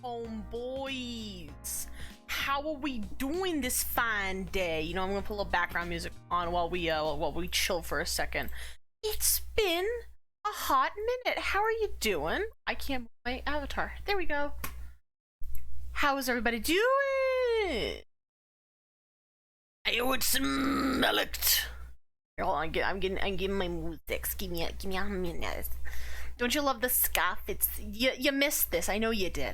homeboys? How are we doing this fine day? You know, I'm gonna put a little background music on while we chill for a second. It's been a hot minute. How are you doing? I can't move my avatar. There we go. How is everybody doing? I would smell it. Here, hold on, I'm getting my music. Give me a minute. Don't you love the scuff? It's you missed this. I know you did.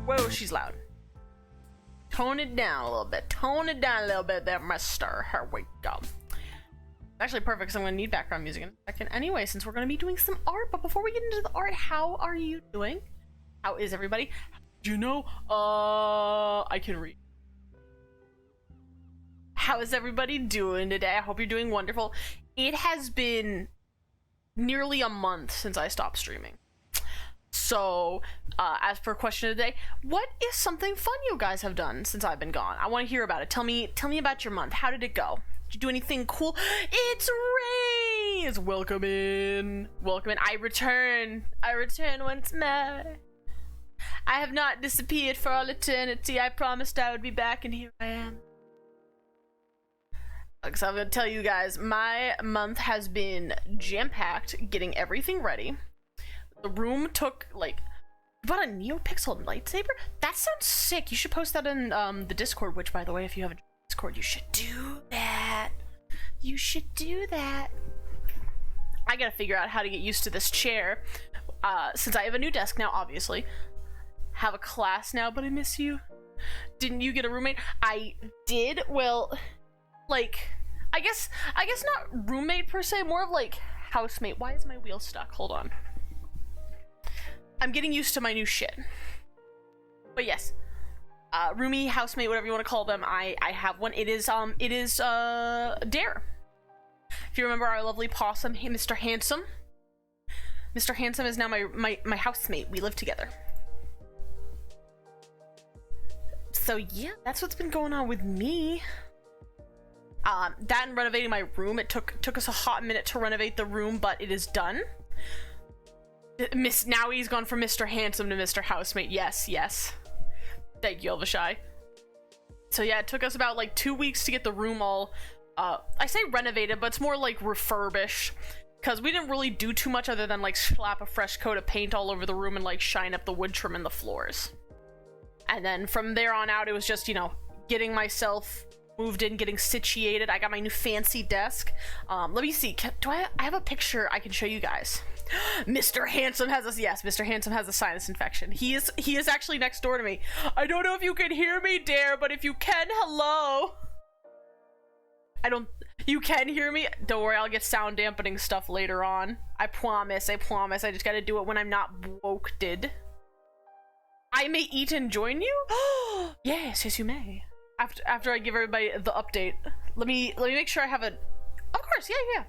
Whoa, she's loud. Tone it down a little bit. Tone it down a little bit there, mister. Here we go. Actually perfect, because I'm going to need background music in a second anyway, since we're going to be doing some art. But before we get into the art, how are you doing? How is everybody? Do you know? I can read. How is everybody doing today? I hope you're doing wonderful. It has been nearly a month since I stopped streaming. So, as per question of the day, what is something fun you guys have done since I've been gone? I want to hear about it. Tell me about your month. How did it go? Did you do anything cool? It's Raze! Welcome in. I return once more. I have not disappeared for all eternity. I promised I would be back, and here I am. So I'm gonna tell you guys, my month has been jam-packed getting everything ready. The room took like about a NeoPixel lightsaber. That sounds sick. You should post that in the Discord, which by the way, if you have a Discord, you should do that. I gotta figure out how to get used to this chair, since I have a new desk now, obviously. Have a class now, but I miss you. Didn't you get a roommate? I did. Well, like, I guess not roommate per se, more of like housemate. Why is my wheel stuck? Hold on. I'm getting used to my new shit. But yes, roomie, housemate, whatever you want to call them, I have one. It is Dare. If you remember our lovely possum, hey, Mr. Handsome. Mr. Handsome is now my housemate. We live together. So yeah, that's what's been going on with me. That and renovating my room. It took us a hot minute to renovate the room, but it is done. Now he's gone from Mr. Handsome to Mr. Housemate. Yes. Thank you, Elvashai. So yeah, it took us about like 2 weeks to get the room all, I say renovated, but it's more like refurbished. Because we didn't really do too much other than like slap a fresh coat of paint all over the room and like shine up the wood trim and the floors. And then from there on out, it was just, you know, getting myself moved in, getting situated. I got my new fancy desk. Let me see. I have a picture I can show you guys. Mr. Handsome has a Mr. Handsome has a sinus infection. He is actually next door to me. I don't know if you can hear me, Dare, but if you can, hello. You can hear me? Don't worry, I'll get sound dampening stuff later on. I promise. I just gotta do it when I'm not woke. I may eat and join you? Yes, you may. After I give everybody the update. Let me make sure I have a. Of course, yeah.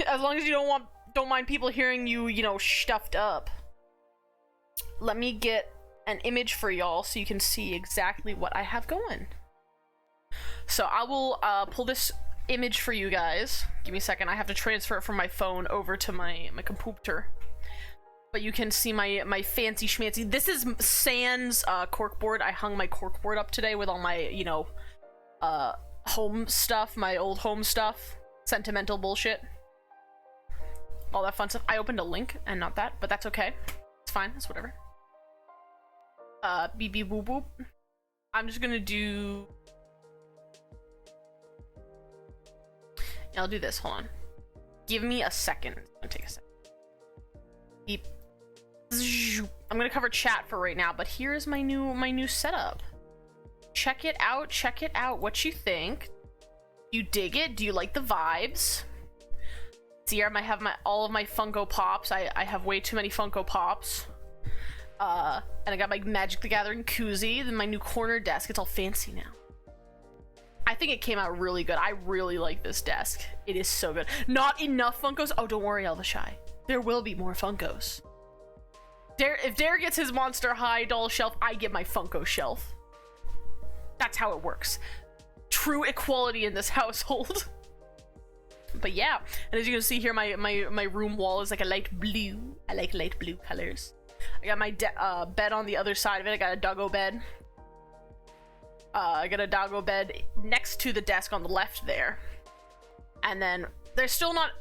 As long as you don't mind people hearing you, you know, stuffed up. Let me get an image for y'all so you can see exactly what I have going. So I will pull this image for you guys. Give me a second. I have to transfer it from my phone over to my computer. But you can see my fancy schmancy. This is Sans corkboard. I hung my corkboard up today with all my, you know, home stuff, my old home stuff, sentimental bullshit, all that fun stuff. I opened a link and not that, but that's okay. It's fine. It's whatever. Beep beep boop boop. I'm just gonna do. Yeah, I'll do this. Hold on. Give me a second. It's gonna take a second. Beep. I'm gonna cover chat for right now, but here's my new setup. Check it out. What you think? You dig it? Do you like the vibes? See here, I have all of my Funko Pops. I have way too many Funko Pops. And I got my Magic the Gathering koozie, then my new corner desk. It's all fancy now. I think it came out really good. I really like this desk. It is so good. Not enough Funkos. Oh, don't worry, Elvashai. There will be more Funkos. If Dare gets his Monster High doll shelf, I get my Funko shelf. That's how it works. True equality in this household. But yeah, and as you can see here, my room wall is like a light blue. I like light blue colors. I got my bed on the other side of it. I got a doggo bed. I got a doggo bed next to the desk on the left there. And then they're still not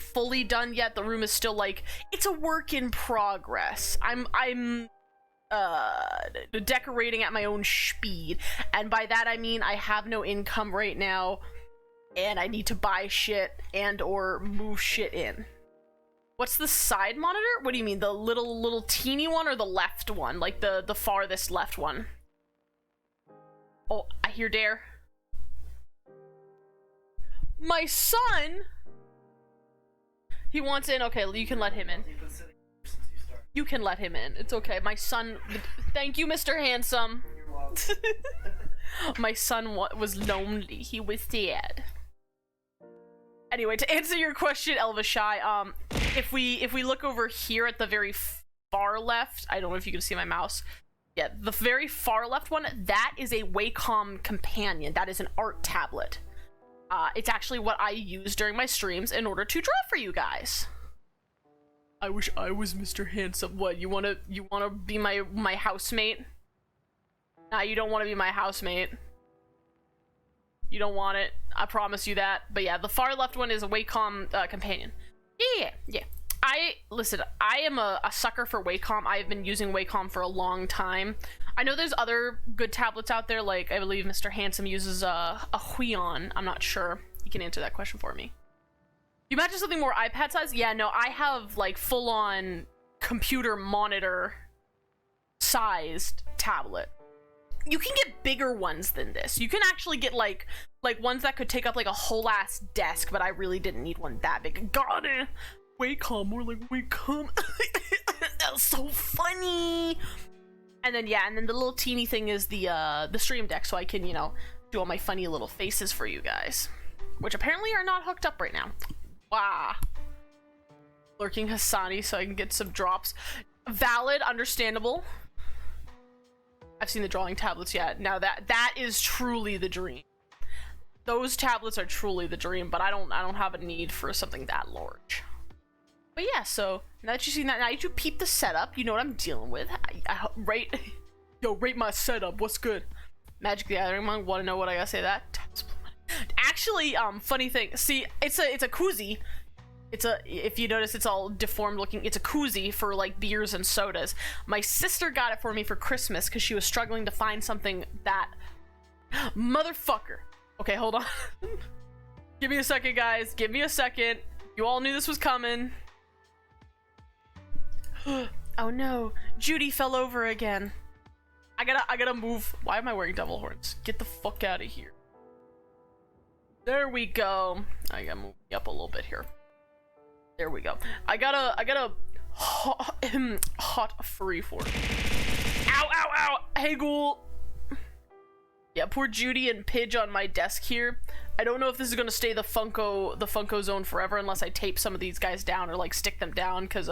fully done yet. The room is still like, it's a work in progress. I'm decorating at my own speed, and by that I mean I have no income right now and I need to buy shit and or move shit in. What's the side monitor? What do you mean, the little teeny one or the left one, like the farthest left one? Oh, I hear Dare. My son, he wants in. Okay, you can let him in. You can let him in. It's okay. My son... Thank you, Mr. Handsome. You're welcome. My son was lonely. He was sad. Anyway, to answer your question, Elvashai, if we look over here at the very far left, I don't know if you can see my mouse. Yeah, the very far left one, that is a Wacom companion. That is an art tablet. It's actually what I use during my streams in order to draw for you guys. I wish I was Mr. Handsome. What, you wanna be my housemate? Nah, you don't want to be my housemate. You don't want it. I promise you that. But yeah, the far left one is a Wacom companion. Yeah. Listen, I am a sucker for Wacom. I've been using Wacom for a long time. I know there's other good tablets out there, like I believe Mr. Handsome uses a Huion. I'm not sure. You can answer that question for me. You imagine something more iPad size? Yeah, no, I have like full-on computer monitor sized tablet. You can get bigger ones than this. You can actually get like ones that could take up like a whole ass desk, but I really didn't need one that big. God, Wacom, more like Wacom. That's so funny. And then yeah, and then the little teeny thing is the stream deck, so I can, you know, do all my funny little faces for you guys, which apparently are not hooked up right now. Wow. Lurking Hassani so I can get some drops. Valid, understandable. I've seen the drawing tablets yet. Now that is truly the dream. Those tablets are truly the dream, but I don't have a need for something that large. But yeah, so now that you've seen that, now that you peep the setup, you know what I'm dealing with. Rate my setup. What's good? Magic the Gathering Monk. Want to know what I gotta say that? Actually, funny thing. See, it's a koozie. If you notice, it's all deformed looking. It's a koozie for like beers and sodas. My sister got it for me for Christmas because she was struggling to find something that... Motherfucker. Okay, hold on. Give me a second, guys. Give me a second. You all knew this was coming. Oh no, Judy fell over again. I gotta move. Why am I wearing devil horns? Get the fuck out of here. There we go. I gotta move up a little bit here. There we go. I gotta hot free for it. Ow. Hey, ghoul. Yeah, poor Judy and Pidge on my desk here. I don't know if this is gonna stay the Funko zone forever unless I tape some of these guys down or like stick them down, because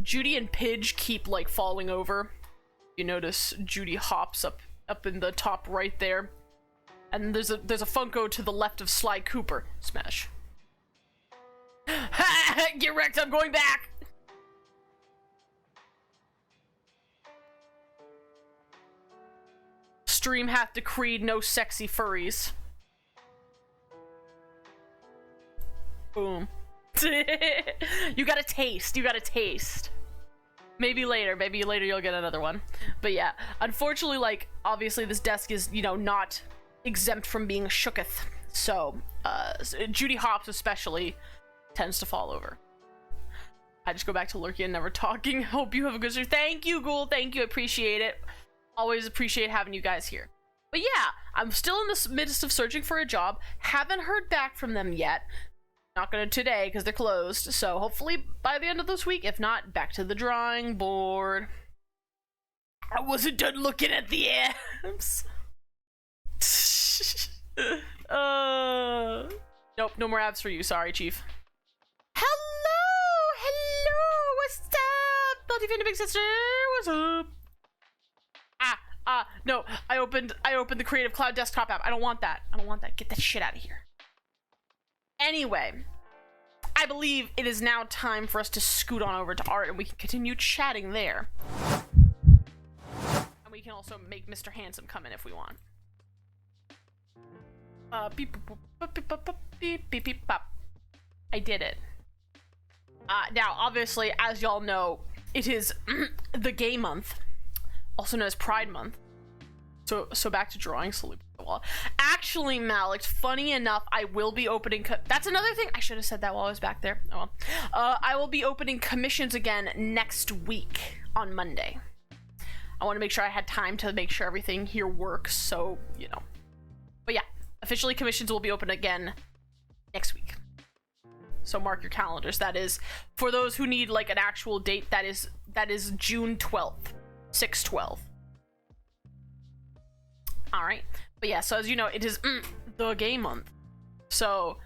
Judy and Pidge keep like falling over. You notice Judy hops up in the top right there, and there's a Funko to the left of Sly Cooper. Smash. Get wrecked, I'm going back. Stream hath decreed no sexy furries. Boom. You gotta taste. Maybe later you'll get another one. But yeah, unfortunately, like, obviously this desk is, you know, not exempt from being shooketh. So, Judy Hops especially tends to fall over. I just go back to lurking and never talking. Hope you have a good stream. Thank you, Ghoul. Thank you. Appreciate it. Always appreciate having you guys here. But yeah, I'm still in the midst of searching for a job. Haven't heard back from them yet. Not gonna today because they're closed. So hopefully by the end of this week. If not, back to the drawing board. I wasn't done looking at the abs. Nope, no more abs for you. Sorry, Chief. Hello, what's up? Multi-Fandom Big Sister, what's up? No, I opened the Creative Cloud desktop app. I don't want that. Get that shit out of here. Anyway, I believe it is now time for us to scoot on over to art and we can continue chatting there. can also make Mr. Handsome come in if we want. Beep, boop, boop, beep, boop, boop, beep, beep, beep, bop. I did it. Now, obviously, as y'all know, it is the gay month, also known as Pride Month. So back to drawing salute to the wall. Actually, Malik, funny enough, I will be opening. That's another thing. I should have said that while I was back there. Oh well. I will be opening commissions again next week on Monday. I want to make sure I had time to make sure everything here works. So you know. But yeah, officially commissions will be open again next week. So mark your calendars. That is for those who need like an actual date. That is June 12th, 6/12. All right, but yeah, so as you know, it is the gay month. So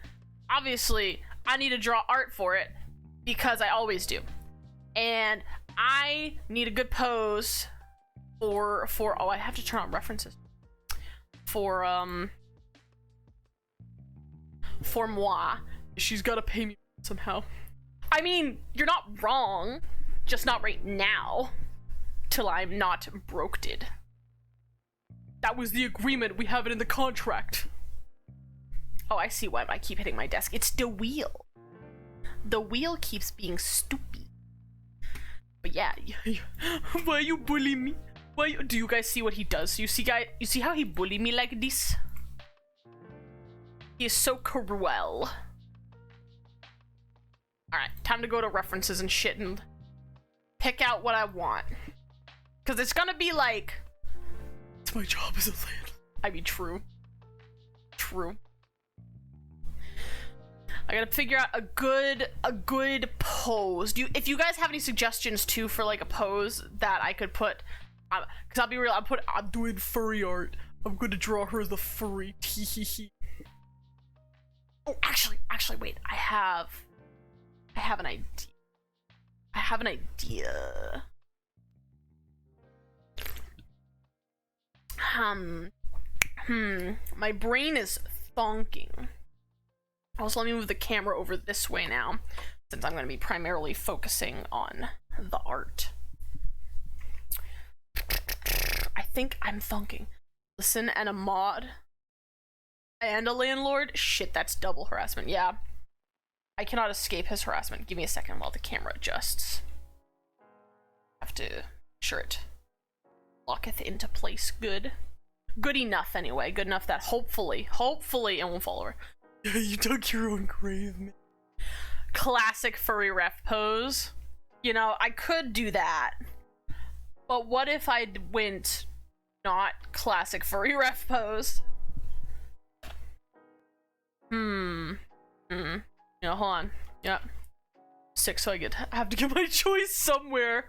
obviously I need to draw art for it because I always do. And I need a good pose for oh, I have to turn on references. For moi. She's gotta pay me somehow. I mean, you're not wrong, just not right now. Till I'm not broke-did. That was the agreement. We have it in the contract. Oh, I see why I keep hitting my desk. It's the wheel. The wheel keeps being stupid. But yeah, why you bully me? Do you guys see what he does? You see how he bully me like this? He is so cruel. All right, time to go to references and shit and pick out what I want. Cause it's gonna be like, it's my job as a landlord. I mean, true. I gotta figure out a good pose. If you guys have any suggestions too for like a pose that I could put, cause I'll be real, I'm doing furry art. I'm gonna draw her as the furry. Oh, actually, wait. I have an idea. My brain is thonking. Also, let me move the camera over this way now, since I'm going to be primarily focusing on the art. I think I'm thonking. Listen, and a mod. And a landlord? Shit, that's double harassment. Yeah. I cannot escape his harassment. Give me a second while the camera adjusts. Have to ensure it locketh into place good. Good enough, anyway. Good enough that hopefully it won't fall over. Yeah, you dug your own grave, man. Classic furry ref pose. You know, I could do that. But what if I went not classic furry ref pose? Yeah, hold on. Yeah. 6, so I have to get my choice somewhere.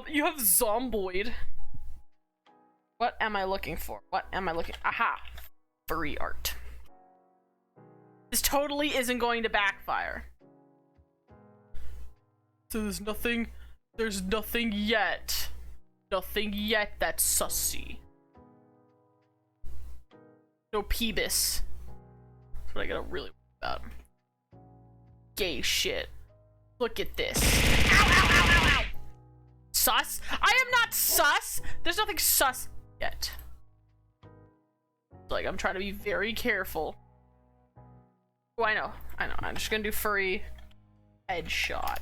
You have Zomboid. What am I looking for? Aha! Furry art. This totally isn't going to backfire. So there's nothing yet. Nothing yet that's sussy. No Peebus. That's what I gotta really worry about. Gay shit. Look at this. Ow! Sus? I am not sus! There's nothing sus yet. Like, I'm trying to be very careful. Oh, I know. I'm just gonna do furry headshot.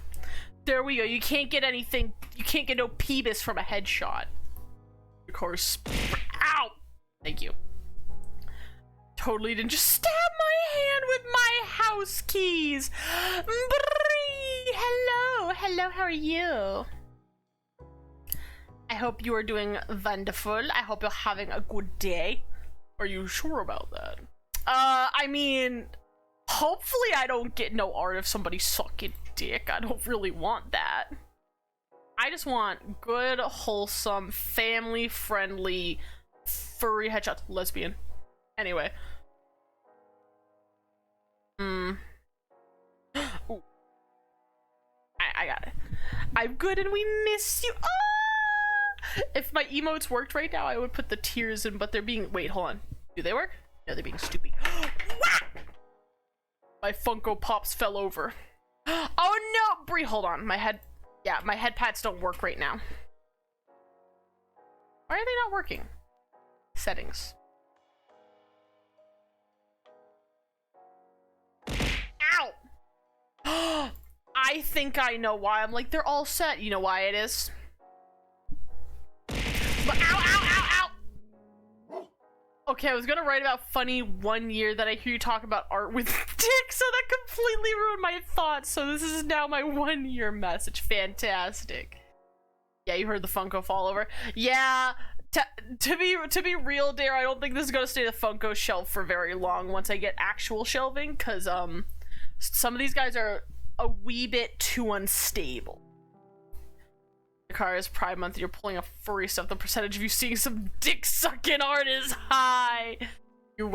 There we go. You can't get anything. You can't get no Peebus from a headshot. Of course. Ow! Thank you. Totally didn't just stab my hand with my house keys. Bree! Hello, how are you? I hope you are doing wonderful. I hope you're having a good day. Are you sure about that? I mean, hopefully I don't get no art of somebody sucking dick. I don't really want that. I just want good, wholesome, family-friendly, furry headshots. Lesbian. Anyway. Ooh. I got it. I'm good and we miss you. Ah! If my emotes worked right now, I would put the tears in, but they're being... Wait, hold on. Do they work? No, they're being stupid. My Funko Pops fell over. Oh no! Bree, hold on. My head... Yeah, my head pads don't work right now. Why are they not working? Settings. Ow! I think I know why. I'm like, they're all set. You know why it is? But ow, ow, ow, ow! Okay, I was gonna write about funny 1 year that I hear you talk about art with Dick, so that completely ruined my thoughts. So this is now my 1 year message. Fantastic. Yeah, you heard the Funko fall over. Yeah, to be real, Dare, I don't think this is gonna stay the Funko shelf for very long once I get actual shelving, because some of these guys are a wee bit too unstable. The car is Pride Month, you're pulling a furry stuff, the percentage of you seeing some dick sucking art is high. You're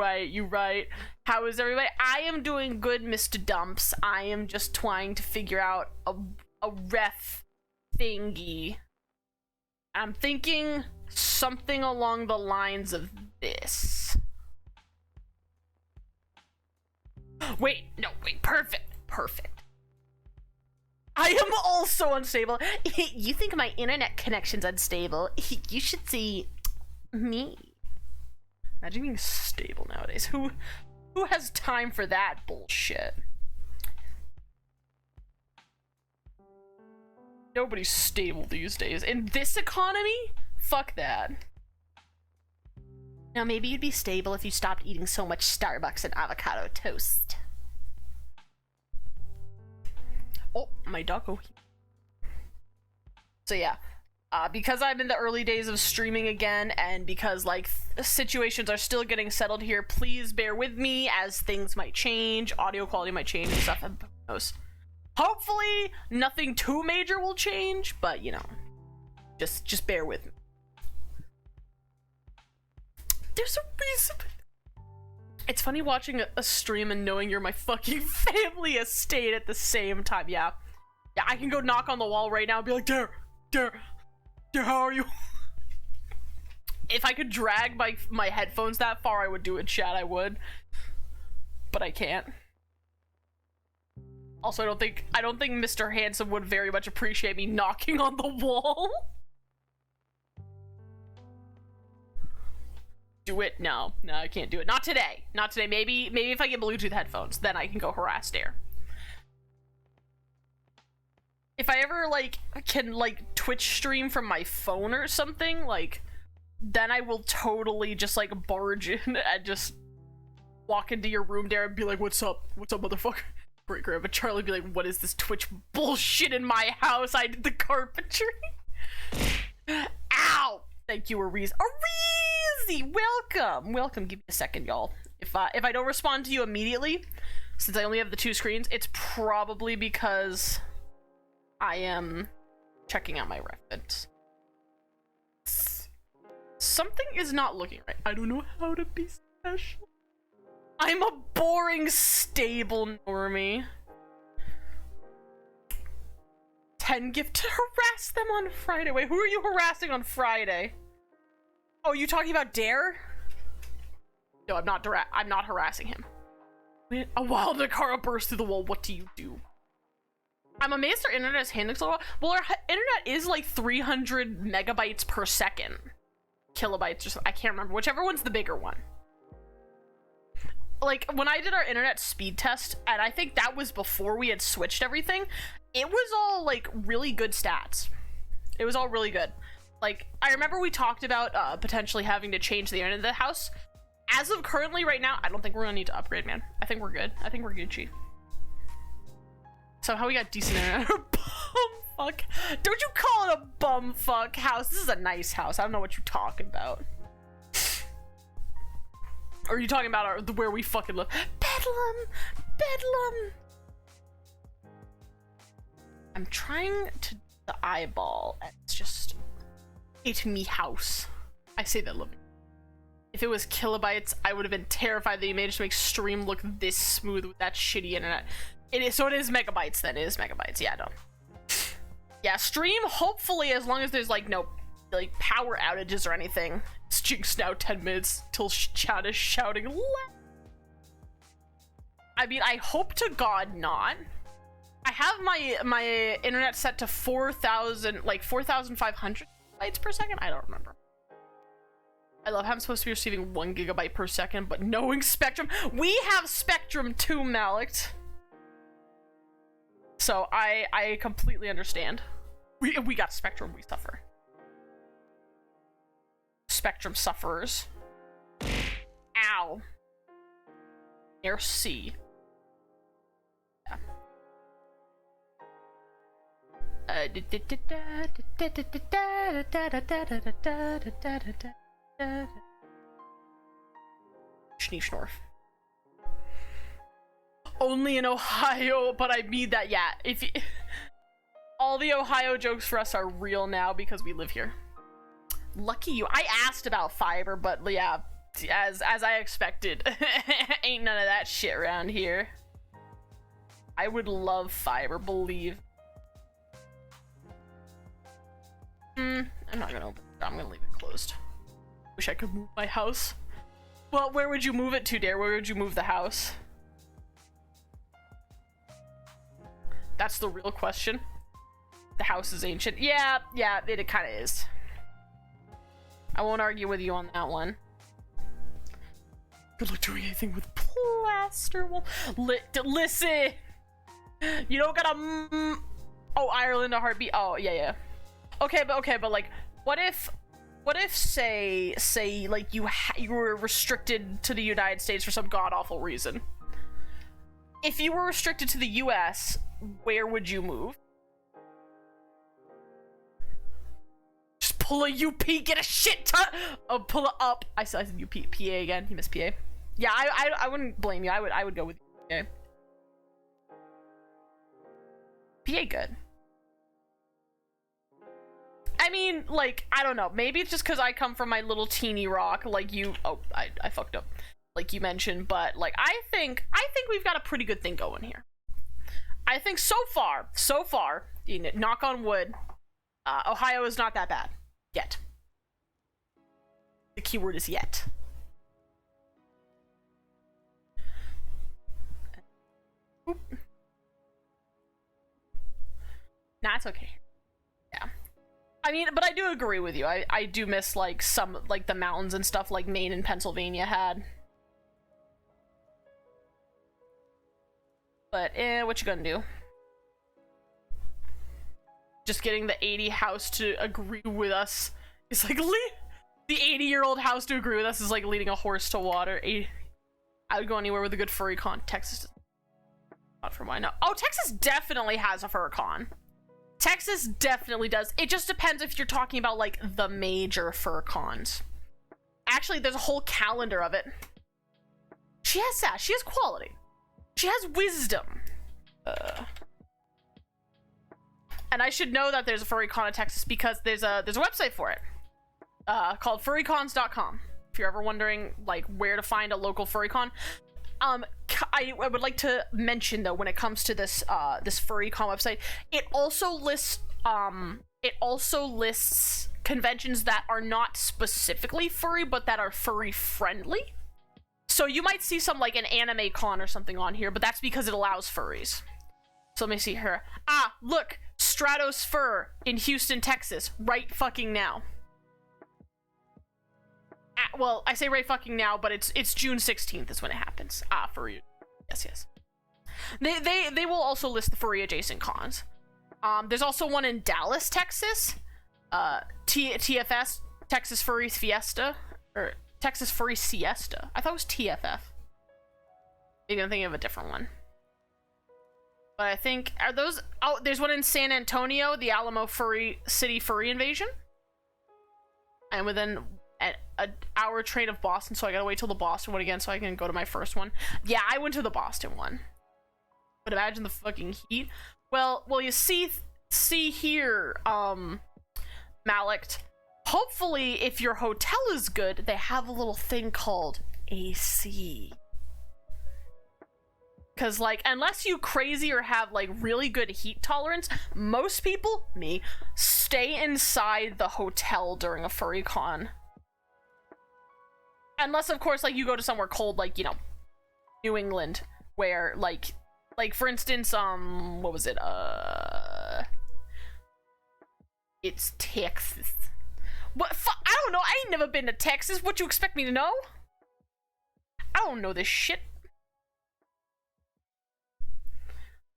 right. How is everybody? I am doing good, Mr. Dumps. I am just trying to figure out a ref thingy. I'm thinking something along the lines of this. Wait, perfect. I am also unstable. You think my internet connection's unstable? You should see me. Imagine being stable nowadays. Who has time for that bullshit? Nobody's stable these days. In this economy? Fuck that. Now maybe you'd be stable if you stopped eating so much Starbucks and avocado toast. Oh, my doggo. So yeah, because I'm in the early days of streaming again, and because like situations are still getting settled here, please bear with me as things might change, audio quality might change and stuff, and who knows. Hopefully nothing too major will change, but you know, just bear with me. There's a reason. It's funny watching a stream and knowing you're my fucking family estate at the same time. Yeah, I can go knock on the wall right now and be like, Dare, how are you? If I could drag my headphones that far, I would do it, chat, I would. But I can't. Also, I don't think Mr. Handsome would very much appreciate me knocking on the wall. Do it? No, I can't do it. Not today. Maybe if I get Bluetooth headphones, then I can go harass Dare. If I ever can Twitch stream from my phone or something, then I will totally just barge in and just walk into your room, Dare, and be like, what's up, motherfucker? Great Grandma Charlie be like, what is this Twitch bullshit in my house? I did the carpentry. Ow! Thank you, Ariz. Welcome. Give me a second, y'all. If I don't respond to you immediately, since I only have the 2 screens, it's probably because I am checking out my reference. Something is not looking right. I don't know how to be special. I'm a boring, stable normie. 10 gift to harass them on Friday. Wait, who are you harassing on Friday? Oh, you talking about Dare? No, I'm not harassing him. A while the car burst through the wall. What do you do? I'm amazed our internet is handling so well. Well, our internet is 300 megabytes per second. Kilobytes or something. I can't remember. Whichever one's the bigger one. When I did our internet speed test, and I think that was before we had switched everything, it was all really good stats. It was all really good. I remember we talked about potentially having to change the internet of the house. As of currently right now, I don't think we're gonna need to upgrade, man. I think we're good. I think we're Gucci. Somehow we got decent internet. Bumfuck. Don't you call it a bumfuck house. This is a nice house. I don't know what you're talking about. Or are you talking about where we fucking live? Bedlam! I'm trying to the eyeball, and it's just... It's me house. I say that living. If it was kilobytes, I would have been terrified that you managed to make stream look this smooth with that shitty internet. It is, so it is megabytes then. It is megabytes. Yeah, no. Yeah, stream, hopefully, as long as there's no power outages or anything. It's jinxed now 10 minutes till chat is shouting. I mean, I hope to God not. I have my internet set to 4,000, 4,500 bytes per second. I don't remember. I love how I'm supposed to be receiving 1 GB per second, but knowing Spectrum. We have Spectrum too, Malik. So I completely understand. We got Spectrum, we suffer. Spectrum sufferers. Ow. Merci. Yeah. Schneeschnorf. Only in Ohio, but I mean that, yeah. If you, all the Ohio jokes for us are real now because we live here. Lucky you. I asked about fiber, but yeah, as I expected, ain't none of that shit around here. I would love fiber, believe. I'm not gonna open it. I'm gonna leave it closed. Wish I could move my house. Well, where would you move it to, Dare? Where would you move the house? That's the real question. The house is ancient. Yeah, it kind of is. I won't argue with you on that one. Good luck doing anything with plaster wall. Listen! You don't gotta oh, Ireland a heartbeat. Oh, yeah. Okay, but like, what if say like you were restricted to the United States for some god-awful reason? If you were restricted to the US, where would you move? Just pull a UP, get a shit ton. Oh, pull it up. I said UP, PA again. He missed PA. Yeah, I wouldn't blame you. I would go with PA. PA good. I mean, like, I don't know. Maybe it's just because I come from my little teeny rock, like you. Oh, I fucked up, like you mentioned. But like, I think we've got a pretty good thing going here. I think so far, knock on wood, Ohio is not that bad yet. The keyword is yet. Oop. Nah, it's okay. Yeah. I mean, but I do agree with you. I do miss like some, like the mountains and stuff like Maine and Pennsylvania had. But what you gonna do? Just getting the 80 house to agree with us is like the 80-year-old house to agree with us is like leading a horse to water. I would go anywhere with a good furry con. Texas does not, for why not? Oh, Texas definitely has a fur con. Texas definitely does. It just depends if you're talking about like the major fur cons. Actually, there's a whole calendar of it. She has sass. She has quality. She has wisdom. And I should know that there's a furry con in Texas because there's a website for it. Called furrycons.com. If you're ever wondering like where to find a local furry con. I would like to mention though, when it comes to this this furry con website, it also lists conventions that are not specifically furry but that are furry friendly. So you might see some like an anime con or something on here, but that's because it allows furries. So let me see here. Ah, look, Stratos Fur in Houston, Texas, right fucking now. Well, I say right fucking now, but it's June 16th is when it happens. Ah, furry. Yes. They will also list the furry adjacent cons. There's also one in Dallas, Texas. TFS, Texas Furry Fiesta, or Texas Furry Siesta. I thought it was TFF. Maybe I'm thinking of a different one. But I think, are those, oh, there's one in San Antonio, the Alamo City Furry Invasion. And within an hour train of Boston, so I gotta wait till the Boston one again so I can go to my first one. Yeah, I went to the Boston one. But imagine the fucking heat. Well, you see here, Malik, hopefully if your hotel is good, they have a little thing called AC. Because, like, unless you crazy or have, like, really good heat tolerance, most people, me, stay inside the hotel during a furry con. Unless, of course, like, you go to somewhere cold, like, you know, New England, where, like, for instance, what was it, it's Texas. What? I don't know. I ain't never been to Texas. What you expect me to know? I don't know this shit.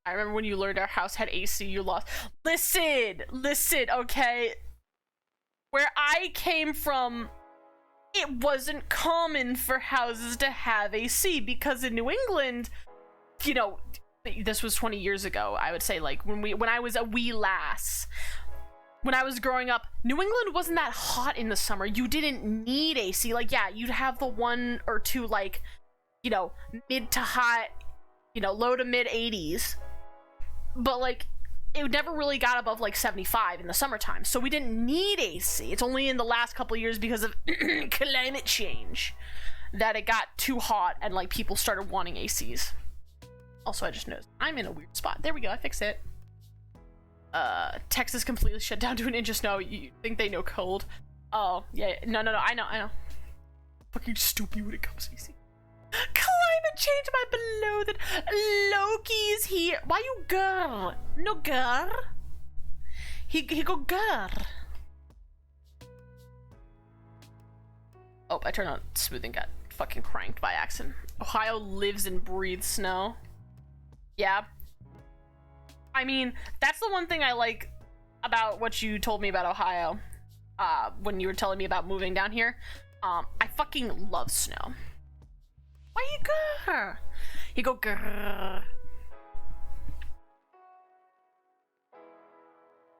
I remember when you learned our house had AC, you lost. Listen, okay? Where I came from, it wasn't common for houses to have AC because in New England, you know, this was 20 years ago, I would say, like, when I was a wee lass. When I was growing up, New England wasn't that hot in the summer. You didn't need AC. Like, yeah, you'd have the 1 or 2, like, you know, mid to high, you know, low to mid 80s. But, like, it never really got above, like, 75 in the summertime. So we didn't need AC. It's only in the last couple of years because of climate change that it got too hot and, like, people started wanting ACs. Also, I just noticed I'm in a weird spot. There we go. I fixed it. Texas completely shut down to an inch of snow. You think they know cold? Oh, yeah. No. I know. Fucking stupid when it comes to AC. Climate change, my beloved. Loki's here. Why you girl? No girl. He go girl. Oh, I turned on smooth and got fucking cranked by accident. Ohio lives and breathes snow. Yeah. I mean, that's the one thing I like about what you told me about Ohio. When you were telling me about moving down here. I fucking love snow. Why you grrr? You go grrr.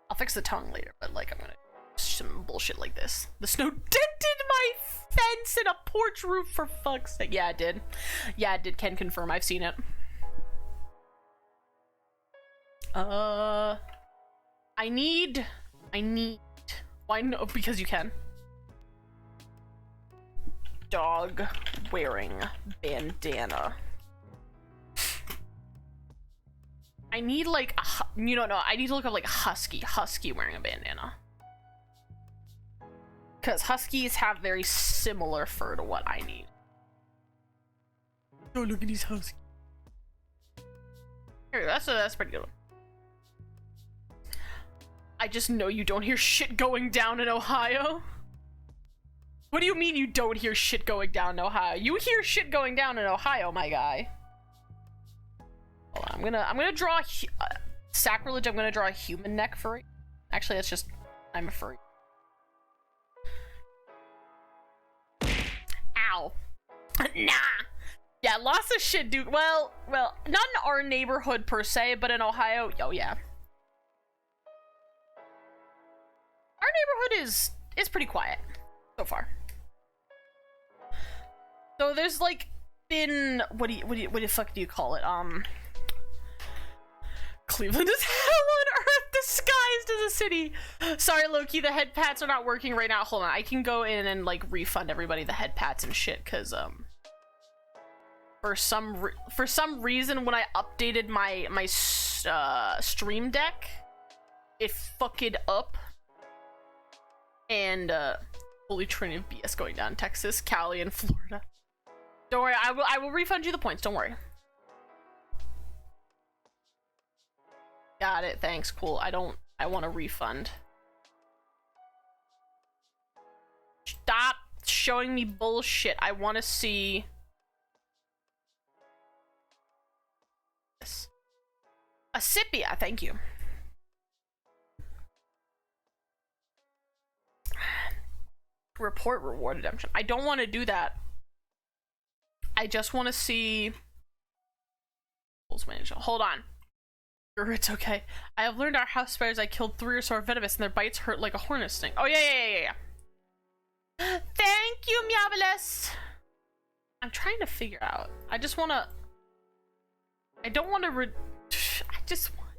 I'll fix the tongue later, but like I'm gonna some bullshit like this. The snow dented my fence and a porch roof for fuck's sake. Yeah, it did. Yeah, it did. Can confirm. I've seen it. I need. Why no? Because you can. Dog wearing bandana. I need like a, you don't know. I need to look up like husky wearing a bandana. Because huskies have very similar fur to what I need. Oh, look at these huskies. Here, that's pretty good one. I just know you don't hear shit going down in Ohio. What do you mean you don't hear shit going down in Ohio? You hear shit going down in Ohio, my guy. Hold on, I'm gonna draw sacrilege. I'm gonna draw a human neck furry. Actually, that's just I'm a furry. Ow. Nah. Yeah, lots of shit, dude. Well, not in our neighborhood per se, but in Ohio, oh yeah. Our neighborhood is pretty quiet so far. So there's like been what the fuck do you call it? Cleveland is hell on earth disguised as a city. Sorry, Loki, the head pats are not working right now. Hold on, I can go in and like refund everybody the head pats and shit because for some reason when I updated my stream deck, it fucked up. And holy trinity of BS going down. Texas, Cali, and Florida. Don't worry, I will refund you the points, don't worry. Got it, thanks, cool. I want a refund. Stop showing me bullshit. I want to see this. Asipia, thank you. Report reward redemption. I don't want to do that. I just want to see. Hold on. It's okay. I have learned our house spiders. I killed 3 or so are venomous and their bites hurt like a hornet sting. Oh yeah. Thank you, Meowvelus. I'm trying to figure out. I just want to. I don't want to. I just want.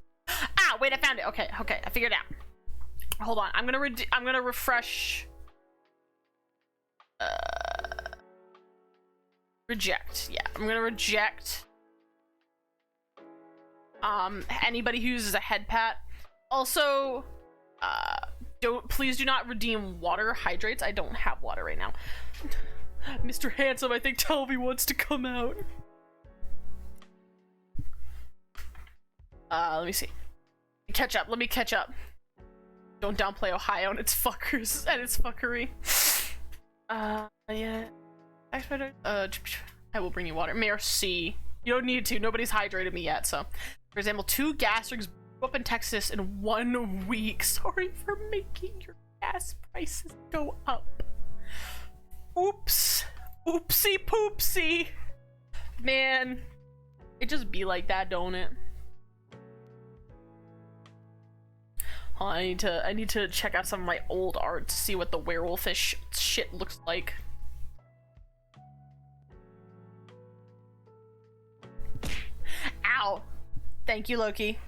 Ah, wait! I found it. Okay. I figured it out. Hold on. I'm gonna refresh. Reject. Yeah, I'm gonna reject anybody who uses a head pat. Also, please do not redeem water hydrates. I don't have water right now. Mr. Handsome, I think Toby wants to come out. Let me see. Let me catch up. Don't downplay Ohio and its fuckers and its fuckery. Yeah. I will bring you water. Merci. You don't need to. Nobody's hydrated me yet, so. For example, 2 gas rigs blew up in Texas in 1 week. Sorry for making your gas prices go up. Oops. Oopsie poopsie. Man. It just be like that, don't it? Oh, I need to check out some of my old art to see what the werewolfish shit looks like. Ow. Thank you, Loki.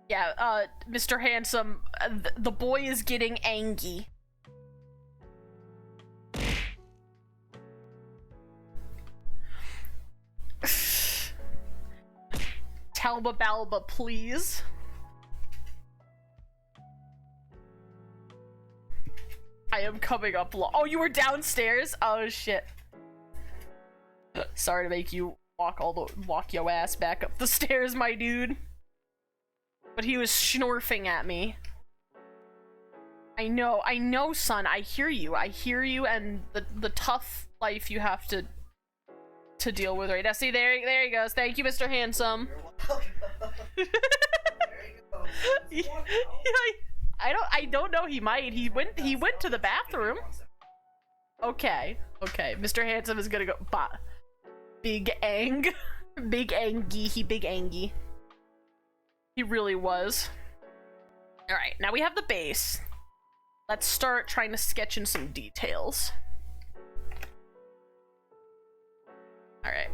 Yeah, Mr. Handsome, the boy is getting angry. Talba Balba, please. I am coming up. Oh, you were downstairs? Oh shit. Sorry to make you walk your ass back up the stairs, my dude. But he was schnorfing at me. I know, son. I hear you, and the tough life you have to deal with right now. See, there he goes. Thank you, Mr. Handsome. There you go. I don't know. He might. He went to the bathroom. Okay. Mr. Handsome is gonna go. Big Ang. Big Angie. Big Angie. He really was. Alright, now we have the base. Let's start trying to sketch in some details. Alright.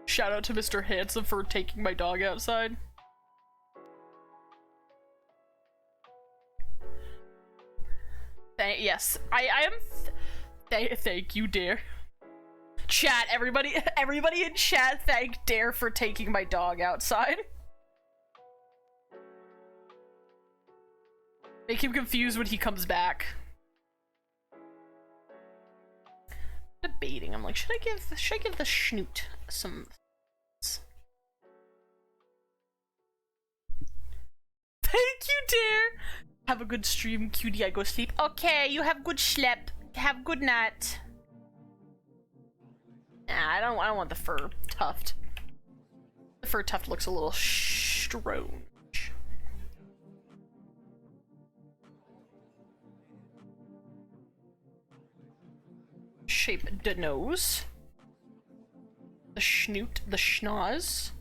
Shout out to Mr. Handsome for taking my dog outside. Yes, I am. Thank you, dear. Chat, everybody in chat, thank Dare for taking my dog outside. Make him confused when he comes back. Debating, I'm like, should I give the schnoot some? Thank you, Dare. Have a good stream, cutie. I go sleep. Okay, you have good sleep. Have good night. Nah, I don't want the fur tuft. The fur tuft looks a little strange. Shape the nose. The schnoot, the schnoz.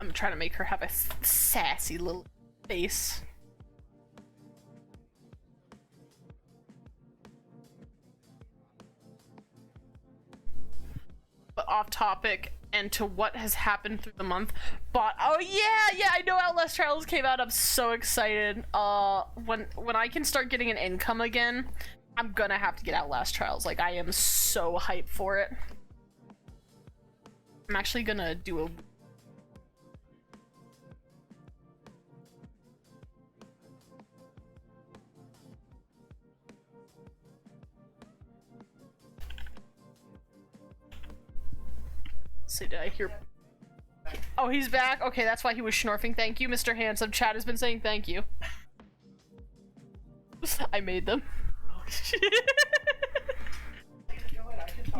I'm trying to make her have a sassy little face. But off topic and to what has happened through the month. But oh yeah, I know Outlast Trials came out. I'm so excited. When I can start getting an income again, I'm gonna have to get Outlast Trials. Like, I am so hyped for it. I'm actually gonna do a did I hear? Oh, he's back? Okay, that's why he was schnorfing. Thank you, Mr. Handsome. Chat has been saying thank you. I made them.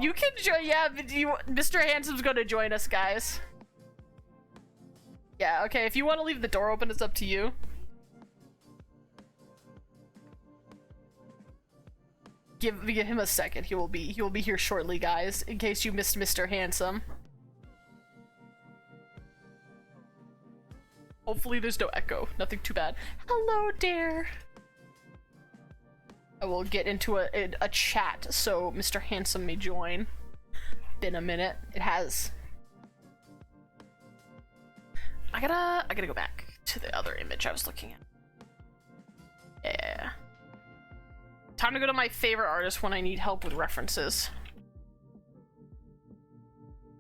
You can join, yeah, but Mr. Handsome's gonna join us, guys. Yeah, okay, if you want to leave the door open, it's up to you. Give him a second. He will be here shortly, guys, in case you missed Mr. Handsome. Hopefully there's no echo. Nothing too bad. Hello, Dare. I will get into a chat so Mr. Handsome may join. Been a minute. It has. I gotta go back to the other image I was looking at. Yeah. Time to go to my favorite artist when I need help with references.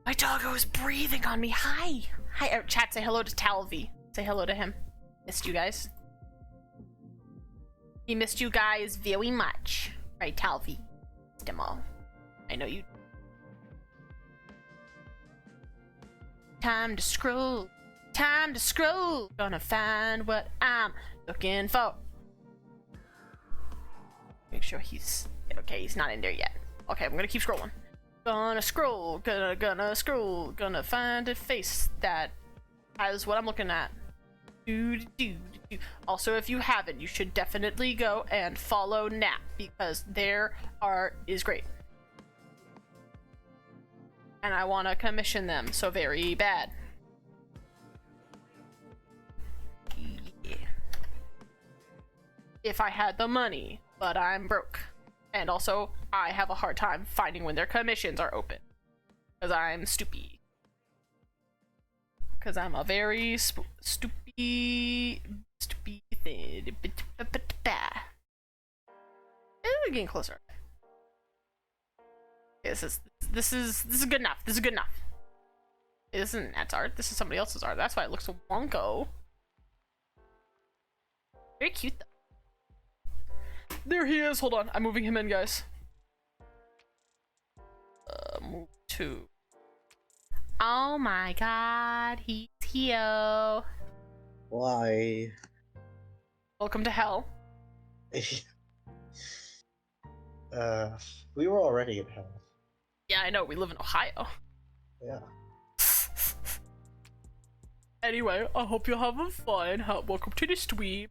My doggo is breathing on me. Hi. Hi, chat, say hello to Talvi. Say hello to him. Missed you guys. He missed you guys very much. Right, Talvi. Missed them all. I know you. Time to scroll. Time to scroll. Gonna find what I'm looking for. Make sure he's okay. He's not in there yet. Okay, I'm gonna keep scrolling. Gonna scroll. Gonna scroll. Gonna find a face that has what I'm looking at. Also, if you haven't, you should definitely go and follow Nap because their art is great. And I want to commission them so very bad. Yeah. If I had the money, but I'm broke. And also, I have a hard time finding when their commissions are open. Because I'm stupid. Because I'm a very stupid thing. We're getting closer. This is good enough. This is good enough. This isn't Nat's art. This is somebody else's art. That's why it looks so wonko. Very cute though. There he is. Hold on. I'm moving him in, guys. Move to. Oh my god, he's here. Why? Welcome to hell. We were already in hell. Yeah, I know, we live in Ohio. Yeah. Anyway, I hope you're having fun. Welcome to the stream.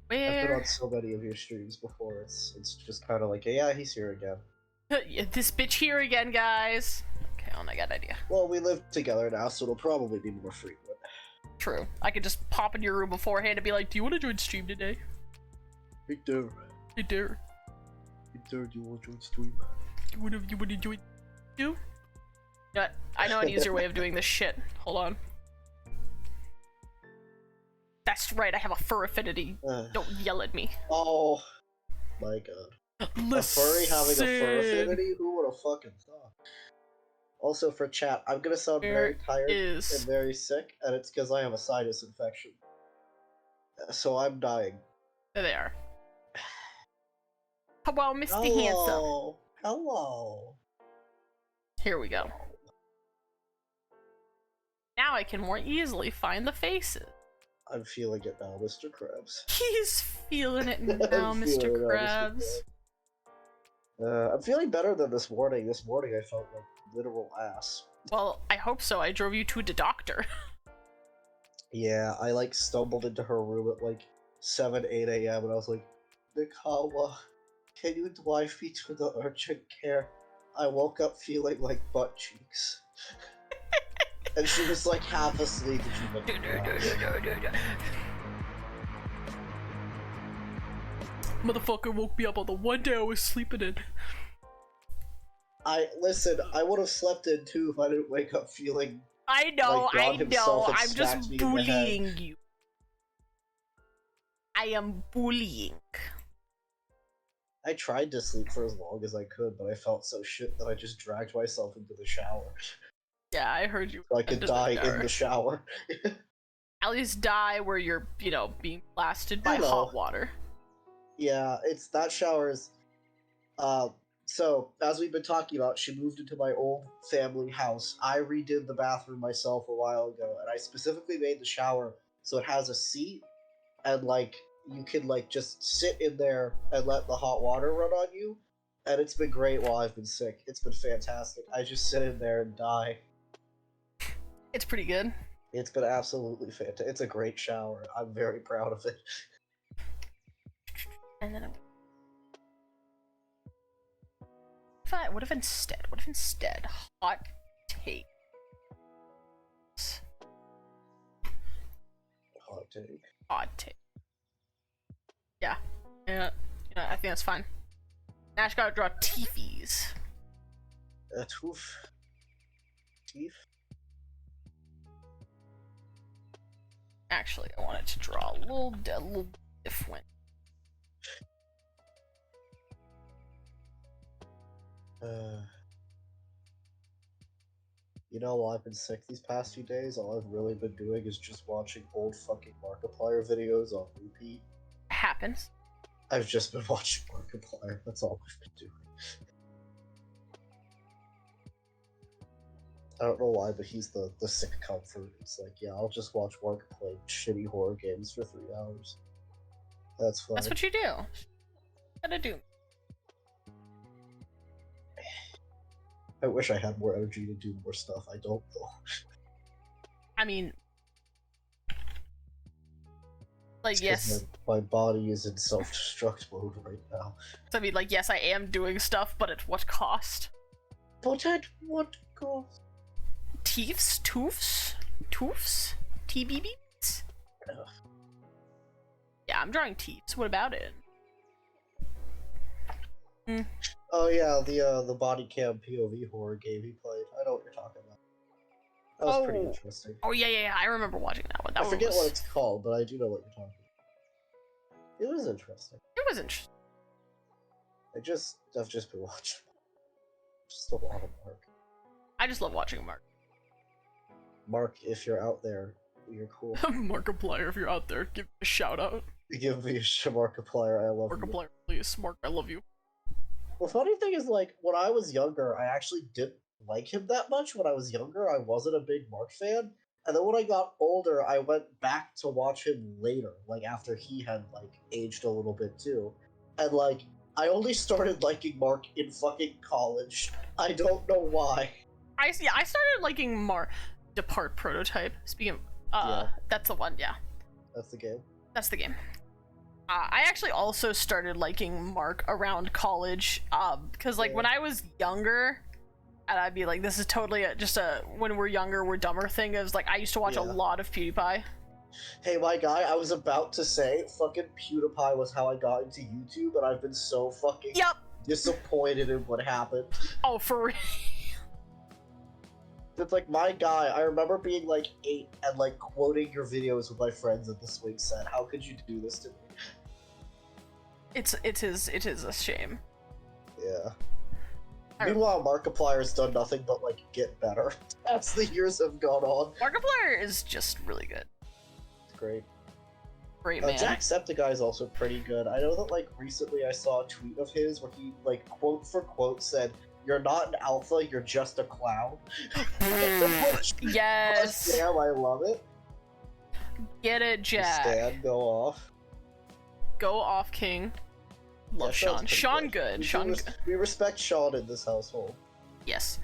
I've been Where? on so many of your streams before, it's just kind of like, yeah, he's here again. This bitch here again, guys. Okay, I got an idea. Well, we live together now, so it'll probably be more frequent. True. I could just pop in your room beforehand and be like, do you want to join stream today? Hey there. Hey there. Hey there, do you want to join stream? You wanna join? You? Yeah, I know an easier way of doing this shit. Hold on. That's right, I have a fur affinity. Don't yell at me. Oh my god. A furry having a fur affinity? Who would have fucking thought? Also for chat, I'm gonna sound very tired and very sick, and it's because I have a sinus infection. So I'm dying. There they are. Well, Mr. Hello. Handsome. Hello. Here we go. Now I can more easily find the faces. I'm feeling it now, Mr. Krabs. He's feeling it now, Mr. Krabs. I'm feeling better than this morning. This morning I felt like literal ass. Well, I hope so. I drove you to the doctor. Yeah, I like stumbled into her room at like 7, 8 a.m. and I was like, Nikawa, can you drive me to the urgent care? I woke up feeling like butt cheeks. And she was like half asleep and she went, Motherfucker woke me up on the one day I was sleeping in. Listen, I would have slept in too if I didn't wake up feeling I know, like God himself had I'm smacked just me in the head. bullying you. I am bullying. I tried to sleep for as long as I could, but I felt so shit that I just dragged myself into the shower. Yeah, I heard you. So I could die in the shower. At least die where you're, being blasted by hot water. Yeah, it's that shower's. So as we've been talking about, she moved into my old family house. I redid the bathroom myself a while ago, and I specifically made the shower so it has a seat, and like you can like just sit in there and let the hot water run on you. And it's been great while I've been sick. It's been fantastic. I just sit in there and die. It's pretty good. It's been absolutely fantastic. It's a great shower. I'm very proud of it. And then what if instead hot take? Hot take. Hot take. Yeah, I think that's fine. Nash gotta draw teefies. Teeth? Actually, I wanted to draw a little different. You know, while I've been sick these past few days, all I've really been doing is just watching old fucking Markiplier videos on repeat. Happens. I've just been watching Markiplier. That's all I've been doing. I don't know why, but he's the sick comfort. It's like, yeah, I'll just watch Mark play shitty horror games for 3 hours. That's fine. That's what you do. Gotta do. I wish I had more energy to do more stuff. I don't though. I mean, like, It's 'cause yes. my body is in self-destruct mode right now. I mean, like, yes, I am doing stuff, but at what cost? But at what cost? Teefs? Toofs? Toofs? TBBs? Ugh. Yeah, I'm drawing teefs. What about it? Oh yeah, the body cam POV horror game he played. I know what you're talking about. That was pretty Oh. interesting. Oh, yeah, I remember watching that one. That I one forget was... what it's called, but I do know what you're talking about. It was interesting. It was interesting. I've just been watching. Just a lot of Mark. I just love watching Mark. Mark, if you're out there, you're cool. Markiplier, if you're out there, give me a shout out. Give me a Markiplier, I love you. Markiplier, please. Mark, I love you. The funny thing is, like, when I was younger, I actually didn't like him that much. When I was younger, I wasn't a big Mark fan. And then when I got older, I went back to watch him later, like, after he had, like, aged a little bit, too. And, like, I only started liking Mark in fucking college. I don't know why. I started liking Mark. Depart Prototype. Speaking of, Yeah. that's the one, yeah. That's the game. That's the game. I actually also started liking Mark around college, because, like, Yeah. when I was younger, and I'd be like, this is totally just a when we're younger, we're dumber thing, is like, I used to watch a Yeah. lot of PewDiePie. Hey, my guy, I was about to say, fucking PewDiePie was how I got into YouTube, and I've been so fucking Yep. disappointed in what happened. Oh, for real. It's like, my guy, I remember being like 8 and like quoting your videos with my friends at the swing set. How could you do this to me? It is a shame. Yeah. I- Meanwhile, Markiplier's done nothing but like get better as the years have gone on. Markiplier is just really good. It's great. Great man. Jacksepticeye is also pretty good. I know that like recently I saw a tweet of his where he like quote for quote said, "You're not an alpha, you're just a clown." Yes. Damn, I love it. Get it, Jack. Stan, go off. Go off, King. Love Yeah, Sean. pretty Sean good. We Sean do good. we respect Sean in this household. Yes.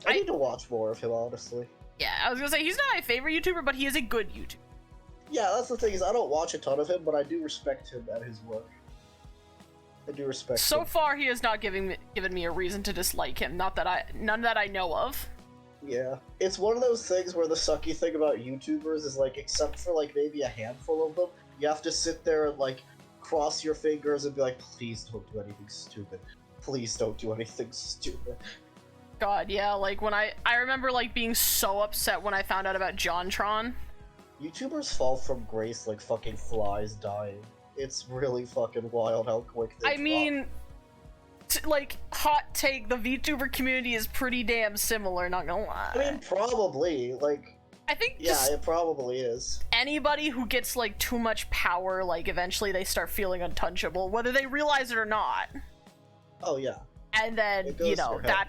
I need to watch more of him, honestly. Yeah, I was gonna say, he's not my favorite YouTuber, but he is a good YouTuber. Yeah, that's the thing, is I don't watch a ton of him, but I do respect him and his work. I do respect So him. far, he has not given me a reason to dislike him. None that I know of. Yeah. It's one of those things where the sucky thing about YouTubers is, like, except for, like, maybe a handful of them, you have to sit there and, like, cross your fingers and be like, please don't do anything stupid. Please don't do anything stupid. God, yeah, like when I remember like being so upset when I found out about JonTron. YouTubers fall from grace like fucking flies dying. It's really fucking wild how quick they I drop. mean, like, hot take, the VTuber community is pretty damn similar, not gonna lie. I mean, probably, like, I think yeah, just it probably is. anybody who gets like too much power, like eventually they start feeling untouchable, whether they realize it or not. Oh, yeah. And then, It goes you to know, your head.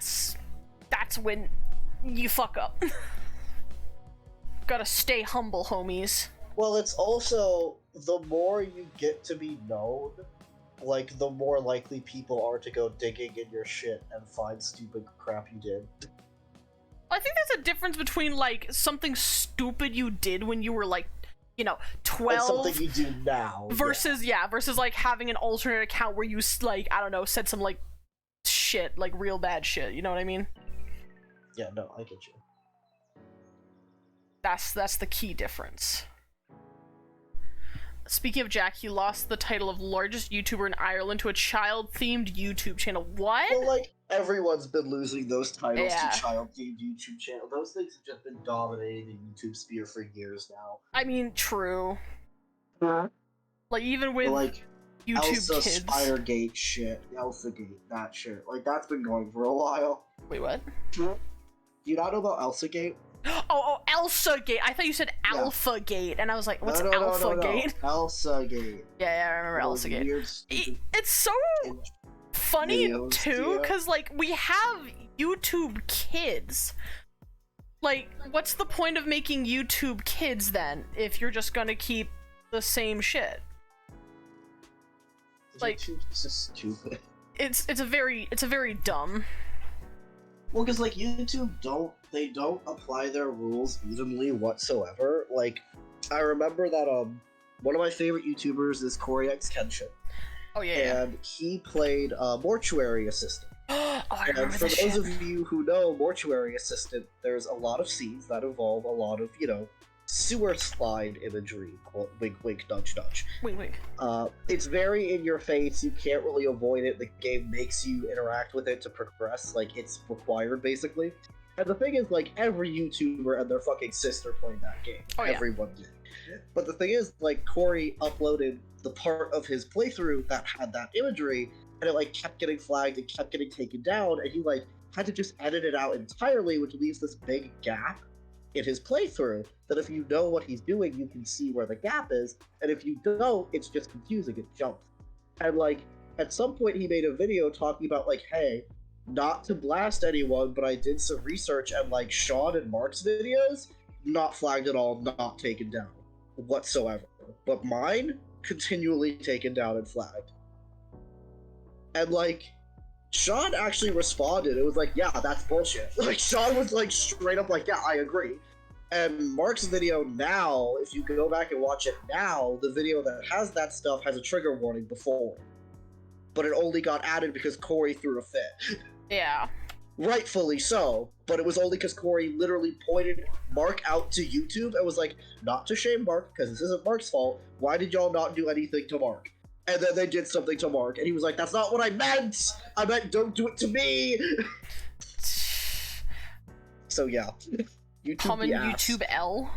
that's when you fuck up. Gotta stay humble, homies. Well, it's also, the more you get to be known, like, the more likely people are to go digging in your shit and find stupid crap you did. I think there's a difference between like something stupid you did when you were like, you know, And 12 something you do now. versus versus like having an alternate account where you like, I don't know, said some like shit, like real bad shit, you know what I mean? Yeah, no, I get you. That's the key difference. Speaking of Jack, he lost the title of largest YouTuber in Ireland to a child-themed YouTube channel. What? Well, like, everyone's been losing those titles Yeah. to child-themed YouTube channel. Those things have just been dominating the YouTube sphere for years now. I mean, true. Like, even with But, like, YouTube Elsa Kids. Spidergate shit, Elsagate, that shit. Like, that's been going for a while. Wait, what? Do you not know about Elsagate? Oh, Elsa Gate. I thought you said Yeah. Alpha Gate, and I was like, what's no, Alpha Gate? Elsa Gate. Yeah, I remember Those Elsa Gate. weird, stupid It's so funny videos, too, yeah. because like we have YouTube Kids. Like, what's the point of making YouTube Kids then if you're just gonna keep the same shit? Like, YouTube's just stupid. it's a very dumb. Well, because like YouTube they don't apply their rules evenly whatsoever. Like, I remember that one of my favorite YouTubers is Corey X Kenshin, Oh yeah. and he played Mortuary Assistant. Oh, I And remember for this those shit. of you who know Mortuary Assistant, there's a lot of scenes that involve a lot of, sewer slide imagery. Wink, wink, nudge, nudge. Wait. It's very in your face. You can't really avoid it. The game makes you interact with it to progress. Like, it's required, basically. And the thing is, like, every YouTuber and their fucking sister played that game. Oh, yeah. Everyone did. But the thing is, like, Corey uploaded the part of his playthrough that had that imagery, and it, like, kept getting flagged and kept getting taken down, and he, like, had to just edit it out entirely, which leaves this big gap in his playthrough that if you know what he's doing, you can see where the gap is, and if you don't, it's just confusing, it jumps. And, like, at some point he made a video talking about, like, hey, not to blast anyone, but I did some research, and, like, Sean and Mark's videos, not flagged at all, not taken down whatsoever. But mine, continually taken down and flagged. And, like, Sean actually responded. It was like, yeah, that's bullshit. Like, Sean was, like, straight up like, yeah, I agree. And Mark's video now, if you go back and watch it now, the video that has that stuff has a trigger warning before. But it only got added because Corey threw a fit. Yeah. Rightfully so, but it was only because Corey literally pointed Mark out to YouTube and was like, not to shame Mark, because this isn't Mark's fault, why did y'all not do anything to Mark? And then they did something to Mark, and he was like, that's not what I meant! I meant don't do it to me! So yeah. YouTube Common the ass. YouTube L.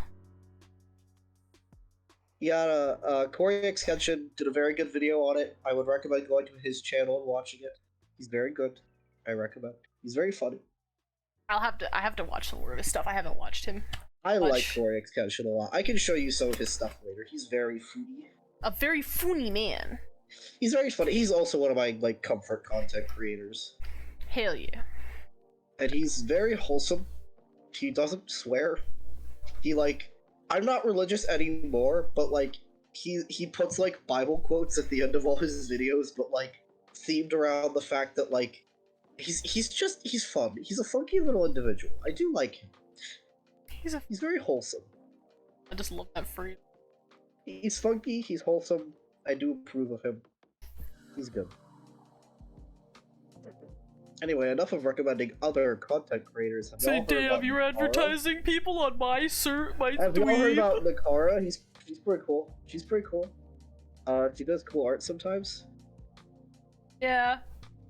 Yeah, Corey X Kenshin did a very good video on it. I would recommend going to his channel and watching it. He's very good. I recommend. He's very funny. I have to watch some more of his stuff. I haven't watched him. I Much. like Corey X Kenshin a lot. I can show you some of his stuff later. He's very funny. A very funny man. He's very funny. He's also one of my, like, comfort content creators. Hell yeah. And he's very wholesome. He doesn't swear. He, like, I'm not religious anymore, but, like, he puts, like, Bible quotes at the end of all his videos, but, like, themed around the fact that, like, he's fun. He's a funky little individual. I do like him. He's very wholesome. I just love that fruit. He's funky, he's wholesome. I do approve of him. He's good. Anyway, enough of recommending other content creators. Have y'all heard about Nakara? people on my my Have y'all heard about Nakara? She's pretty cool. She's pretty cool. She does cool art sometimes. Yeah.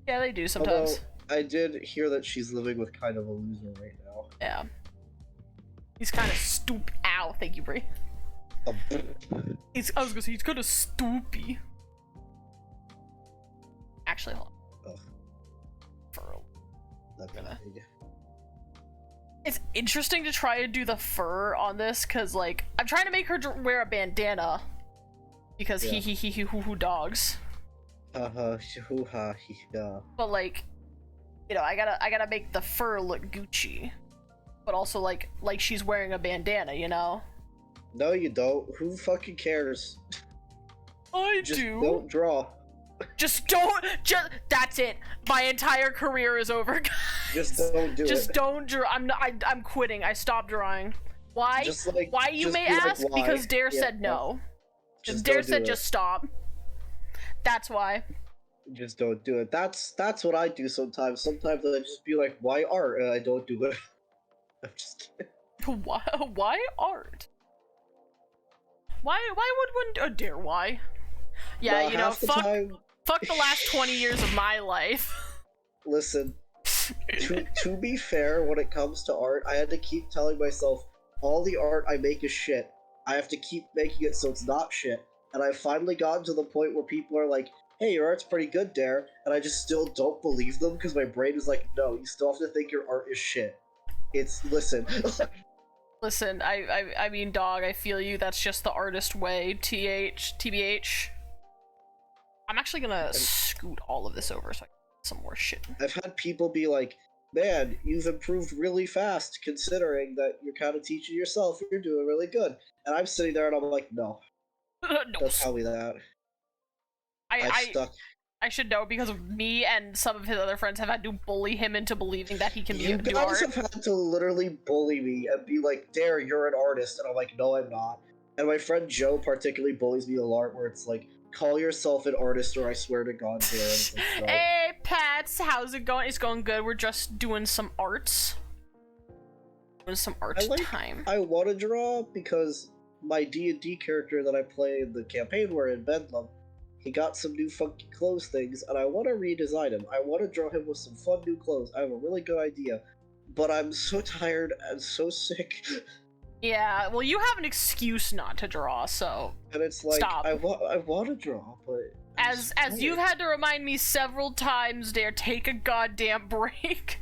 Yeah, they do sometimes. Although, I did hear that she's living with kind of a loser right now. Yeah. He's kind of stoop. Ow, thank you, Brie. I was gonna say, he's kind of stoopy. Actually, hold on. Ugh. Fur. That'd be big. It's interesting to try and do the fur on this, because, like, I'm trying to make her wear a bandana. Because Yeah. he hoo hoo dogs. Hoo-ha, hee-ha. But, like, you know, I gotta make the fur look Gucci. But also, like she's wearing a bandana, you know? No, you don't. Who fucking cares? I Just do. don't draw. Just that's it. My entire career is over, guys. Just don't do Just it. don't draw. I'm quitting. I stopped drawing. Why? Just, like, Why, you just may be like, ask? why? Because Dare Yeah, said no. Just Dare don't do said it. just stop. That's why. Just don't do it. That's what I do sometimes. Sometimes I just be like, why art? And I don't do it. I'm just kidding. Why art? Why would one Dare why? Yeah, No, you know, half the time, fuck the last 20 years of my life. listen, to be fair, when it comes to art, I had to keep telling myself, all the art I make is shit. I have to keep making it so it's not shit. And I've finally gotten to the point where people are like, hey, your art's pretty good, Dare. And I just still don't believe them because my brain is like, no, you still have to think your art is shit. Listen. Listen, I mean, dog, I feel you. That's just the artist way. TBH. I'm actually gonna scoot all of this over so I can get some more shit. I've had people be like, man, you've improved really fast considering that you're kind of teaching yourself. You're doing really good. And I'm sitting there and I'm like, no, No, don't tell me that. I stuck. I should know because of me and some of his other friends have had to bully him into believing that he can You do guys art. have had to literally bully me and be like, Dare, you're an artist. And I'm like, no, I'm not. And my friend Joe particularly bullies me a lot where it's like, call yourself an artist or I swear to God, Dare. Like, no. Hey, Pats, how's it going? It's going good. We're just doing some arts. Doing some art time. I want to draw because my D&D character that I play in the campaign we're in, Bedlam, he got some new funky clothes things, and I want to redesign him. I want to draw him with some fun new clothes. I have a really good idea, but I'm so tired and so sick. Yeah, well, you have an excuse not to draw, so And it's like, stop. I want to draw, but... As you've had to remind me several times, Dare, take a goddamn break.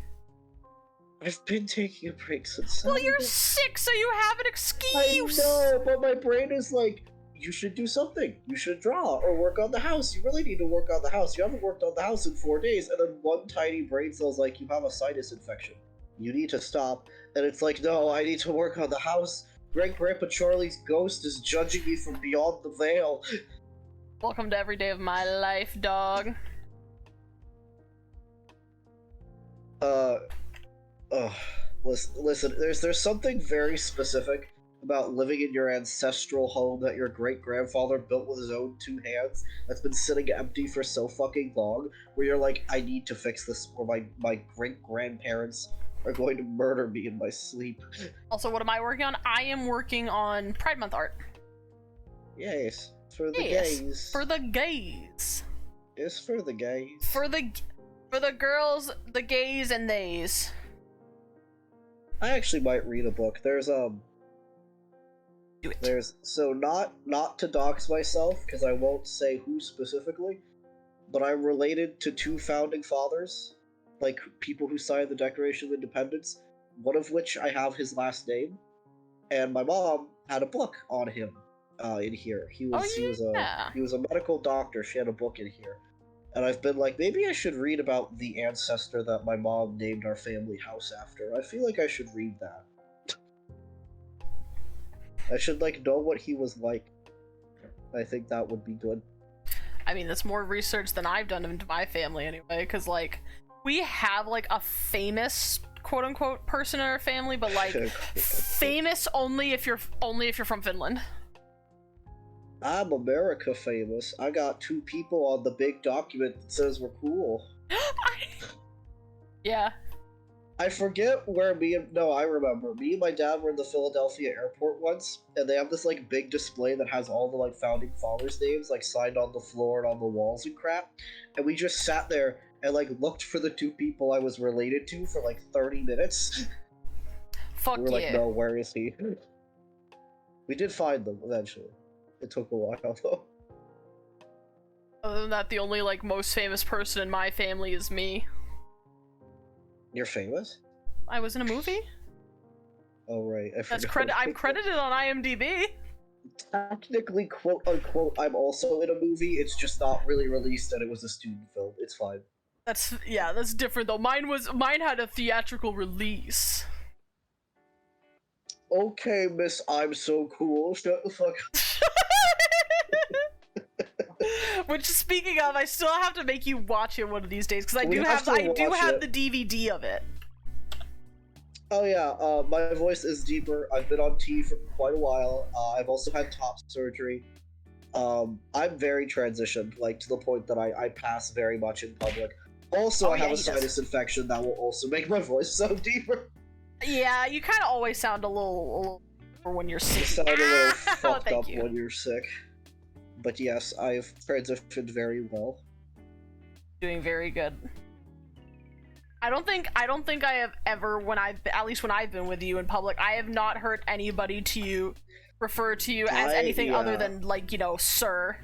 I've been taking a break since Well, you're Saturday. sick, so you have an I excuse. know, but my brain is like, you should do something. You should draw or work on the house. You really need to work on the house. You haven't worked on the house in 4 days. And then one tiny brain cell's like, you have a sinus infection. You need to stop. And it's like, no, I need to work on the house. Grandpa Charlie's ghost is judging me from beyond the veil. Welcome to every day of my life, dog. Listen, there's something very specific about living in your ancestral home that your great-grandfather built with his own 2 hands that's been sitting empty for so fucking long, where you're like, I need to fix this or my great-grandparents are going to murder me in my sleep. Also, what am I working on? I am working on Pride Month art. Yes, for the Yes, gays. for the gays. It's for the gays. For the girls, the gays, and theys. I actually might read a book. Do it. So not to dox myself, because I won't say who specifically, but I'm related to 2 founding fathers, like people who signed the Declaration of Independence, one of which I have his last name, and my mom had a book on him in here. He was a medical doctor. She had a book in here. And I've been like, maybe I should read about the ancestor that my mom named our family house after. I feel like I should read that. I should, know what he was like. I think that would be good. I mean, that's more research than I've done into my family anyway, because, we have, a famous quote-unquote person in our family, but, famous only if you're from Finland. I'm America famous. I got 2 people on the big document that says we're cool. Yeah. I forget where I remember. Me and my dad were in the Philadelphia airport once, and they have this, big display that has all the, founding fathers' names, signed on the floor and on the walls and crap. And we just sat there and, looked for the 2 people I was related to for, 30 minutes. Fuck we were yeah. no, where is he? We did find them, eventually. It took a while, though. Other than that, the only, most famous person in my family is me. You're famous? I was in a movie? Oh, right. I'm credited on IMDb. Technically, quote-unquote, I'm also in a movie. It's just not really released, and it was a student film. It's fine. That's different, though. Mine had a theatrical release. Okay, miss, I'm so cool. Shut the fuck up. Which, speaking of, I still have to make you watch it one of these days because I do have the DVD of it. Oh yeah, my voice is deeper. I've been on T for quite a while. I've also had top surgery. I'm very transitioned, to the point that I pass very much in public. Also, I have a sinus infection that will also make my voice sound deeper. Yeah, you kind of always sound a little when you're sick. You sound a little fucked up when you're sick. But yes, I've transitioned very well. Doing very good. I don't think I have ever, at least when I've been with you in public, I have not heard anybody refer to you as anything other than, sir.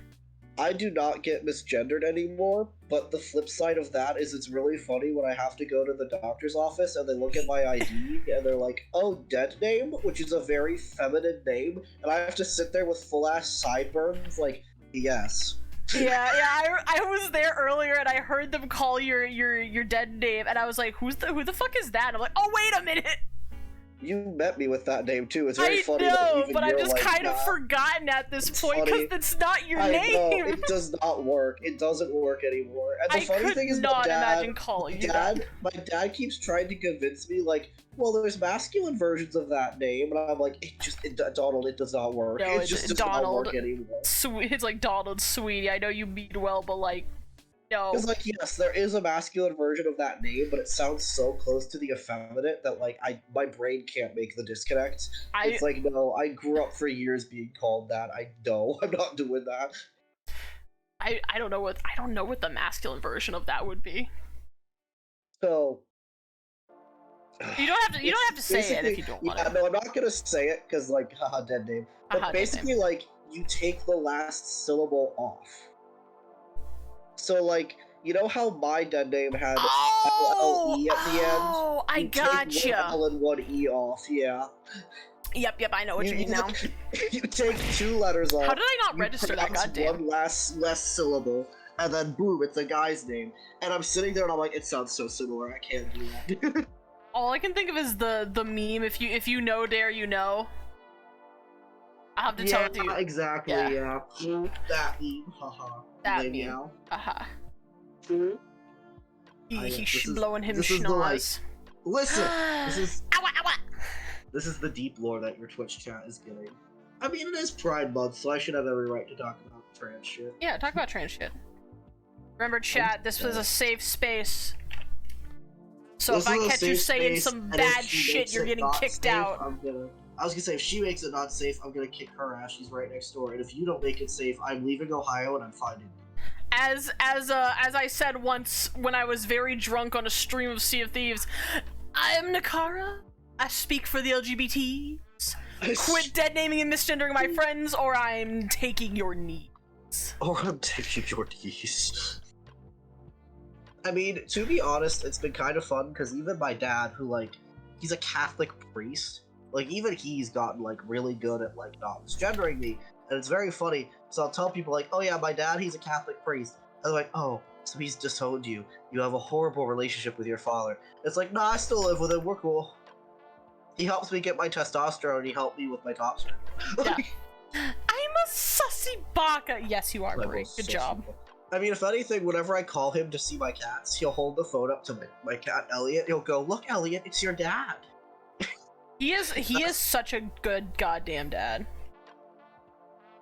I do not get misgendered anymore, but the flip side of that is it's really funny when I have to go to the doctor's office and they look at my ID and they're like, oh, dead name, which is a very feminine name, and I have to sit there with full-ass sideburns, like, yes. I was there earlier and I heard them call your dead name and I was like, who the fuck is that? And I'm like, oh, wait a minute! You met me with that name too. It's very funny. I know, that but I've just like, kind of forgotten at this point because it's not your name. Know, it does not work. It doesn't work anymore. And the funny thing is, not imagine calling you that. My dad keeps trying to convince me, like, well, there's masculine versions of that name, and I'm like, Donald, it does not work. No, it just does not work anymore. It's like Donald, sweetie. I know you mean well, but like, no. Because like, yes, there is a masculine version of that name, but it sounds so close to the effeminate that like my brain can't make the disconnect. It's like, no, I grew up for years being called that. I know, I'm not doing that. I don't know what the masculine version of that would be. So you don't have to say it if you don't want to. No, I'm not gonna say it because like, haha, dead name. But basically, like, you take the last syllable off. So like, you know how my dead name had L-E at the end? Oh, I gotcha. Take one L and one E off, yeah. Yep, I know what you mean now. You take 2 letters off. How did I not register that? Goddamn. One last syllable, and then boom, it's a guy's name. And I'm sitting there and I'm like, it sounds so similar. I can't do that. All I can think of is the meme. If you know, dare you know. I'll have to tell it to you. Exactly. Yeah. That meme. Haha. That meme. Haha. He's blowing him schnoz. Listen, this is the deep lore that your Twitch chat is getting. I mean, it is Pride Month, so I should have every right to talk about trans shit. Yeah, talk about trans shit. Remember, chat, this was a safe space. So if I catch you saying some bad shit, you're getting kicked out. I was gonna say, if she makes it not safe, I'm gonna kick her ass. She's right next door. And if you don't make it safe, I'm leaving Ohio and I'm finding you. As I said once when I was very drunk on a stream of Sea of Thieves, I am Nakara. I speak for the LGBTs. Quit dead naming and misgendering my friends, or I'm taking your knees. Or I'm taking your knees. I mean, to be honest, it's been kind of fun because even my dad, who like, he's a Catholic priest. Like, even he's gotten, like, really good at, like, not misgendering me. And it's very funny. So I'll tell people, like, oh yeah, my dad, he's a Catholic priest. And they're like, oh, so he's disowned you. You have a horrible relationship with your father. It's like, nah, I still live with him. We're cool. He helps me get my testosterone, and he helped me with my top surgery. Yeah. I'm a sussy baka. Yes, you are, Brie. Good job. I mean, if anything, whenever I call him to see my cats, he'll hold the phone up to my cat, Elliot. He'll go, look, Elliot, it's your dad. He is such a good goddamn dad.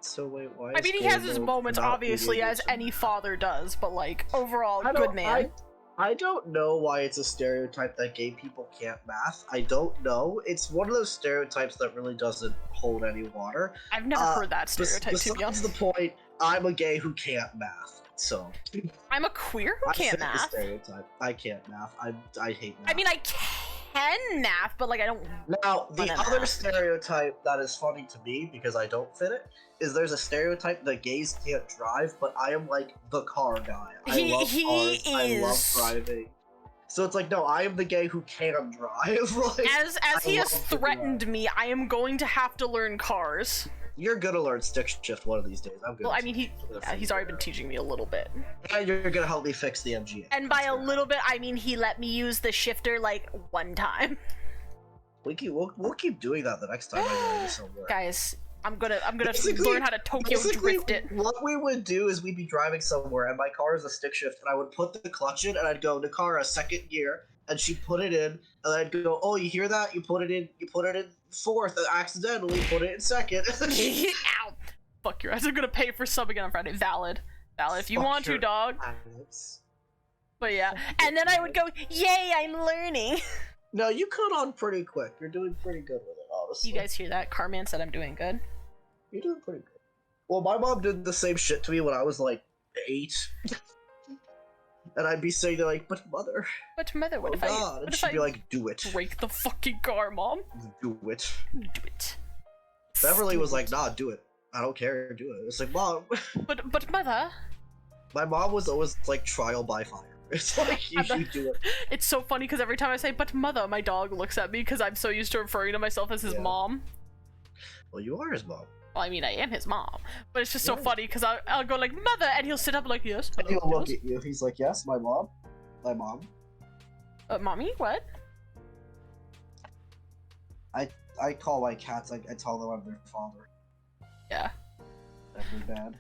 So wait, why? I mean, he has his moments, obviously, as any father does, but like overall, good man. I don't know why it's a stereotype that gay people can't math. I don't know. It's one of those stereotypes that really doesn't hold any water. I've never heard that stereotype. To be honest, the point. I'm a gay who can't math. So I'm a queer who can't math. Stereotype. I can't math. I hate math. I mean, I can math, but like I don't. Now the other stereotype that is funny to me because I don't fit it is there's a stereotype that gays can't drive, but I am like the car guy. I love cars. I love driving. So it's like, no, I am the gay who can drive. Like, as he has threatened me, I am going to have to learn cars. You're gonna learn stick shift one of these days. I'm good. Well, I mean, he's already been teaching me a little bit. And you're gonna help me fix the MGA. And by a little bit, I mean he let me use the shifter like one time. We'll keep doing that the next time I go somewhere. Guys, I'm gonna learn how to Tokyo drift it. What we would do is we'd be driving somewhere, and my car is a stick shift, and I would put the clutch in, and I'd go, Nakara, second gear, and she'd put it in, and I'd go, oh, you hear that? You put it in fourth, and accidentally put it in second. Ow! Fuck your ass. I'm gonna pay for sub again on Friday. Valid. If you want to, dog. But yeah. And then I would go, yay, I'm learning. No, you cut on pretty quick. You're doing pretty good with it, honestly. You guys hear that? Carman said I'm doing good. You're doing pretty good. Well, my mom did the same shit to me when I was like 8. And I'd be saying like, but mother, what if I and she'd be like, do it. Break the fucking car, Mom. Do it. Do it. Beverly was like, nah, do it. I don't care, do it. It's like, Mom, But mother, my mom was always like trial by fire. It's like, you do it. it's so funny because every time I say "but mother," my dog looks at me because I'm so used to referring to myself as his Yeah. mom. Well, you are his mom. Well, I mean, I am his mom, but it's just so Yeah. funny because I'll go like "mother" and he'll sit up like yes, And he'll look yes. at you. He's like, yes, my mom. My mom. Mommy, what? I call my cats, I tell them I'm their father. Yeah. That'd be bad.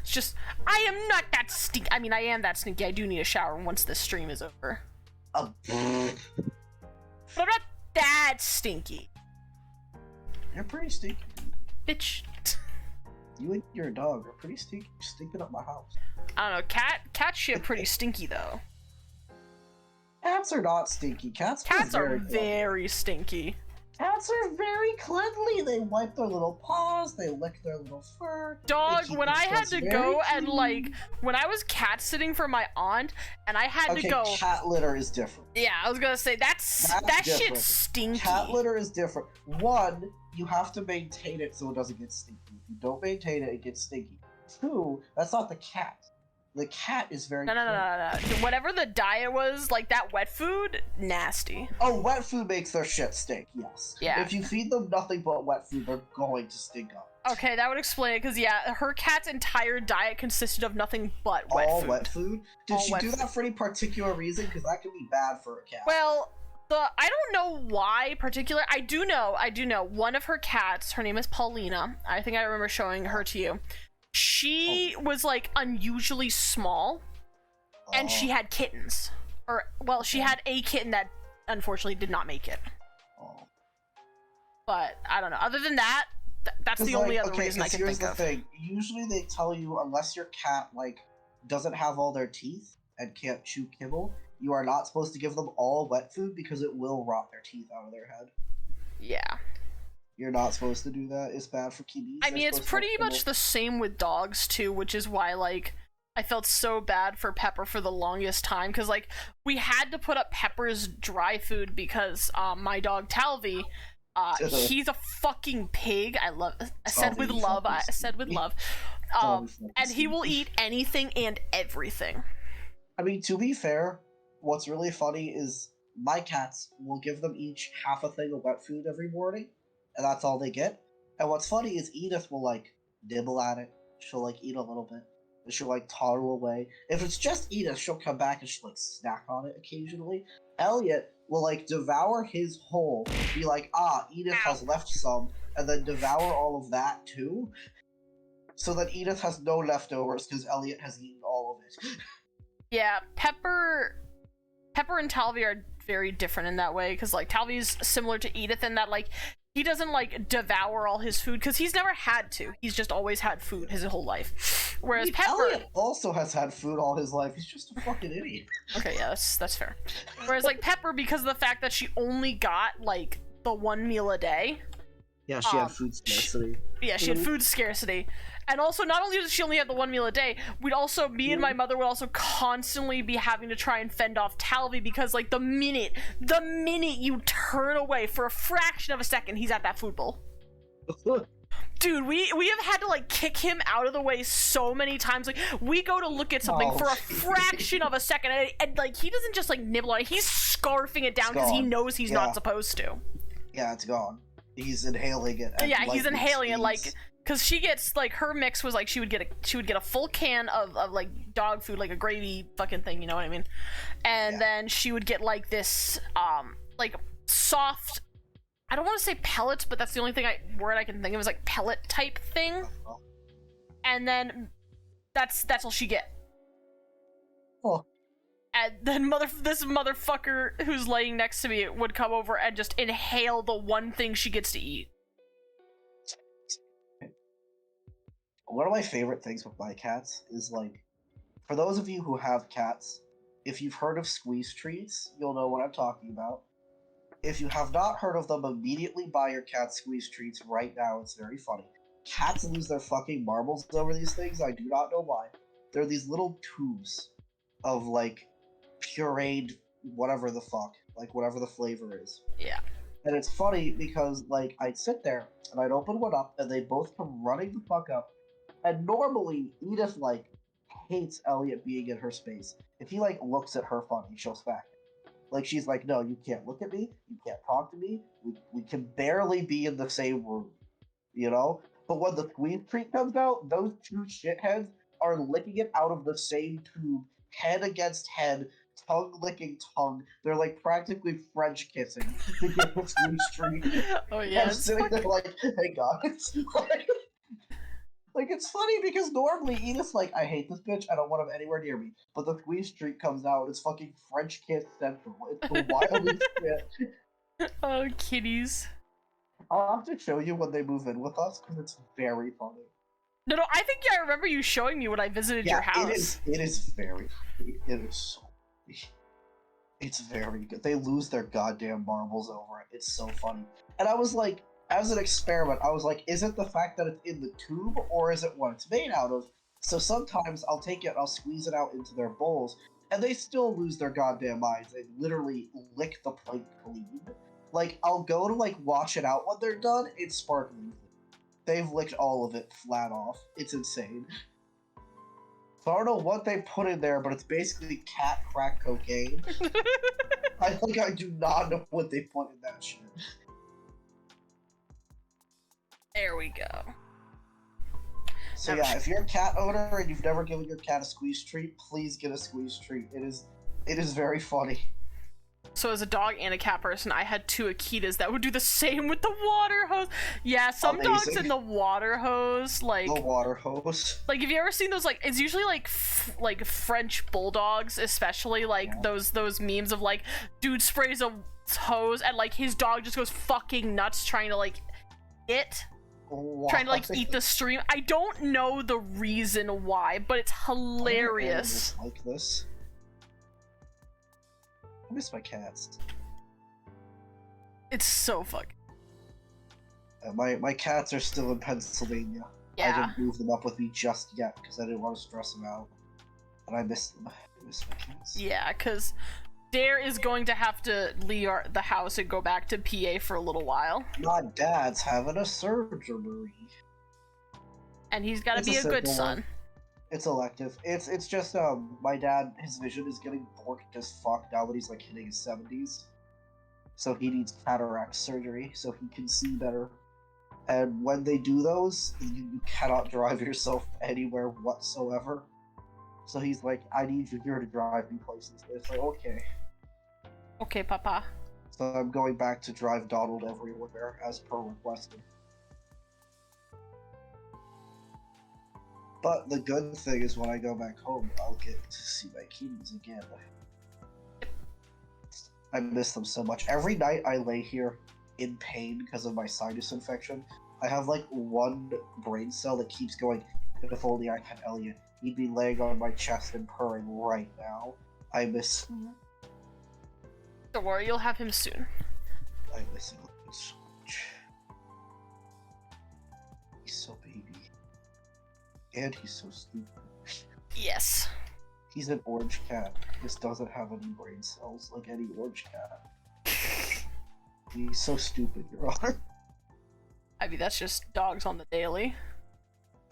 It's just, I am not that stinky. I mean, I am that stinky. I do need a shower once this stream is over. Oh, But I'm not that stinky. you're pretty stinky. Bitch. You and your dog are pretty stinky. You're stinking up my house. I don't know. Cat shit pretty stinky, though. Cats are not stinky. Cats Cats are are very stinky. Cats are very cleanly. They wipe their little paws. They lick their little fur. they Dog, keep when I had themselves to very go and, clean. like, when I was cat sitting for my aunt, and I had Okay, to go... cat litter is different. Yeah, I was gonna say, that different. shit's stinky. Cat litter is different. One, you have to maintain it so it doesn't get stinky. If you don't maintain it, it gets stinky. Two, that's not the cat. The cat is very No. clean. Whatever the diet was, like, that wet food, nasty. Oh, wet food makes their shit stink, yes. Yeah. If you feed them nothing but wet food, they're going to stink up. Okay, that would explain it, because, yeah, her cat's entire diet consisted of nothing but wet All food. wet food? Did All she wet do food. that for any particular reason? Because that could be bad for a cat. Well, I don't know why particular. I do know. One of her cats, her name is Paulina. I think I remember showing her to you. She was, like, unusually small, and she had kittens. Or, well, she had a kitten that unfortunately did not make it. Oh. But, I don't know. Other than that, that's the only other reason I can here's think the of. thing. Usually they tell you unless your cat like doesn't have all their teeth and can't chew kibble, you are not supposed to give them all wet food because it will rot their teeth out of their head. Yeah. You're not supposed to do that. It's bad for kibbles. I mean, it's pretty much the same with dogs, too, which is why, like, I felt so bad for Pepper for the longest time, because, like, we had to put up Pepper's dry food because my dog, Talvi, he's a fucking pig. I said with love. And he will eat anything and everything. I mean, to be fair, what's really funny is my cats will give them each half a thing of wet food every morning, and that's all they get. And what's funny is Edith will, like, nibble at it. She'll, like, eat a little bit. And she'll, like, toddle away. If it's just Edith, she'll come back and she'll, like, snack on it occasionally. Elliot will, like, devour his whole, be like, Edith has left some, and then devour all of that, too. So that Edith has no leftovers, because Elliot has eaten all of it. Yeah, Pepper and Talvi are very different in that way, because, like, Talvi's similar to Edith in that, like, he doesn't, like, devour all his food, because he's never had to. He's just always had food his whole life. Whereas Pepper... Elliot also has had food all his life. He's just a fucking idiot. Okay, yeah, that's fair. Whereas, like, Pepper, because of the fact that she only got, like, the one meal a day... Yeah, she had food scarcity. Yeah, she had food scarcity. And also, not only did she only have the one meal a day, me and my mother would also constantly be having to try and fend off Talvi because, like, the minute you turn away for a fraction of a second, he's at that food bowl. Dude, we have had to, like, kick him out of the way so many times. Like, we go to look at something for a fraction of a second, and like, he doesn't just, like, nibble on it. He's scarfing it down because he knows he's not supposed to. Yeah, it's gone. He's inhaling it. Yeah, he's inhaling it, like... Because she gets, like, her mix was, like, she would get a full can of like, dog food, like a gravy fucking thing, you know what I mean? And then she would get, like, this, like, soft, I don't want to say pellets, but that's the only word I can think of is, like, pellet type thing. And then that's all she get. Oh. And then this motherfucker who's laying next to me would come over and just inhale the one thing she gets to eat. One of my favorite things with my cats is, like, for those of you who have cats, if you've heard of squeeze treats, you'll know what I'm talking about. If you have not heard of them, immediately buy your cat squeeze treats right now. It's very funny. Cats lose their fucking marbles over these things. I do not know why. They're these little tubes of, like, pureed whatever the fuck. Like, whatever the flavor is. Yeah. And it's funny because, like, I'd sit there and I'd open one up and they both come running the fuck up. And normally, Edith, like, hates Elliot being in her space. If he, like, looks at her funny, she'll smack him. Like, she's like, no, you can't look at me. You can't talk to me. We can barely be in the same room, you know? But when the squeeze treat comes out, those two shitheads are licking it out of the same tube, head against head, tongue licking tongue. They're like practically French kissing to get the squeeze treat. Oh I'm yes. sitting there like, hey guys. Like, it's funny because normally Edith's like, I hate this bitch, I don't want him anywhere near me. But the squeeze treat comes out, it's fucking French kiss central. It's the wildest shit. Oh, kitties. I'll have to show you when they move in with us because it's very funny. No, I think I remember you showing me when I visited your house. It is very funny. It is so funny. It's very good. They lose their goddamn marbles over it. It's so funny. And I was like, as an experiment, I was like, is it the fact that it's in the tube or is it what it's made out of? So sometimes I'll take it, I'll squeeze it out into their bowls, and they still lose their goddamn minds. They literally lick the plate clean. Like, I'll go to, like, wash it out when they're done, it's sparkling. They've licked all of it flat off. It's insane. So I don't know what they put in there, but it's basically cat crack cocaine. I do not know what they put in that shit. There we go. So yeah, if you're a cat owner and you've never given your cat a squeeze treat, please get a squeeze treat. It is very funny. So as a dog and a cat person, I had two Akitas that would do the same with the water hose. Yeah, some dogs in the water hose, like the water hose. Like, have you ever seen those? Like, it's usually like French bulldogs, especially like those memes of like dude sprays a hose and like his dog just goes fucking nuts trying to like trying to like eat the stream. I don't know the reason why, but it's hilarious. Like this. I miss my cats. It's so fucking. My cats are still in Pennsylvania. Yeah. I didn't move them up with me just yet because I didn't want to stress them out. And I miss them. I miss my cats. Yeah, because Dare is going to have to leave the house and go back to PA for a little while. My dad's having a surgery. And he's got to be a good son. It's elective. It's just my dad, his vision is getting borked as fuck now that he's like hitting his 70s. So he needs cataract surgery so he can see better. And when they do those, you cannot drive yourself anywhere whatsoever. So he's like, I need you here to drive me places. It's like, okay. Okay, Papa. So I'm going back to drive Donald everywhere as per requested. But the good thing is when I go back home, I'll get to see my kitties again. I miss them so much. Every night I lay here in pain because of my sinus infection. I have like one brain cell that keeps going, if only I had Elliot. He'd be laying on my chest and purring right now. I miss him. Don't worry, you'll have him soon. I miss him so much. He's so baby. And he's so stupid. Yes. He's an orange cat. This doesn't have any brain cells like any orange cat. He's so stupid, Your Honor. I mean, that's just dogs on the daily.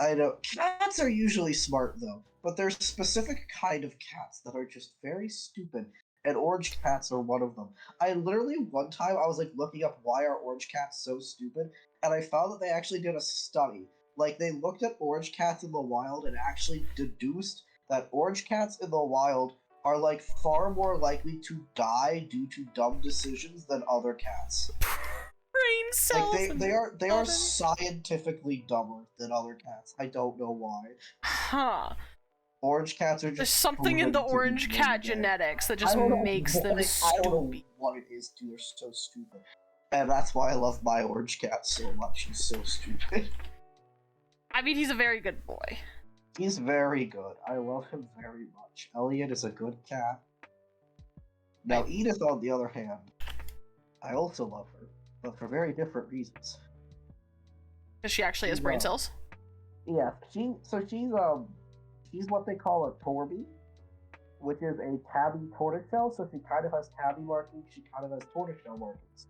I know. Cats are usually smart, though. But there's a specific kind of cats that are just very stupid. And orange cats are one of them. I literally, one time, I was like looking up why are orange cats so stupid, and I found that they actually did a study. Like, they looked at orange cats in the wild and actually deduced that orange cats in the wild are, like, far more likely to die due to dumb decisions than other cats. Brain cells. Like, they are scientifically dumber than other cats. I don't know why. Huh. Orange cats are just... There's something in the orange cat genetics that just makes them stupid. I don't know what it is, dude. They're so stupid. And that's why I love my orange cat so much. He's so stupid. I mean, he's a very good boy. He's very good. I love him very much. Elliot is a good cat. Now, Edith, on the other hand, I also love her, but for very different reasons. Because she actually has brain cells? Yeah, she's what they call a Torby, which is a tabby tortoiseshell, so she kind of has tabby markings, she kind of has tortoiseshell markings.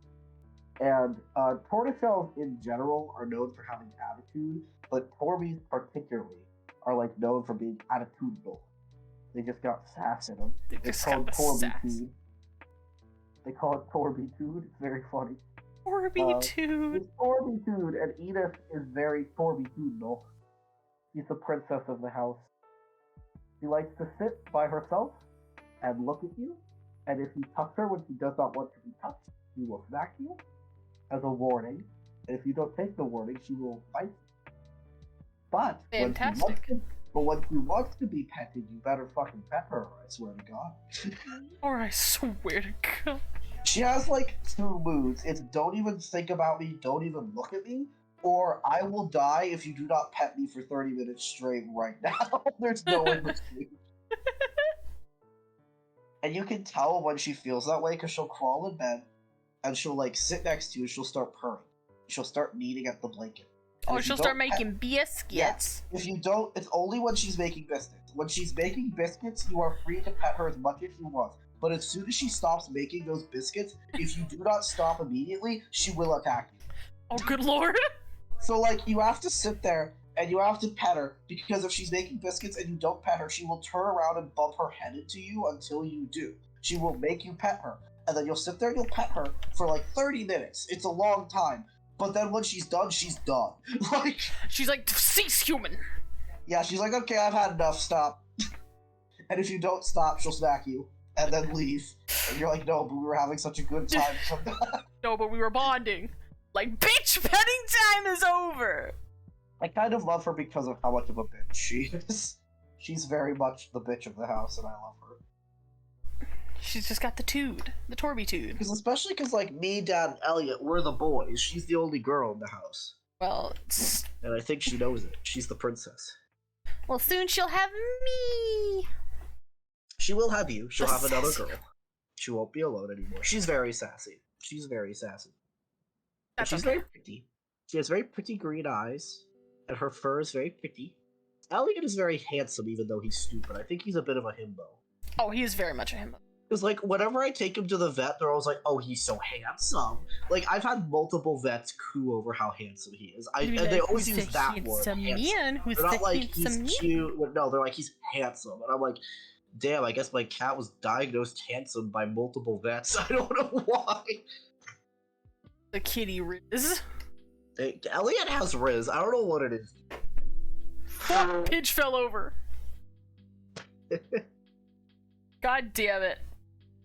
And tortoiseshells in general are known for having attitude, but Torbies particularly are like known for being attitudinal. They just got sass in them. They It's just called got the sass. Torbitude. They call it Torbitude. It's very funny. Orbitude. It's Torbitude, and Edith is very Torbitudinal. She's the princess of the house. She likes to sit by herself and look at you, and if you touch her when she does not want to be touched, she will smack you as a warning, and if you don't take the warning, she will bite you. But Fantastic. when she wants to be petted, you better fucking pet her, I swear to God. Or I swear to God. She has like two moods. It's don't even think about me, don't even look at me, or I will die if you do not pet me for 30 minutes straight right now. There's no in between. And you can tell when she feels that way because she'll crawl in bed and she'll like sit next to you and she'll start purring. She'll start kneading at the blanket. And Oh, if you she'll don't start pet- making biscuits. If you don't, it's only when she's making biscuits. When she's making biscuits, you are free to pet her as much as you want. But as soon as she stops making those biscuits, if you do not stop immediately, she will attack you. Oh, good lord. So, like, you have to sit there and you have to pet her, because if she's making biscuits and you don't pet her, she will turn around and bump her head into you until you do. She will make you pet her, and then you'll sit there and you'll pet her for like 30 minutes. It's a long time. But then when she's done, she's done. Like, She's like, cease, human. yeah, she's like, okay, I've had enough, stop. And if you don't stop, she'll smack you, and then leave. And you're like, no, but we were having such a good time. No, but we were bonding. Like, bitch, petting time is over. I kind of love her because of how much of a bitch she is. She's very much the bitch of the house, and I love her. She's just got the Torbitude. Because especially because, like, me, Dad, and Elliot, we're the boys. She's the only girl in the house. Well, And I think she knows it. She's the princess. well, soon she'll have me. She will have you. She'll The have another sassy girl. She won't be alone anymore. She's very sassy. She's very sassy. And That's she's okay. very pretty. She has very pretty green eyes, and her fur is very pretty. Elliot is very handsome, even though he's stupid. I think he's a bit of a himbo. Oh, he is very much a himbo. Because, like, whenever I take him to the vet, they're always like, oh, he's so handsome. Like, I've had multiple vets coo over how handsome he is. And they always use that word, handsome. Man, who's They're the not like, he's handsome man? cute. No, they're like, he's handsome. And I'm like, damn, I guess my cat was diagnosed handsome by multiple vets. I don't know why. The kitty Riz. Elliot has Riz. I don't know what it is. Fuck, Pidge fell over. God damn it.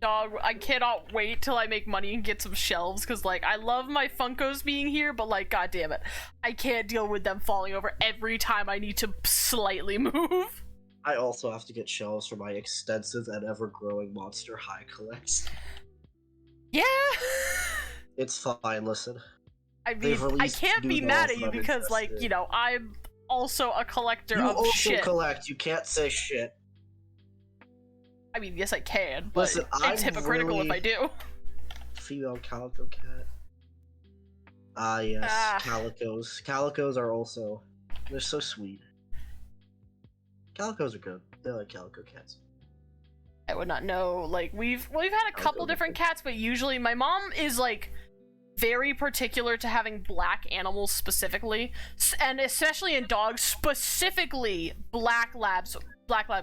Dog, I cannot wait till I make money and get some shelves, because, like, I love my Funkos being here, but, like, god damn it. I can't deal with them falling over every time I need to slightly move. I also have to get shelves for my extensive and ever-growing Monster High collection. Yeah! It's fine, listen. I mean, They've I released can't be new mad dolls at you that I'm because, like, interested you know, I'm also a collector You of also shit. collect, you can't say shit. I mean, yes, I can, but Listen, it's I'm hypocritical if really- I do. Female calico cat. Ah, yes, Ah. calicos. Calicos are also... They're so sweet. Calicos are good. They're like calico cats. I would not know. Like, we've had a couple different cats, but usually my mom is, like, very particular to having black animals specifically, and especially in dogs, specifically black lab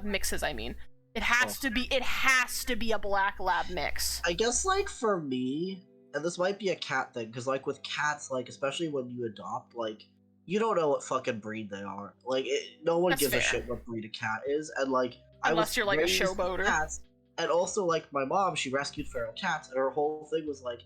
mixes, I mean. It has to be a black lab mix. I guess, like, for me, and this might be a cat thing, because, like, with cats, like, especially when you adopt, like, you don't know what fucking breed they are. Like, no one That's gives a fair. shit what breed a cat is, and, like, Unless you're, like, a raised with showboater. Cats, and also, like, my mom, she rescued feral cats, and her whole thing was, like,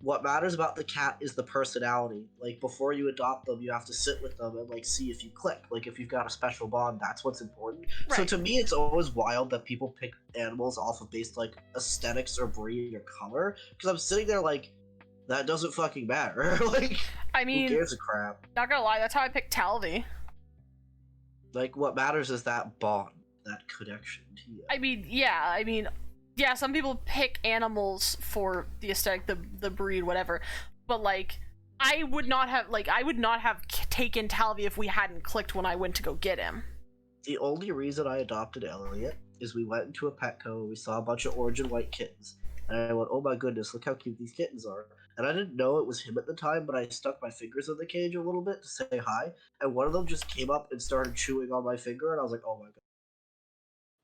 what matters about the cat is the personality. Like, before you adopt them, you have to sit with them and, like, see if you click. Like, if you've got a special bond, that's what's important. So Right. to me, it's always wild that people pick animals off of based, like, aesthetics or breed or color. Because I'm sitting there like, that doesn't fucking matter. Like, I who mean, gives a crap? not gonna lie, that's how I picked Talvi. Like, what matters is that bond, that connection to you. I mean, yeah, some people pick animals for the aesthetic, the breed, whatever. But, like, I would not have taken Talvi if we hadn't clicked when I went to go get him. The only reason I adopted Elliot is we went into a Petco, we saw a bunch of orange and white kittens, And I went, oh my goodness, look how cute these kittens are. And I didn't know it was him at the time, but I stuck my fingers in the cage a little bit to say hi. And one of them just came up and started chewing on my finger, and I was like, oh my god.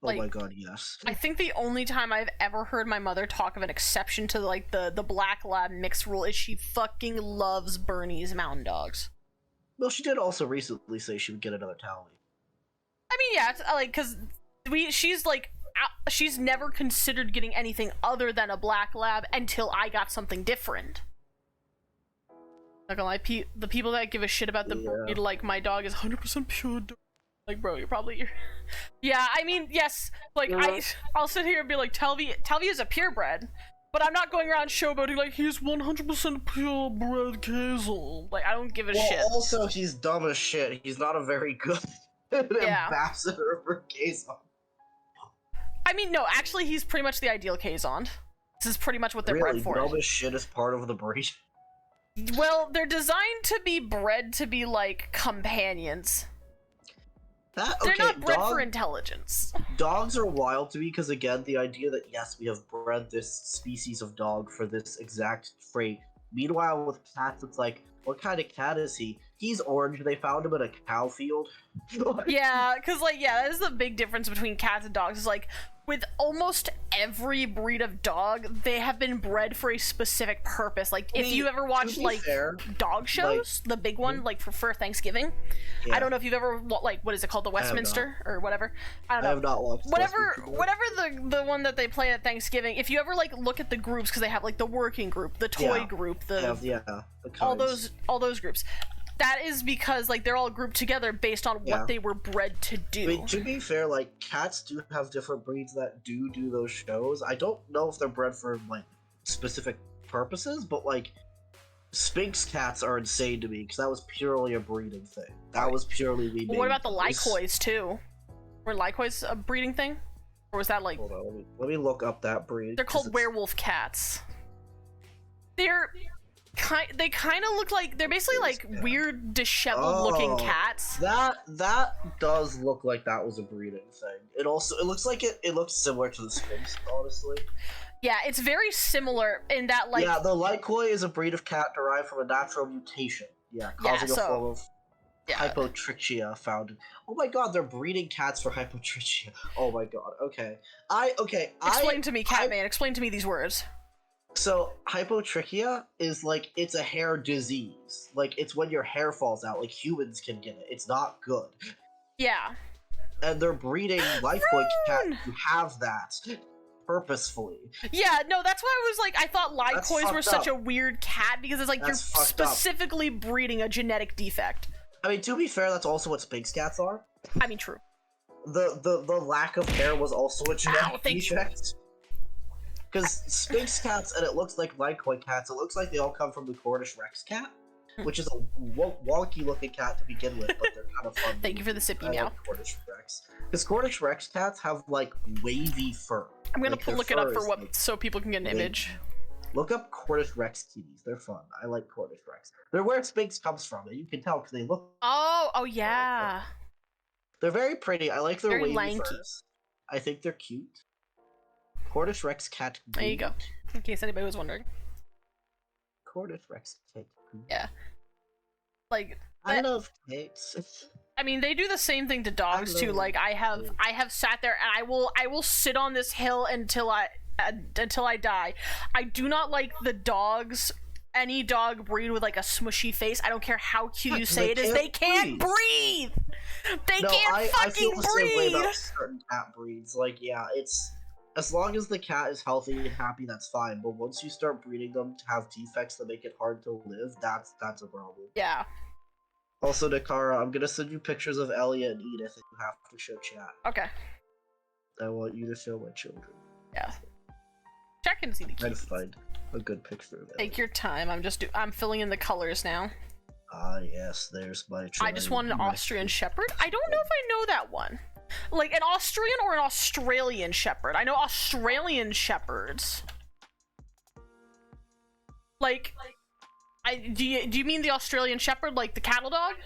Oh Like, my god, yes. I think the only time I've ever heard my mother talk of an exception to like the black lab mix rule is she fucking loves Bernese Mountain Dogs. Well, she did also recently say she would get another Tally. I mean, yeah, it's, like, cause she's like, she's never considered getting anything other than a black lab until I got something different. Not gonna lie, the people that give a shit about the breed, like my dog is 100% pure. Like, bro, you're yeah, I mean, yes, like I'll sit here and be like, Talvi is a purebred, but I'm not going around showboating like he's 100% purebred Kazel. Like, I don't give a shit. Also, he's dumb as shit. He's not a very good ambassador for Kazon. I mean, no, actually, he's pretty much the ideal Kazon. This is pretty much what they're bred for. Dumb as shit is part of the breed. Well, they're designed to be bred to be like companions. They're not bred for intelligence. Dogs are wild to me because, again, the idea that, yes, we have bred this species of dog for this exact trait. Meanwhile, with cats, it's like, what kind of cat is he? He's orange. They found him in a cow field. Yeah, because, like, yeah, that is the big difference between cats and dogs. Is like, with almost every breed of dog, they have been bred for a specific purpose. Like, if you ever watched, like, dog shows, the big one, like, for Thanksgiving, I don't know if you've ever, like, what is it called, the Westminster, or whatever? I don't know. I have not watched whatever the one that they play at Thanksgiving, if you ever, like, look at the groups, because they have, like, the working group, the toy group, all those groups. That is because, like, they're all grouped together based on what they were bred to do. I mean, to be fair, like, cats do have different breeds that do those shows. I don't know if they're bred for, like, specific purposes, but, like, Sphinx cats are insane to me, because that was purely a breeding thing. That was purely me. Well, what about the Lycois, too? Were Lycois a breeding thing? Or was that, like... Hold on, let me look up that breed. They're called werewolf cats. They kind of look like, they're basically like weird disheveled looking cats. That does look like that was a breeding thing. It looks like it looks similar to the Sphinx, honestly. Yeah, it's very similar in that, like, yeah, the Lycois is a breed of cat derived from a natural mutation. Yeah, causing a form of hypotrichia found. Oh my god, they're breeding cats for hypotrichia. Oh my god. Okay. Explain to me, Catman. Explain to me these words. So, hypotrichia is like, it's a hair disease. Like, it's when your hair falls out. Like, humans can get it. It's not good. Yeah. And they're breeding Lycois cats who have that purposefully. Yeah, no, that's why I was like, I thought Lycois were such a weird cat, because it's like, you're specifically breeding a genetic defect. I mean, to be fair, that's also what Sphinx cats are. I mean, true. The lack of hair was also a genetic defect. Because Sphinx cats, and it looks like Lycois cats, it looks like they all come from the Cornish Rex cat, which is a wonky-looking cat to begin with, but they're kind of fun. Thank you for the sippy meow. Like Cornish Rex. Because Cornish Rex cats have, like, wavy fur. I'm gonna look it up for so people can get an image. Look up Cornish Rex kitties. They're fun. I like Cornish Rex. They're where Sphinx comes from, and you can tell because they look... Oh, yeah. They're very pretty. I like their very wavy furs. I think they're cute. Cornish Rex cat. There you go. In case anybody was wondering. Cornish Rex cat. Yeah. Like, I love cats. I mean, they do the same thing to dogs too. Like, I have sat there and I will sit on this hill until I die. I do not like the dogs. Any dog breed with like a smushy face. I don't care how cute you say it is. They can't breathe. They can't fucking breathe. I feel the same way about certain cat breeds. Like, yeah, it's. As long as the cat is healthy and happy, that's fine. But once you start breeding them to have defects that make it hard to live, that's a problem. Yeah. Also, Nakara, I'm gonna send you pictures of Elliot and Edith, and you have to show chat. Okay. I want you to show my children. Yeah. Check and see the Try to find a good picture of Elliot. Take your time. I'm filling in the colors now. Ah, yes. There's my. I just want an Austrian Shepherd. I don't know if I know that one. Like, an Austrian or an Australian Shepherd? I know Australian Shepherds. Like, do you mean the Australian Shepherd, like the cattle dog?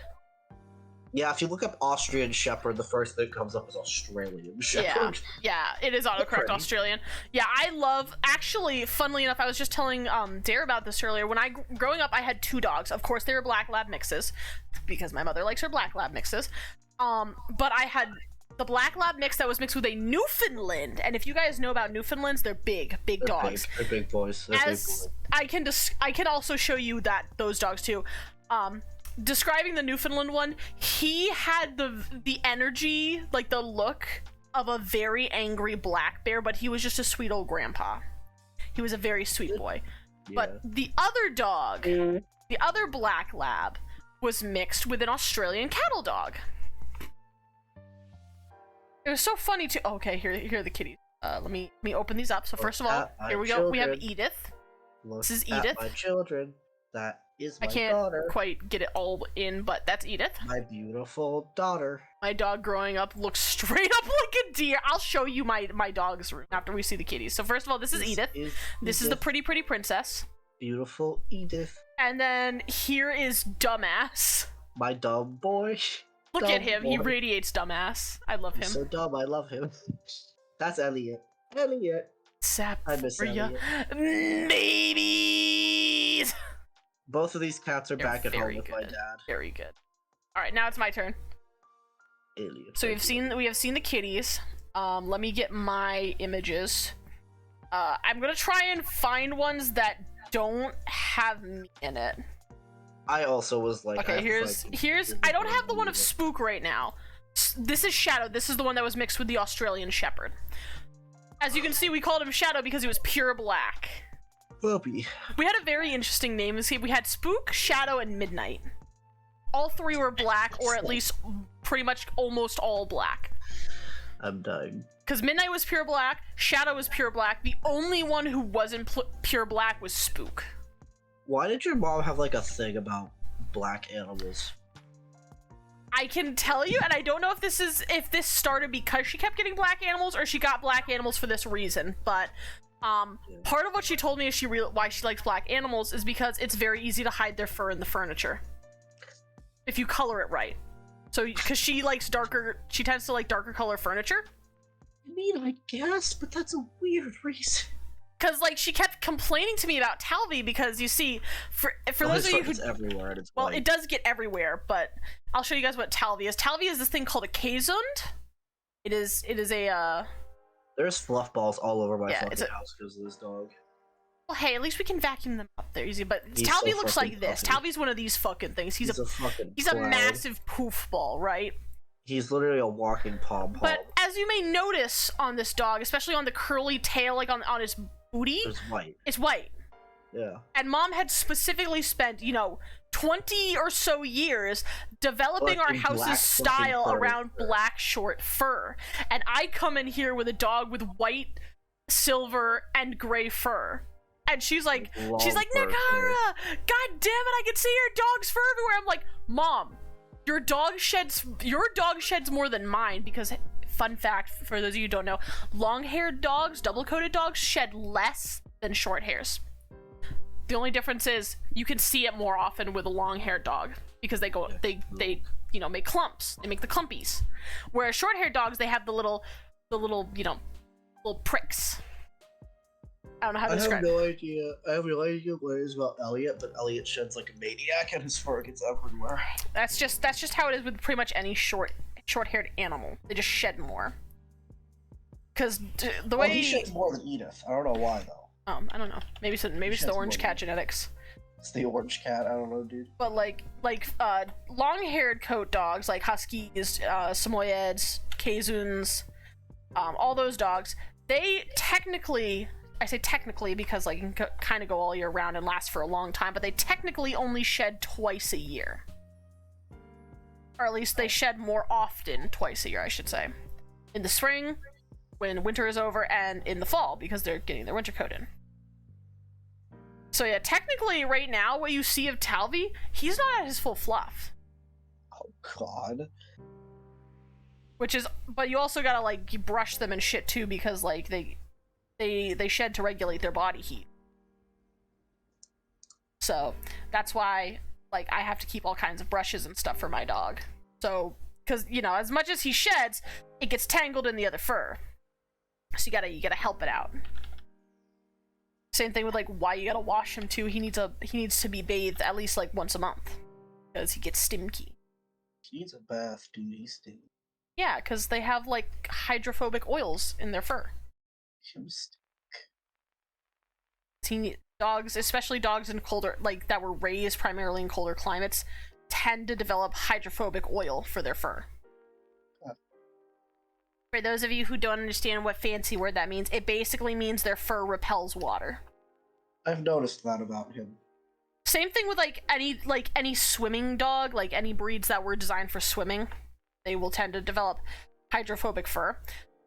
Yeah, if you look up Austrian Shepherd, the first thing that comes up is Australian Shepherd. Yeah, it is autocorrect Pretty. Australian. Yeah, I love. Actually, funnily enough, I was just telling Dare about this earlier. When growing up, I had 2 dogs. Of course, they were black lab mixes, because my mother likes her black lab mixes. But I had the black lab mix that was mixed with a Newfoundland, and if you guys know about Newfoundlands, they're big dogs. They're big boys. They're big boys. I can also show you those dogs too. Describing the Newfoundland one, he had the energy, like the look of a very angry black bear, but he was just a sweet old grandpa. He was a very sweet boy. Yeah. But the other dog, the other black lab, was mixed with an Australian cattle dog. It was so funny too. Okay, here are the kitties. Let me open these up. So first of all, here we go. We have Edith. This is Edith. My children. That is my I can't daughter. quite get it all in, but that's Edith. My beautiful daughter. My dog growing up looks straight up like a deer. I'll show you my dog's room after we see the kitties. So first of all, this is Edith. This is the pretty princess. Beautiful Edith. And then here is Dumbass. My dumb boy. Look Dumb at him. boy. He radiates dumbass. I love him. He's so dumb. I love him. That's Elliot. Elliot. I miss Sapphire. Elliot. Babies. Both of these cats are They're back at home very with my good. dad. Very good. All right, now it's my turn. Elliot. So we have seen the kitties. Let me get my images. I'm gonna try and find ones that don't have me in it. I also was like, Okay, here's. I don't have the one of Spook right now. This is Shadow. This is the one that was mixed with the Australian Shepherd. As you can see, we called him Shadow because he was pure black. Puppy. We had a very interesting name. We had Spook, Shadow, and Midnight. All 3 were black, or at least pretty much almost all black. I'm dying. Because Midnight was pure black, Shadow was pure black. The only one who wasn't pure black was Spook. Why did your mom have like a thing about black animals? I can tell you, and I don't know if this started because she kept getting black animals, or she got black animals for this reason, but part of what she told me is why she likes black animals is because it's very easy to hide their fur in the furniture if you color it right. So because she tends to like darker color furniture. I mean, I guess, but that's a weird reason. Because like she kept complaining to me about Talvi, because you see, for those of you who everywhere, and it's well, white. it does get everywhere, but I'll show you guys what Talvi is. Talvi is this thing called a Kazund. It is a There's fluff balls all over my Yeah, fucking house because of this dog. well, hey, at least we can vacuum them up there easy. But He's Talvi so looks fucking like this. puffy. Talvi's one of these fucking things. He's a fucking clown. massive poof ball, right? He's literally a walking pom-pom. But as you may notice on this dog, especially on the curly tail, like on his booty, It's white. it's white. Yeah. And Mom had specifically spent, 20 or so years developing our Fucking house's black style fucking fur. around black short fur. And I come in here with a dog with white, silver, and gray fur. And she's like, Long fur, Nakara, god damn it, I can see your dog's fur everywhere. I'm like, Mom, your dog sheds more than mine, because fun fact for those of you who don't know, long-haired dogs, double-coated dogs, shed less than short hairs. The only difference is you can see it more often with a long-haired dog, because they make clumps. They make the clumpies. Whereas short-haired dogs, they have the little little pricks. I don't know how to describe it. I have no idea what it is about Elliot, but Elliot sheds like a maniac and his fur gets everywhere. That's just how it is with pretty much any short-haired animal. They just shed more. Because the way he sheds more than Edith. I don't know why though. I don't know. Maybe it's the sheds orange more cat than- genetics. It's the orange cat. I don't know, dude. But long-haired coat dogs like Huskies, Samoyeds, Kazuns, all those dogs, they technically, I say technically because like can kind of go all year round and last for a long time, but they technically only shed twice a year. Or at least they shed more often twice a year, I should say. In the spring, when winter is over, and in the fall, because they're getting their winter coat in. So yeah, technically right now, what you see of Talvi, he's not at his full fluff. Oh god. But you also gotta like you brush them and shit too, because like they shed to regulate their body heat. So that's why like I have to keep all kinds of brushes and stuff for my dog. So, because, you know, as much as he sheds, it gets tangled in the other fur. So you gotta help it out. Same thing with like why you gotta wash him too. He needs to be bathed at least like once a month because he gets stinky. He needs a bath, dude. He's stinky. Yeah, because they have like hydrophobic oils in their fur. Dogs, especially dogs in colder, like that were raised primarily in colder climates, tend to develop hydrophobic oil for their fur. For those of you who don't understand what fancy word that means, it basically means their fur repels water. I've noticed that about him. Same thing with like any swimming dog, like any breeds that were designed for swimming, they will tend to develop hydrophobic fur.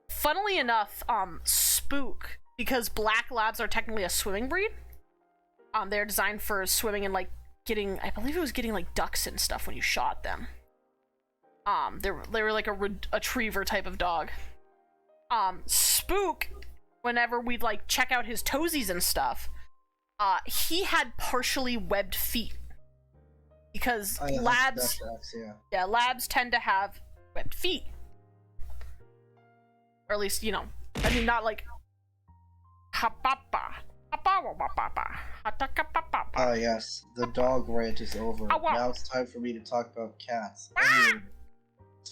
Funnily enough, Spook, because black labs are technically a swimming breed, they're designed for swimming and like getting, I believe it was getting like ducks and stuff when you shot them. They were like a retriever type of dog. Spook, whenever we'd like check out his toesies and stuff, he had partially webbed feet because labs, labs tend to have webbed feet, or at least, you know, I mean, not like Oh yes, the dog rant is over. Now it's time for me to talk about cats. Anyway,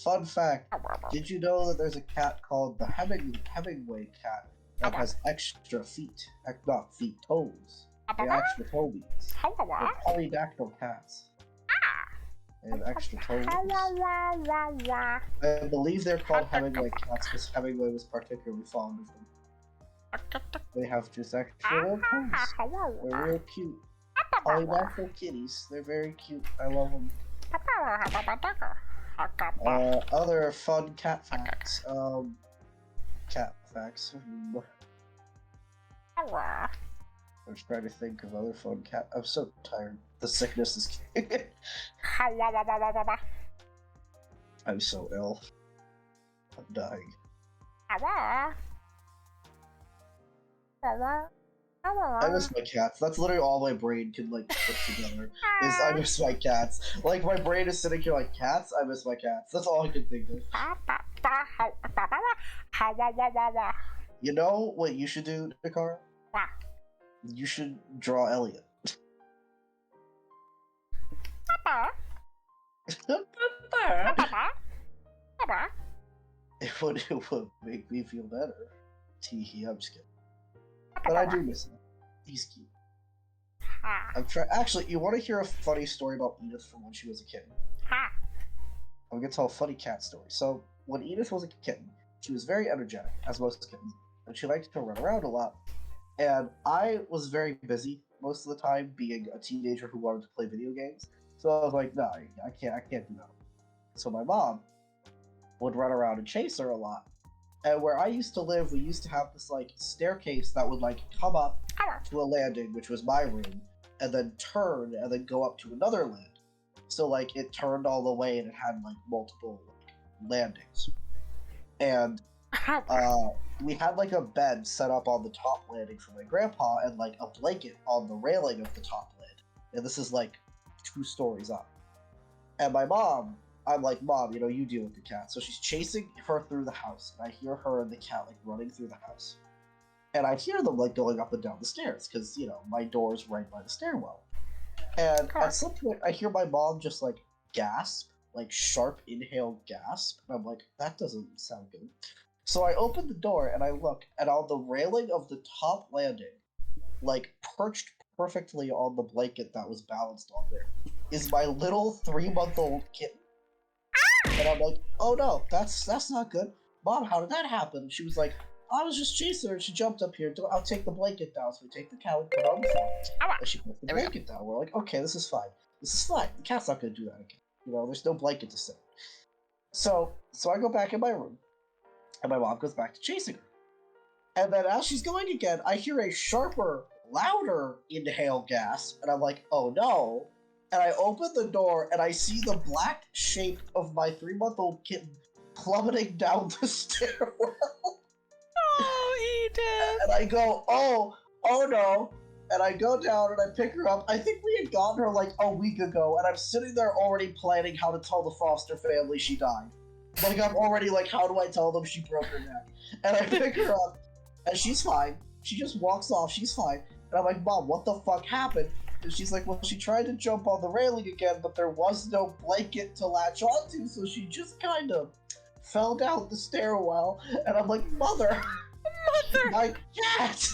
fun fact, did you know that there's a cat called the Hemingway cat that has extra feet? Not feet, toes. They're extra toesies. They're polydactyl cats. They have extra toes. I believe they're called Hemingway cats because Hemingway was particularly fond of them. They have just extra little toes. They're real cute. Polydactyl kitties. They're very cute. I love them. Other fun cat facts. Cat facts. I'm just trying to think of other fun cat. I'm so tired. The sickness is. I'm so ill. I'm dying. I miss my cats. That's literally all my brain can like put together. Is I miss my cats. Like my brain is sitting here like cats. I miss my cats. That's all I can think of. You know what you should do, Dakara? You should draw Elliot. It would make me feel better. Teehee, I'm just kidding. But I do miss him. He's cute. I'm trying. Actually, you want to hear a funny story about Edith from when she was a kitten? I'm gonna tell a funny cat story. So, when Edith was a kitten, she was very energetic, as most kittens, and she liked to run around a lot. And I was very busy most of the time, being a teenager who wanted to play video games. So I was like, no, I can't do that. So my mom would run around and chase her a lot. And where I used to live, we used to have this like staircase that would like come up to a landing, which was my room, and then turn and then go up to another landing. So like it turned all the way and it had like multiple like, landings. And we had like a bed set up on the top landing for my grandpa and like a blanket on the railing of the top landing. And this is like 2 stories up. And my mom, I'm like, Mom, you know, you deal with the cat. So she's chasing her through the house, and I hear her and the cat like running through the house. And I hear them like going up and down the stairs because, you know, my door's right by the stairwell. And at some point, I hear my mom just like gasp, like sharp inhale gasp. And I'm like, that doesn't sound good. So I open the door and I look, and on the railing of the top landing, like perched perfectly on the blanket that was balanced on there, is my little 3-month-old kitten. And I'm like, oh no, that's not good. Mom, how did that happen? And she was like, I was just chasing her and she jumped up here. I'll take the blanket down. So we take the cat and put it on the floor. And she puts the blanket down. We're like, okay, this is fine. This is fine. The cat's not going to do that again. You know, there's no blanket to sit. So I go back in my room. And my mom goes back to chasing her. And then as she's going again, I hear a sharper, louder inhale gasp. And I'm like, oh no. And I open the door and I see the black shape of my 3-month-old kitten plummeting down the stairwell. Oh, Edith! And I go, oh no. And I go down and I pick her up. I think we had gotten her like a week ago, and I'm sitting there already planning how to tell the Foster family she died. Like, I'm already like, how do I tell them she broke her neck? And I pick her up, and she's fine. She just walks off, she's fine. And I'm like, Mom, what the fuck happened? And she's like, well, she tried to jump on the railing again, but there was no blanket to latch onto, so she just kind of fell down the stairwell. And I'm like, Mother! Mother! My cat!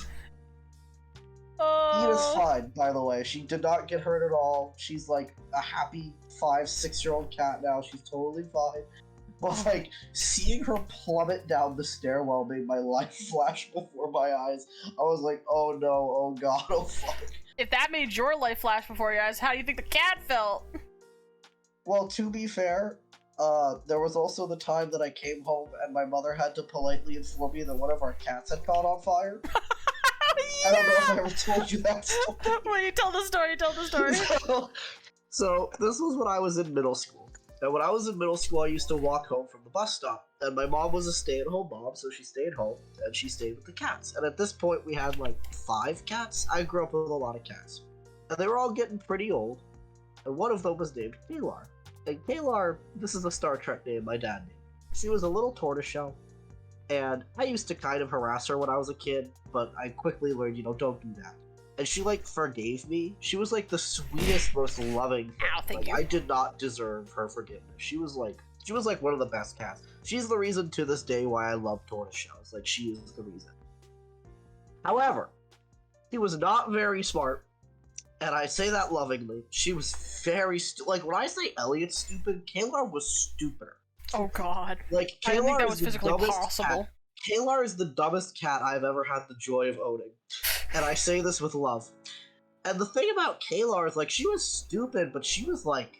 Edith's fine, by the way. She did not get hurt at all. She's like a happy 5-6-year-old cat now. She's totally fine. But like, seeing her plummet down the stairwell made my life flash before my eyes. I was like, oh no, oh god, oh fuck. If that made your life flash before your eyes, how do you think the cat felt? Well, to be fair, there was also the time that I came home and my mother had to politely inform me that one of our cats had caught on fire. Yeah! I don't know if I ever told you that story. Well, you tell the story, tell the story. So this was when I was in middle school. And when I was in middle school, I used to walk home from the bus stop. And my mom was a stay-at-home mom, so she stayed home, and she stayed with the cats. And at this point, we had like 5 cats. I grew up with a lot of cats. And they were all getting pretty old. And one of them was named Kalar. And Kalar, this is a Star Trek name my dad named. She was a little tortoiseshell. And I used to kind of harass her when I was a kid, but I quickly learned, don't do that. And she, like, forgave me. She was, like, the sweetest, most loving thing. Ow, thank like, you. I did not deserve her forgiveness. She was, like, one of the best cats. She's the reason to this day why I love tortoiseshells. Like, she is the reason. However, she was not very smart, and I say that lovingly. She was very like, when I say Elliot's stupid, Kalar was stupider. Oh god. Like, I don't think Kalar that is was the physically dumbest possible. cat. Kalar is the dumbest cat I've ever had the joy of owning. And I say this with love. And the thing about Kalar is, like, she was stupid, but she was, like,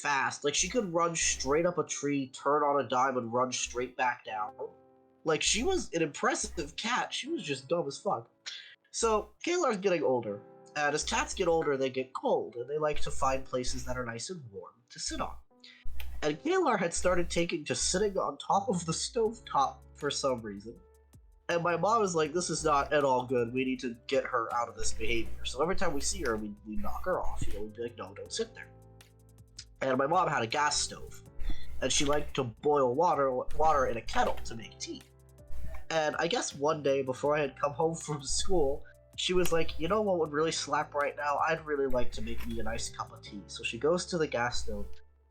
fast. Like, she could run straight up a tree, turn on a dime, and run straight back down. Like, she was an impressive cat. She was just dumb as fuck. So, Kalar's getting older. And as cats get older, they get cold, and they like to find places that are nice and warm to sit on. And Kalar had started taking to sitting on top of the stovetop for some reason. And my mom is like, this is not at all good. We need to get her out of this behavior. So every time we see her, we knock her off. We'd be like, no, don't sit there. And my mom had a gas stove. And she liked to boil water in a kettle to make tea. And I guess one day before I had come home from school, she was like, you know what would really slap right now? I'd really like to make me a nice cup of tea. So she goes to the gas stove,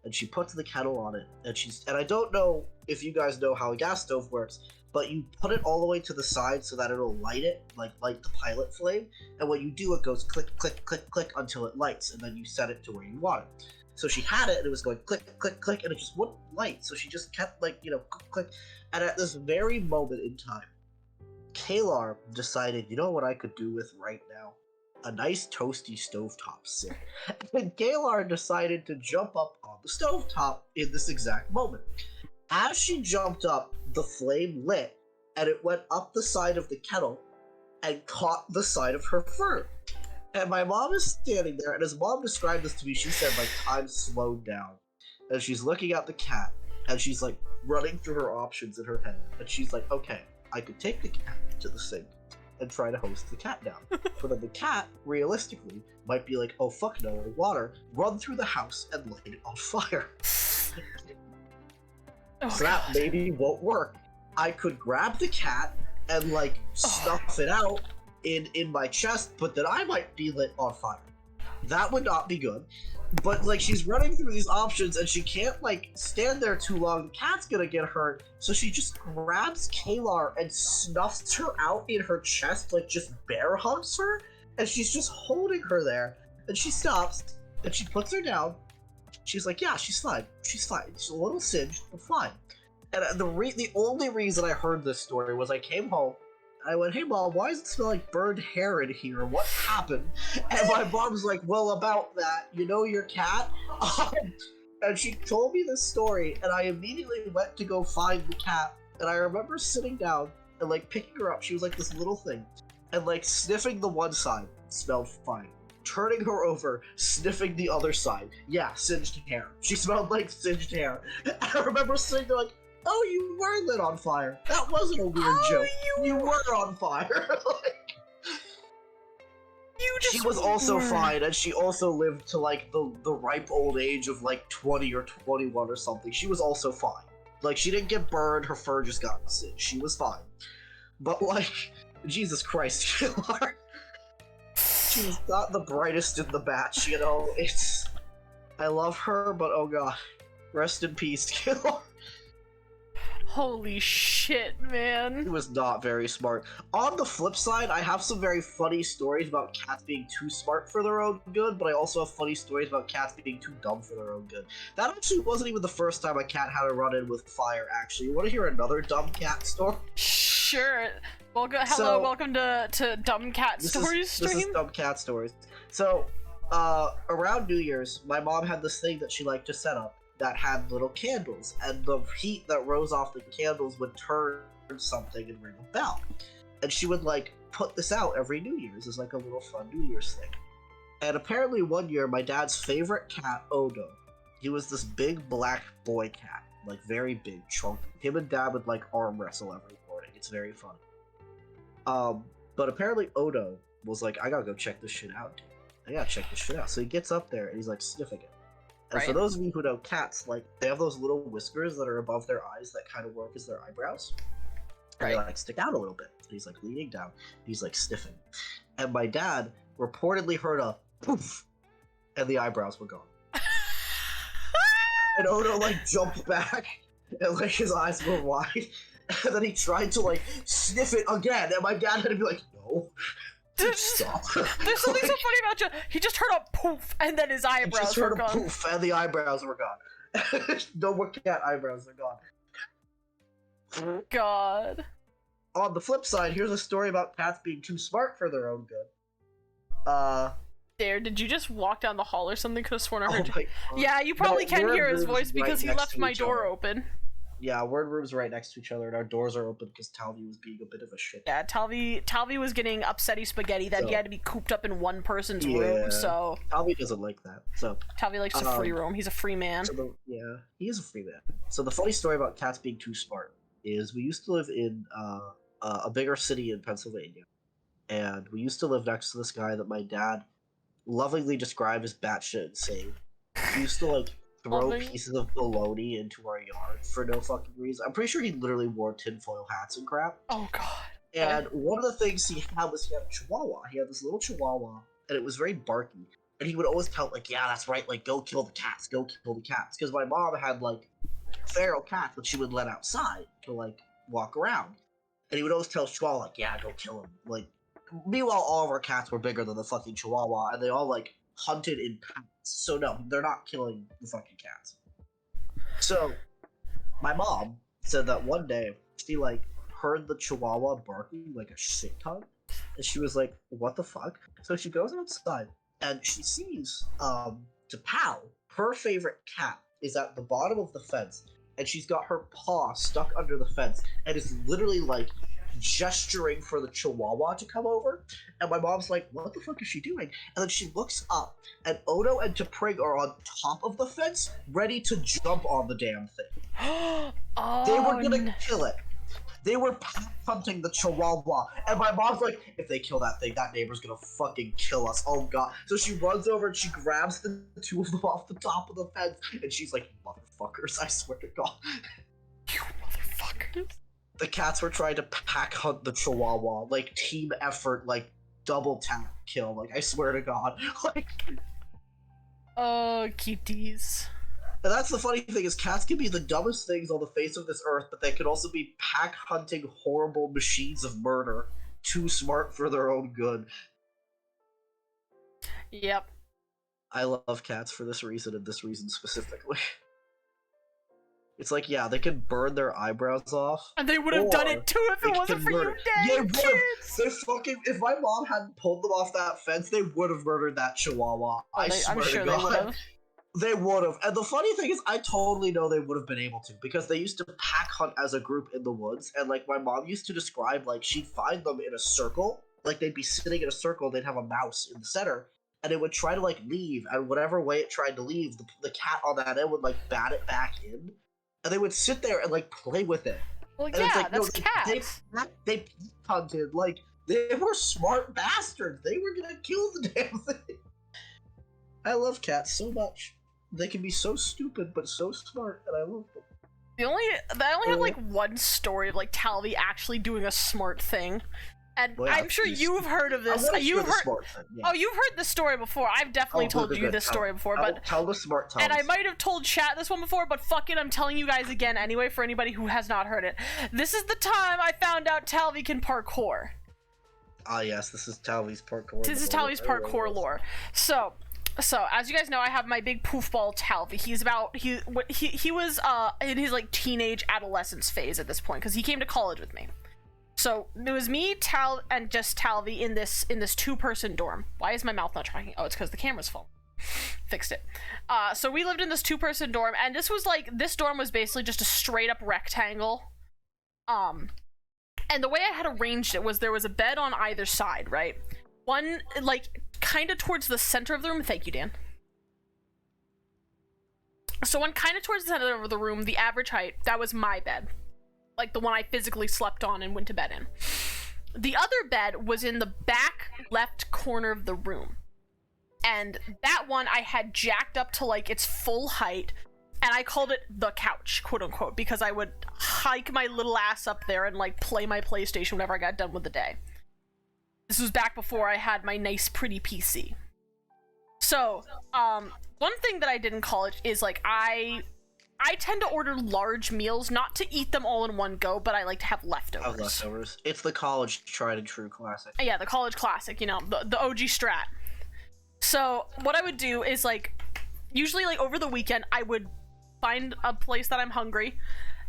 and she puts the kettle on it, and I don't know if you guys know how a gas stove works, but you put it all the way to the side so that it'll light it, like light the pilot flame, and when you do, it goes click, click, click, click until it lights, and then you set it to where you want it. So she had it, and it was going click, click, click, and it just wouldn't light, so she just kept, like, click, click, and at this very moment in time, Kalar decided, you know what I could do with right now? A nice toasty stovetop sit. And Kalar decided to jump up on the stovetop in this exact moment. As she jumped up, the flame lit, and it went up the side of the kettle and caught the side of her fur. And my mom is standing there, and as mom described this to me, she said, like, time slowed down. And she's looking at the cat, and she's, like, running through her options in her head. And she's like, okay, I could take the cat to the sink and try to hose the cat down. But then the cat, realistically, might be like, oh fuck no, water, run through the house and light it on fire. So that maybe won't work. I could grab the cat and, like, snuff it out in my chest, but then I might be lit on fire. That would not be good. But, like, she's running through these options, and she can't, like, stand there too long. The cat's gonna get hurt. So she just grabs Kalar and snuffs her out in her chest, like, just bear hugs her. And she's just holding her there. And she stops, and she puts her down. She's like, yeah, she's fine. She's fine. She's a little singed, but fine. And the only reason I heard this story was I came home, I went, hey mom, why does it smell like burned hair in here? What happened? And my mom's like, well, about that, you know your cat? And she told me this story, and I immediately went to go find the cat, and I remember sitting down and, like, picking her up. She was like this little thing, and, like, sniffing the one side, smelled fine. Turning her over, sniffing the other side. Yeah, singed hair. She smelled like singed hair. And I remember sitting there like, oh, you were lit on fire. That wasn't a weird joke. You were on fire. You just She was also were. fine, and she also lived to like the ripe old age of like 20 or 21 or something. She was also fine. Like she didn't get burned, her fur just got singed. She was fine. But like, Jesus Christ, Killer. She's not the brightest in the batch, you know. It's I love her, but oh god. Rest in peace, Killer. Holy shit, He man. was not very smart. On the flip side, I have some very funny stories about cats being too smart for their own good, but I also have funny stories about cats being too dumb for their own good. That actually wasn't even the first time a cat had a run-in with fire, actually. You want to hear another dumb cat story? Sure. Welcome, hello, So- welcome to Dumb Cat Stories This stream. is dumb cat stories. So, around New Year's, my mom had this thing that she liked to set up that had little candles, and the heat that rose off the candles would turn something and ring a bell. And she would like put this out every New Year's as like a little fun New Year's thing. And apparently one year, my dad's favorite cat, Odo, he was this big black boy cat, like very big, chunky. Him and dad would like arm wrestle every morning. It's very fun. But apparently Odo was like, I gotta go check this shit out, dude. I gotta check this shit out. So he gets up there and he's like sniffing it. And for Right. those of you who know cats, like they have those little whiskers that are above their eyes that kind of work as their eyebrows. And they Right. like stick out a little bit. And he's like leaning down. He's like sniffing. And my dad reportedly heard a poof, and the eyebrows were gone. And Odo like jumped back, and like his eyes were wide. And then he tried to like sniff it again, and my dad had to be like, no. There's Stop. something so funny about you. He just heard a poof, and then his I eyebrows just were heard a gone. poof, and the eyebrows were gone. No more cat eyebrows are gone. God. On the flip side, here's a story about cats being too smart for their own good. There, did you just walk down the hall or something? Could have sworn I Oh heard you. my god. Yeah, you probably No, can we're hear his rooms voice right because he next left to my each door other. open. Yeah, we're in rooms right next to each other, and our doors are open because Talvi was being a bit of a shit. Yeah, Talvi was getting upsetty spaghetti that he So- had to be cooped up in one person's Yeah. room, so Talvi doesn't like that. So, Talvi likes to free roam. He's a free man. yeah, he is a free man. So the funny story about cats being too smart is we used to live in a bigger city in Pennsylvania, and we used to live next to this guy that my dad lovingly described as batshit insane. He used to like throw Loving. pieces of bologna into our yard for no fucking reason. I'm pretty sure he literally wore tinfoil hats and crap. Oh god. And one of the things he had was he had a chihuahua. He had this little chihuahua, and it was very barky. And he would always tell, like, yeah, that's right, like, go kill the cats, go kill the cats. Because my mom had, like, feral cats that she would let outside to, like, walk around. And he would always tell Chihuahua, like, yeah, go kill him. Like, meanwhile, all of our cats were bigger than the fucking Chihuahua, and they all, like, hunted in packs. So, no, they're not killing the fucking cats. So, my mom said that one day, she, like, heard the Chihuahua barking like a shit ton, and she was like, what the fuck? So she goes outside, and she sees, T'Pau, her favorite cat, is at the bottom of the fence, and she's got her paw stuck under the fence, and is literally, like, gesturing for the Chihuahua to come over, and my mom's like, what the fuck is she doing? And then she looks up, and Odo and T'Prig are on top of the fence, ready to jump on the damn thing. Oh, They were gonna kill it. They were pack hunting the Chihuahua, and my mom's like, if they kill that thing, that neighbor's gonna fucking kill us. Oh god. So she runs over and she grabs the two of them off the top of the fence, and she's like, motherfuckers, I swear to god. You motherfuckers. The cats were trying to pack hunt the Chihuahua, like team effort, like double tap kill, like I swear to god. Like, Oh, kitties. and that's the funny thing is cats can be the dumbest things on the face of this earth, but they can also be pack hunting horrible machines of murder, too smart for their own good. Yep. I love cats for this reason and this reason specifically. It's like, yeah, they can burn their eyebrows off. And they would have done Or it too if they it wasn't can for you murder- dead Yeah, would've. kids. They fucking, if my mom hadn't pulled them off that fence, they would have murdered that Chihuahua. I swear I'm sure to they God. would have. They would have. And the funny thing is, I totally know they would have been able to, because they used to pack hunt as a group in the woods, and like my mom used to describe, like she'd find them in a circle, like they'd be sitting in a circle, they'd have a mouse in the center, and it would try to like leave, and whatever way it tried to leave, the cat on that end would like bat it back in, and they would sit there and like play with it. Well, And yeah, it's like, that's no, cats. They hunted, like They were smart bastards. They were gonna kill the damn thing. I love cats so much. They can be so stupid but so smart, and I love them. I only have like one story of like Talvi actually doing a smart thing. And Well, yeah, I'm sure please. you've heard of this. I You've the heard. smart thing, yeah. Oh, you've heard this story before. I've definitely told you this story before, but tell the smart time. and I might have told chat this one before, but fuck it, I'm telling you guys again anyway for anybody who has not heard it. This is the time I found out Talvi can parkour. Ah, yes, this is Talvi's parkour. This is Talvi's parkour lore. So as you guys know, I have my big poofball Talvi. He was in his like teenage adolescence phase at this point because he came to college with me. So it was me, Tal, and just Talvi in this 2-person dorm. Why is my mouth not tracking? Oh, it's because the camera's full. Fixed it. So we lived in this 2-person dorm, and this dorm was basically just a straight up rectangle. And the way I had arranged it was there was a bed on either side, right? One like kind of towards the center of the room. Thank you, Dan. So one kind of towards the center of the room, the average height, that was my bed. Like the one I physically slept on and went to bed in. The other bed was in the back left corner of the room. And that one I had jacked up to like its full height, and I called it the couch, quote unquote, because I would hike my little ass up there and like play my PlayStation whenever I got done with the day. This was back before I had my nice pretty PC. So, one thing that I did in college is like I tend to order large meals, not to eat them all in one go, but I like to have leftovers. It's the college tried and true classic. Yeah, the college classic, you know, the OG strat. So what I would do is like, usually like over the weekend, I would find a place that I'm hungry,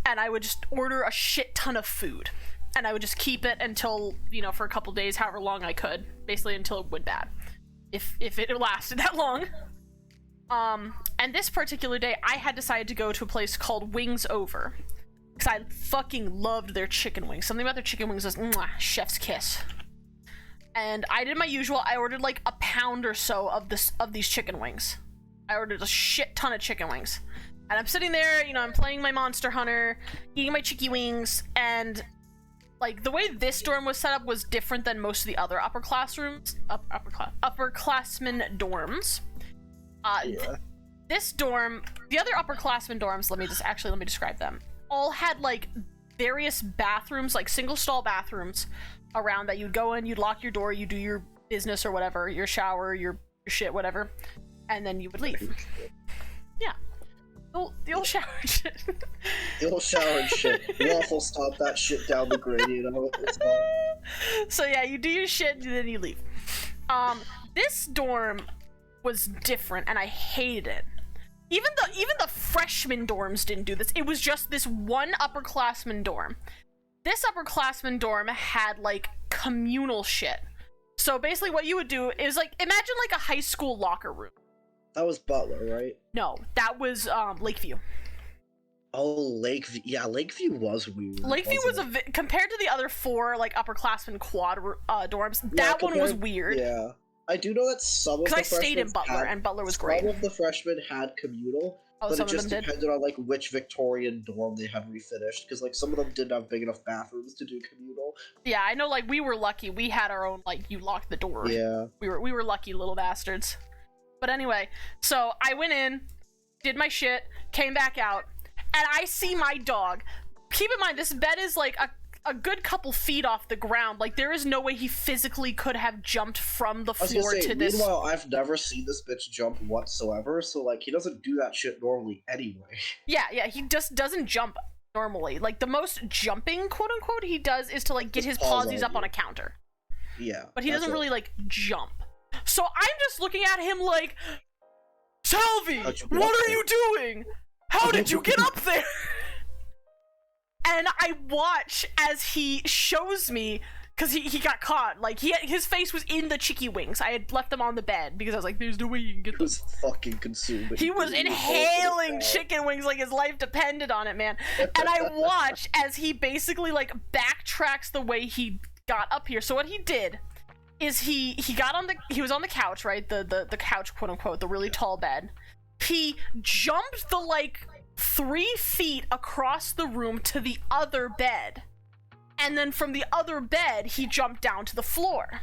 and I would just order a shit ton of food. And I would just keep it until, you know, for a couple days, however long I could, basically until it went bad. If it lasted that long. And this particular day, I had decided to go to a place called Wings Over, because I fucking loved their chicken wings. Something about their chicken wings was mwah, chef's kiss. And I did my usual. I ordered like a pound or so of these chicken wings. I ordered a shit ton of chicken wings, and I'm sitting there, you know, I'm playing my Monster Hunter, eating my chicky wings, and like the way this dorm was set up was different than most of the other upperclassmen dorms. Yeah. This dorm, the other upperclassmen dorms, let me describe them, all had like various bathrooms, like single stall bathrooms around that you'd go in, you'd lock your door, you do your business or whatever, your shower, your shit, whatever, and then you would leave. Yeah. The old shower shit. The old shower and shit. Waffle stomp that shit down the gradient. It's fine. So yeah, you do your shit and then you leave. This dorm was different, and I hated it. Even the freshman dorms didn't do this. It was just this one upperclassman dorm. This upperclassman dorm had like communal shit. So basically what you would do is like, imagine like a high school locker room. That was Butler, right? No, that was Lakeview. Oh, Lakeview. Yeah, Lakeview was weird. Lakeview was compared to the other 4 like upperclassmen quad dorms, that one was weird. Yeah. I do know that some of the freshmen, because I stayed in Butler, and Butler was great. Some of the freshmen had communal, but it just depended on like which Victorian dorm they had refinished, because like some of them didn't have big enough bathrooms to do communal. Yeah, I know. Like we were lucky; we had our own. Like you locked the door. Yeah. We were lucky little bastards. But anyway, so I went in, did my shit, came back out, and I see my dog. Keep in mind, this bed is like a good couple feet off the ground. Like there is no way he physically could have jumped from the floor to this. Meanwhile, I've never seen this bitch jump whatsoever, so like he doesn't do that shit normally anyway. Yeah, he just doesn't jump normally. Like the most jumping, quote unquote, he does is to like get his pawsies up on a counter. Yeah. But he doesn't really like jump. So I'm just looking at him like, Talvi, what are you doing? How did you get up there? And I watch as he shows me, because he got caught. Like his face was in the chicky wings. I had left them on the bed because I was like, "There's no way you can get them." He was fucking consumed. He was inhaling chicken wings like his life depended on it, man. And I watch as he basically like backtracks the way he got up here. So what he did is he was on the couch, right? The couch, quote unquote, the really tall bed. He jumped the like 3 feet across the room to the other bed, And then from the other bed, he jumped down to the floor.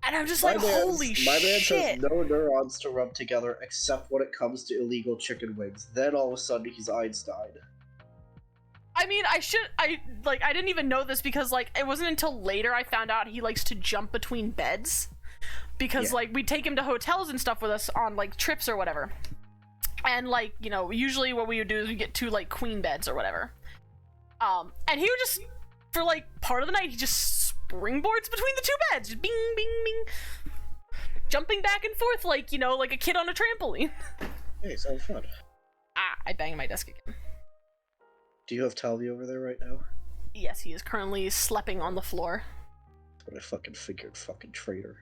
And I'm just like, holy shit. My man says no neurons to rub together except when it comes to illegal chicken wings. Then all of a sudden he's Einstein. I mean, I didn't even know this because, like, it wasn't until later I found out he likes to jump between beds. Because, like, we'd take him to hotels and stuff with us on, like, trips or whatever. And, like, you know, usually what we would do is we get 2, like, queen beds or whatever. And he would just, for, like, part of the night, he just springboards between the 2 beds. Just bing, bing, bing. Jumping back and forth like, you know, like a kid on a trampoline. Hey, sounds fun. I banged my desk again. Do you have Talvi over there right now? Yes, he is currently sleeping on the floor. That's what I fucking figured, fucking traitor.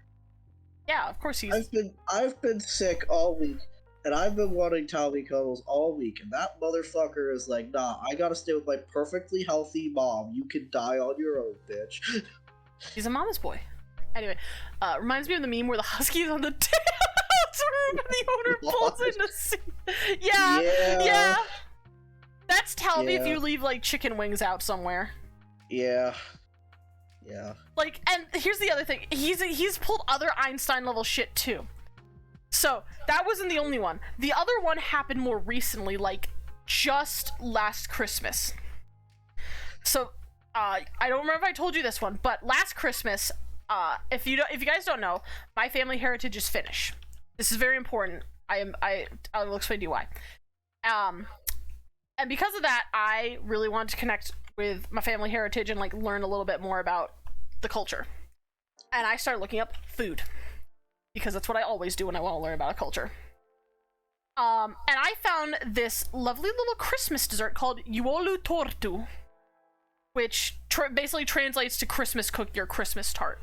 Yeah, of course he's... I've been sick all week, and I've been wanting Talvi cuddles all week, and that motherfucker is like, nah, I gotta stay with my perfectly healthy mom. You can die on your own, bitch. He's a mama's boy. Anyway, reminds me of the meme where the husky is on the house room and the owner pulls in the seat. Yeah. That's Talvi if you leave, like, chicken wings out somewhere. Yeah. Like, and here's the other thing. He's pulled other Einstein-level shit, too. So, that wasn't the only one. The other one happened more recently, like, just last Christmas. So, I don't remember if I told you this one, but last Christmas, if you guys don't know, my family heritage is Finnish. This is very important. I'll explain to you why. And because of that, I really wanted to connect with my family heritage and, like, learn a little bit more about the culture. And I started looking up food, because that's what I always do when I want to learn about a culture. And I found this lovely little Christmas dessert called Juolu Tortu, which basically translates to Christmas cookie or Christmas tart.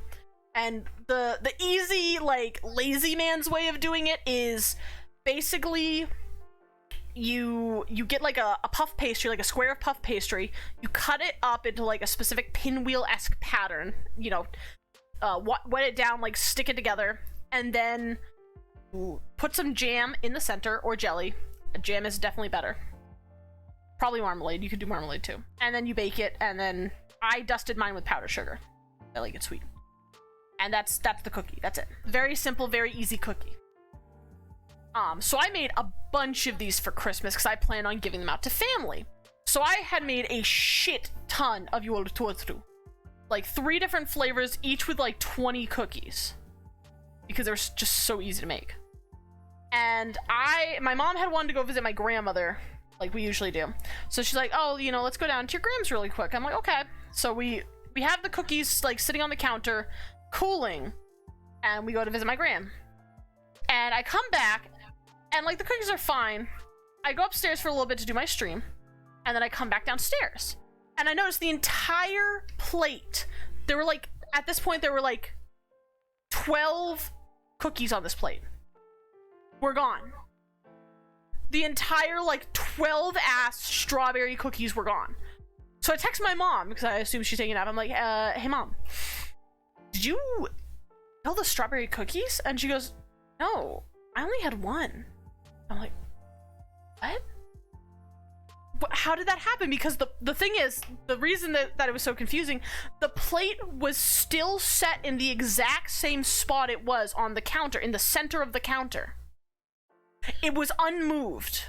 And the easy, like, lazy man's way of doing it is basically you get like a puff pastry, like a square of puff pastry, you cut it up into like a specific pinwheel-esque pattern, you know, wet it down, like stick it together, and then put some jam in the center, or jelly. Jam is definitely better. Probably marmalade, you could do marmalade too. And then you bake it, and then I dusted mine with powdered sugar. I like it sweet. And that's the cookie, that's it. Very simple, very easy cookie. So I made a bunch of these for Christmas because I planned on giving them out to family. So I had made a shit ton of Juolu Tortu. Like 3 different flavors, each with like 20 cookies. Because they're just so easy to make. And my mom had wanted to go visit my grandmother, like we usually do. So she's like, oh, you know, let's go down to your grams really quick. I'm like, okay. So we have the cookies like sitting on the counter, cooling, and we go to visit my gram. And I come back, and like the cookies are fine. I go upstairs for a little bit to do my stream, and then I come back downstairs. And I noticed the entire plate, there were like, at this point, there were like 12 cookies on this plate. Were gone. The entire like 12-ass strawberry cookies were gone. So I text my mom, because I assume she's taking a nap. I'm like, hey mom, did you kill the strawberry cookies? And she goes, no, I only had 1. I'm like, what? How did that happen? Because the thing is, the reason that it was so confusing, the plate was still set in the exact same spot it was on the counter, in the center of the counter. It was unmoved.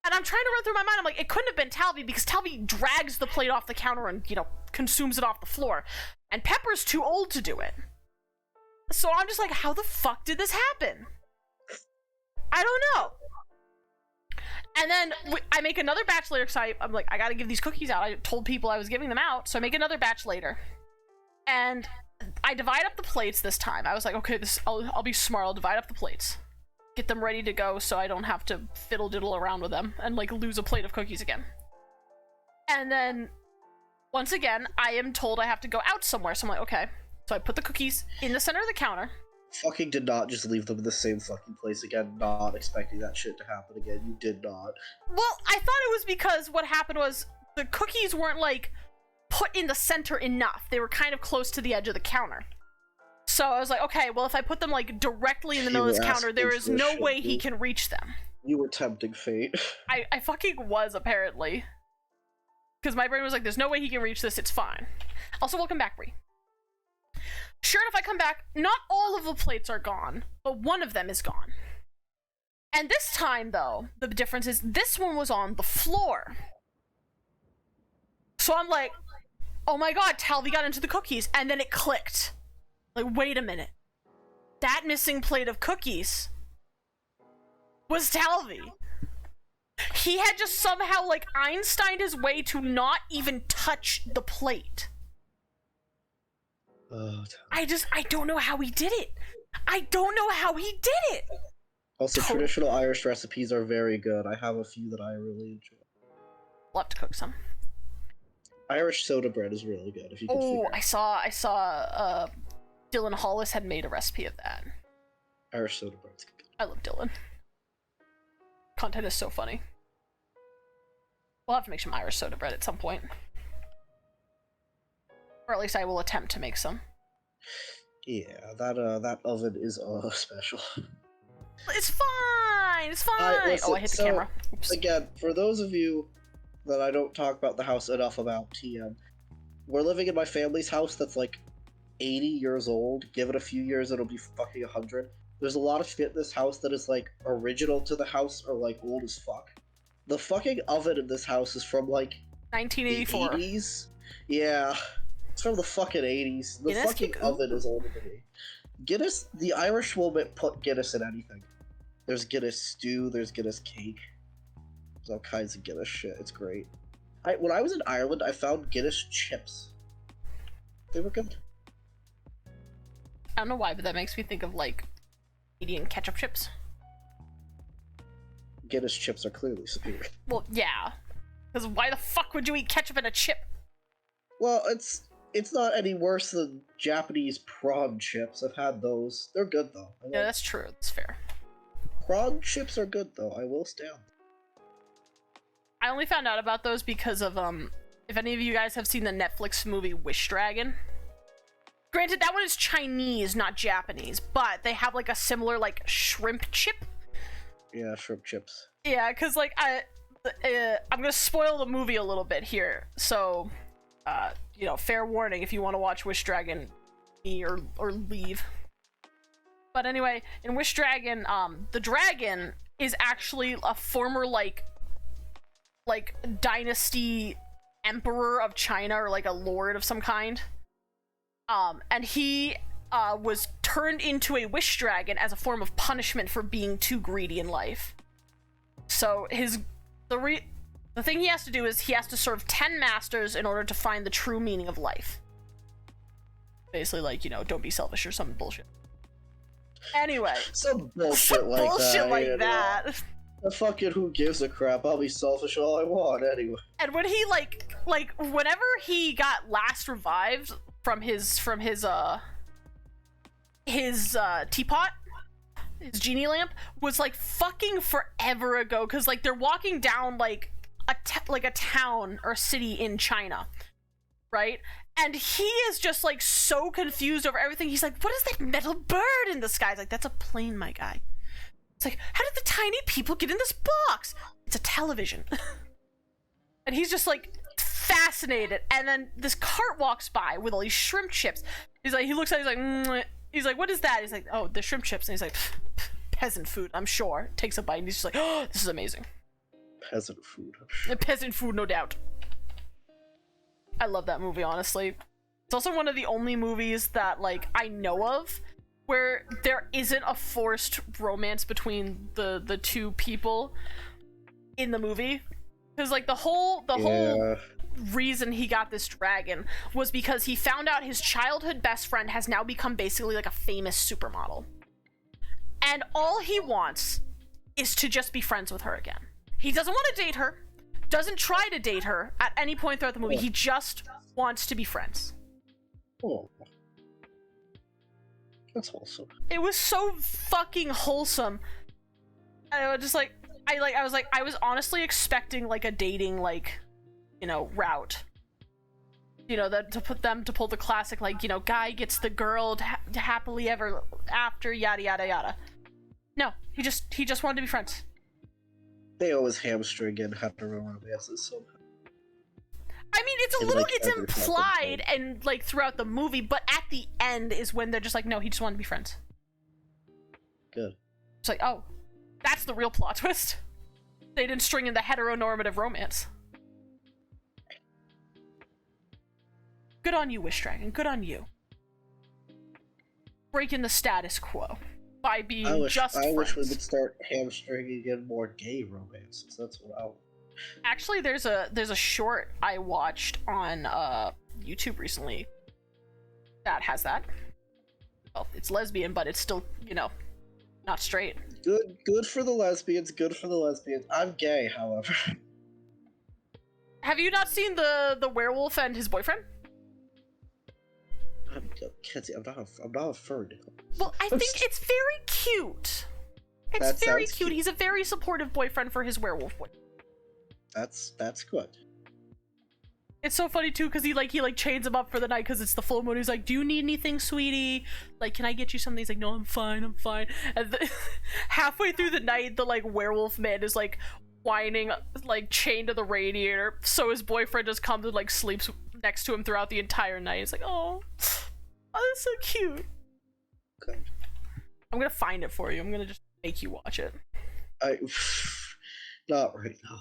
And I'm trying to run through my mind, I'm like, it couldn't have been Talvi, because Talvi drags the plate off the counter and, you know, consumes it off the floor. And Pepper's too old to do it. So I'm just like, how the fuck did this happen? I don't know. And then I make another batch later, because I'm like, I gotta give these cookies out. I told people I was giving them out, so I make another batch later. And I divide up the plates this time. I was like, okay, I'll be smart, I'll divide up the plates. Get them ready to go so I don't have to fiddle-diddle around with them and, like, lose a plate of cookies again. And then, once again, I am told I have to go out somewhere, so I'm like, okay. So I put the cookies in the center of the counter. Fucking did not just leave them in the same fucking place again, not expecting that shit to happen again. You did not. Well, I thought it was because what happened was the cookies weren't, like, put in the center enough. They were kind of close to the edge of the counter. So I was like, okay, well, if I put them, like, directly in the middle of this counter, there is no way he can reach them. You were tempting fate. I fucking was, apparently. Because my brain was like, there's no way he can reach this, it's fine. Also, welcome back, Bree. Sure enough, I come back, not all of the plates are gone, but one of them is gone. And this time, though, the difference is this one was on the floor. So I'm like, oh my god, Talvi got into the cookies, and then it clicked. Like, wait a minute. That missing plate of cookies was Talvi. He had just somehow, like, Einsteined his way to not even touch the plate. I don't know how he did it. I don't know how he did it. Also, traditional Irish recipes are very good. I have a few that I really enjoy. Love to cook some. Irish soda bread is really good. If you can figure it out. I saw Dylan Hollis had made a recipe of that. Irish soda bread's good. I love Dylan. Content is so funny. We'll have to make some Irish soda bread at some point. Or at least I will attempt to make some. Yeah, that oven is special. It's fine! It's fine! Listen, I hit the camera. Oops. Again, for those of you that I don't talk about the house enough about, TM, we're living in my family's house that's like 80 years old. Give it a few years, it'll be fucking 100. There's a lot of shit in this house that is like original to the house or like old as fuck. The fucking oven in this house is from like 1984. the 80s. Yeah, it's from the fucking 80s. The Guinness fucking oven is older than me. Guinness, the Irish will put Guinness in anything. There's Guinness stew, there's Guinness cake. There's all kinds of Guinness shit. It's great. When I was in Ireland, I found Guinness chips. They were good. I don't know why, but that makes me think of like Canadian ketchup chips. Guinness chips are clearly superior. Well, yeah. Because why the fuck would you eat ketchup in a chip? Well, it's not any worse than Japanese prawn chips. I've had those. They're good though. Yeah, that's true. That's fair. Prawn chips are good though. I will stand. I only found out about those because of if any of you guys have seen the Netflix movie Wish Dragon. Granted, that one is Chinese, not Japanese, but they have like a similar like shrimp chip. Yeah, shrimp chips. Yeah, because like I'm gonna spoil the movie a little bit here, so you know, fair warning if you want to watch Wish Dragon, or leave. But anyway, in Wish Dragon, the dragon is actually a former like dynasty emperor of China, or like a lord of some kind. And he was turned into a wish dragon as a form of punishment for being too greedy in life. So the thing he has to do is he has to serve 10 masters in order to find the true meaning of life. Basically, like, you know, don't be selfish or some bullshit. Anyway, some bullshit like that. The fucking who gives a crap? I'll be selfish all I want anyway. And when he like whenever he got last revived from his teapot, his genie lamp, was like fucking forever ago, because like they're walking down like a town or a city in China, right? And he is just like so confused over everything. He's like, what is that metal bird in the sky? He's like, that's a plane, my guy. It's like, how did the tiny people get in this box? It's a television. And he's just like fascinated. And then this cart walks by with all these shrimp chips. He's like, he looks at it, he's like, he's like, what is that? He's like, oh, the shrimp chips. And he's like, peasant food, I'm sure. Takes a bite and he's just like, oh, this is amazing. Peasant food. Peasant food, no doubt. I love that movie, honestly. It's also one of the only movies that like I know of where there isn't a forced romance between the two people in the movie. Because like the whole reason he got this dragon was because he found out his childhood best friend has now become basically like a famous supermodel. And all he wants is to just be friends with her again. He doesn't want to date her, doesn't try to date her at any point throughout the movie. He just wants to be friends. Oh. That's wholesome. It was so fucking wholesome. And I was just like, I was honestly expecting like a dating, like, you know, route. You know, that to pull the classic, like, you know, guy gets the girl to happily ever after, yada yada yada. No, he just wanted to be friends. They always hamstring in hetero romances somehow. I mean, it's a In, little, like, it's every fucking implied thing. and like throughout the movie, but at the end is when they're just like, no, he just wanted to be friends. Good. It's like, oh, that's the real plot twist. They didn't string in the heteronormative romance. Good on you, Wish Dragon. Good on you. Breaking the status quo by being I wish just friends. we could start hamstringing in more gay romances. That's what I want. Actually, there's a short I watched on YouTube recently that has that. Well, it's lesbian, but it's still, you know, not straight. Good for the lesbians. Good for the lesbians. I'm gay, however. Have you not seen the werewolf and his boyfriend? Kenzie, I'm not a furry. Well, I think it's very cute. It's That very sounds cute. cute. He's a very supportive boyfriend for his werewolf boy. That's good. It's so funny too, because he chains him up for the night because it's the full moon. He's like, "Do you need anything, sweetie? Like, can I get you something?" He's like, "No, I'm fine. And halfway through the night, the like werewolf man is like whining, like chained to the radiator. So his boyfriend just comes and like sleeps next to him throughout the entire night. It's like, oh, that's so cute. Okay. I'm gonna find it for you. I'm gonna just make you watch it. Not right now.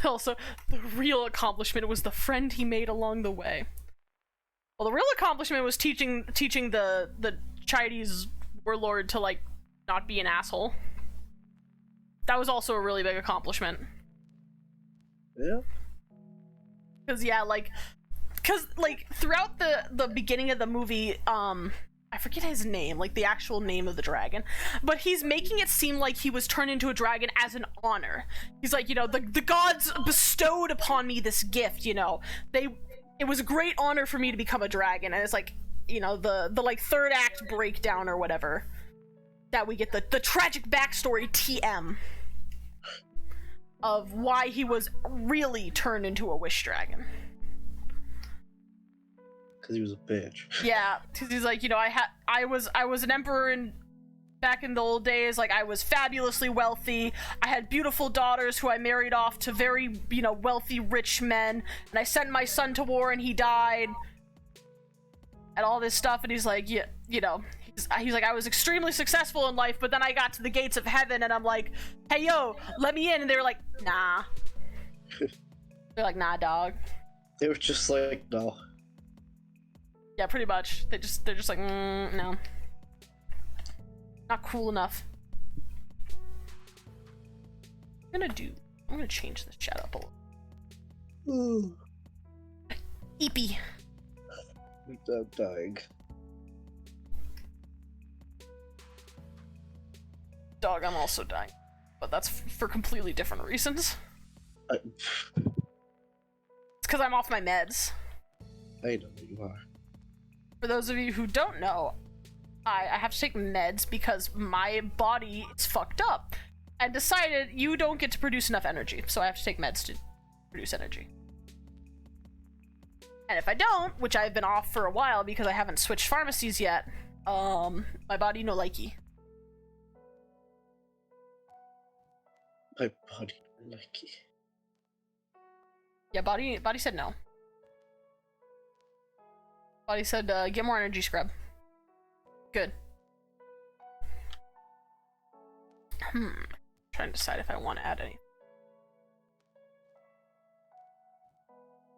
Also, the real accomplishment was the friend he made along the way. Well, the real accomplishment was teaching the Chinese warlord to like not be an asshole. That was also a really big accomplishment. Yeah. Cause throughout the beginning of the movie, I forget his name, like the actual name of the dragon, but he's making it seem like he was turned into a dragon as an honor. He's like, you know, the gods bestowed upon me this gift, you know. It was a great honor for me to become a dragon, and it's like, you know, the like third act breakdown or whatever that we get the tragic backstory TM of why he was really turned into a wish dragon. Because he was a bitch. Yeah, because he's like, you know, I was an emperor back in the old days. Like, I was fabulously wealthy. I had beautiful daughters who I married off to very, you know, wealthy, rich men. And I sent my son to war and he died. And all this stuff. And he's like, yeah, you know, he's like, I was extremely successful in life, but then I got to the gates of heaven and I'm like, hey, yo, let me in. And they were like, nah. They're like, nah, dog. They were just like, no. Yeah, pretty much. They're just like, no. Not cool enough. I'm gonna change this chat up a little. Eepy. I'm dying. Dog, I'm also dying. But that's for completely different reasons. It's because I'm off my meds. I know you are. For those of you who don't know, I have to take meds because my body is fucked up and decided you don't get to produce enough energy, so I have to take meds to produce energy. And if I don't, which I've been off for a while because I haven't switched pharmacies yet, my body no likey. My body no likey. Yeah, body said no. Body said, get more energy, scrub. Good. Trying to decide if I want to add any.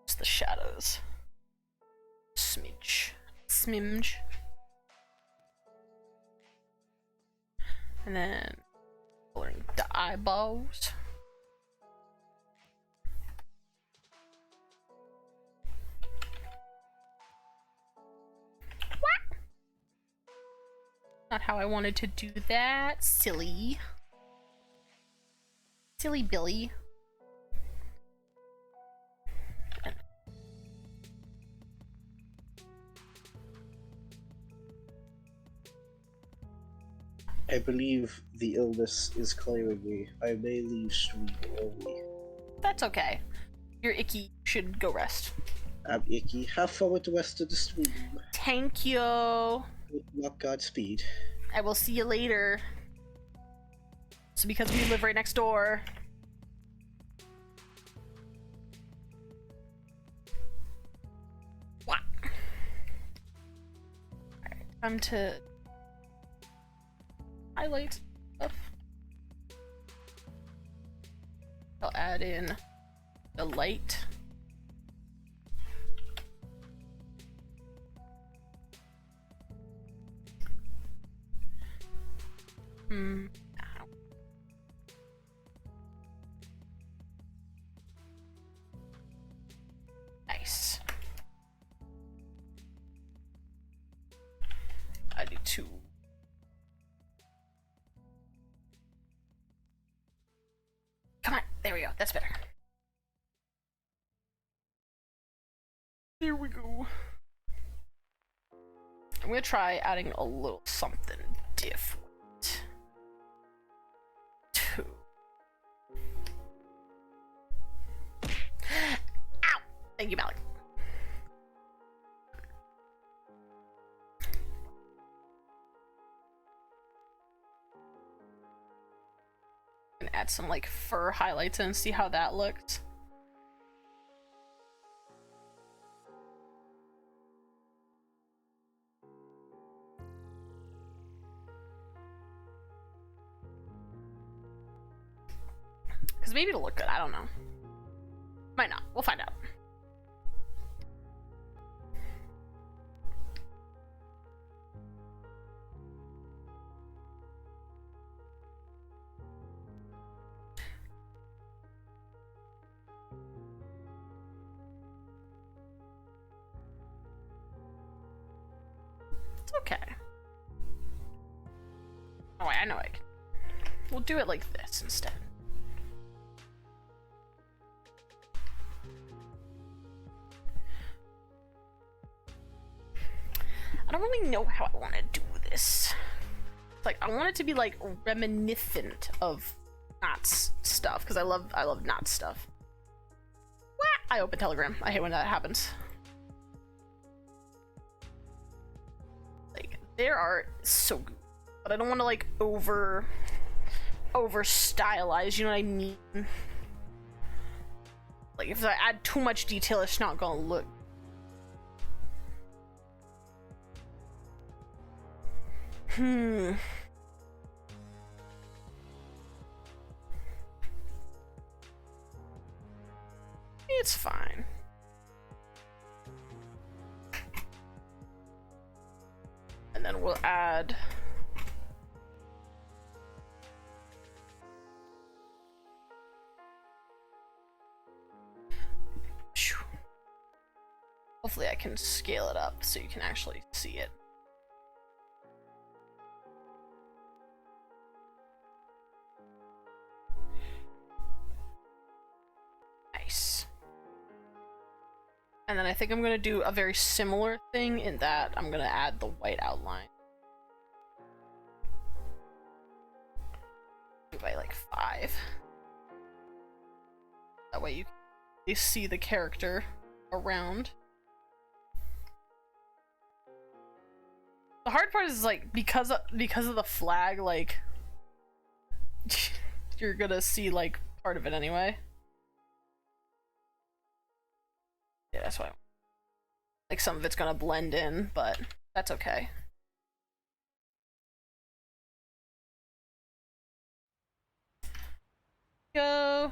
It's the shadows. Smidge. And then coloring the eyeballs. Not how I wanted to do that. Silly Billy. I believe the illness is claiming me. I may leave stream early. That's okay. You're icky. Should go rest. I'm icky. Have fun with the rest of the stream. Thank you. Not Godspeed. I will see you later. So because we live right next door. Time to highlight stuff. I'll add in the light. Ow. Nice. I do two. Come on, there we go. That's better. There we go. I'm gonna try adding a little something different. Two. Ow! Thank you, Malik. And add some like fur highlights and see how that looks. Because maybe it'll look good, I don't know. Might not, we'll find out. It's okay. Oh wait, I know I can. We'll do it like this instead. I don't really know how I want to do this. It's like I want it to be like reminiscent of Knott's stuff because I love Knott's stuff. Wah! I open Telegram. I hate when that happens. Like their art is so good, but I don't want to like over stylize. You know what I mean? Like if I add too much detail, it's not gonna look. It's fine. And then we'll add hopefully I can scale it up so you can actually see it. Nice. And then I think I'm gonna do a very similar thing in that I'm gonna add the white outline. By like 5. That way you see the character around. The hard part is like because of the flag, like you're gonna see like part of it anyway. Yeah, that's why. Like some of it's gonna blend in, but that's okay. Go.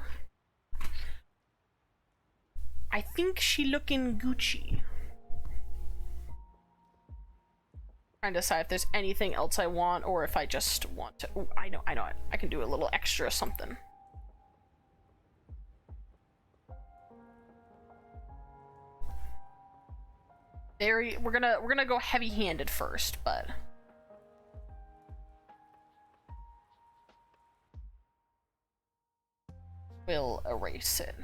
I think she looking Gucci. Trying to decide if there's anything else I want or if I just want to. Oh, I know it. I can do a little extra something. We're gonna go heavy-handed first, but we'll erase it.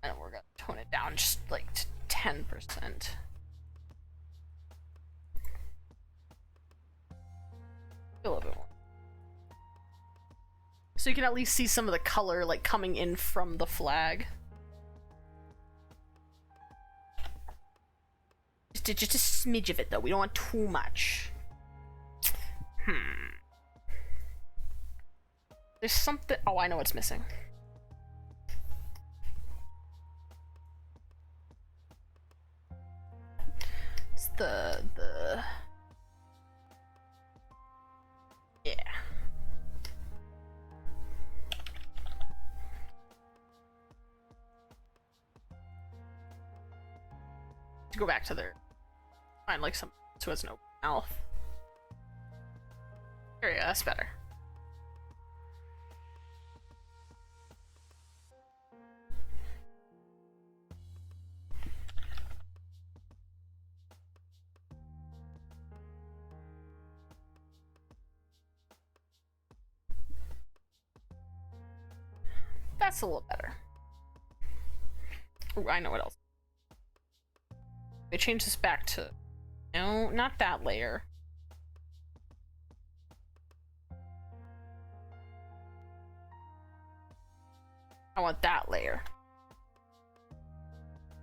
And we're gonna tone it down just like to 10%. A little bit more. So you can at least see some of the color like coming in from the flag. Just Just a smidge of it though. We don't want too much. There's something. Oh, I know what's missing. It's the yeah. To go back to their find like some who has no mouth. There you go, that's better. That's a little better. Ooh, I know what else. They change this back to... No, not that layer. I want that layer.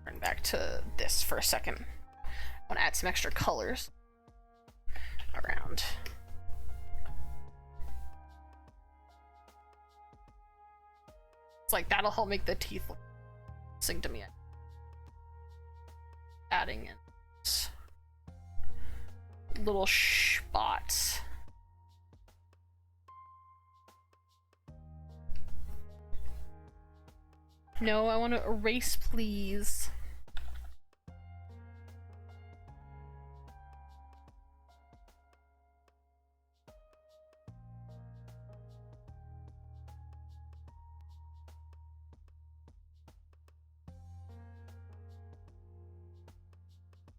Turn back to this for a second. I want to add some extra colors around. It's like that'll help make the teeth look sing to me. Adding in little spots. No, I want to erase, please.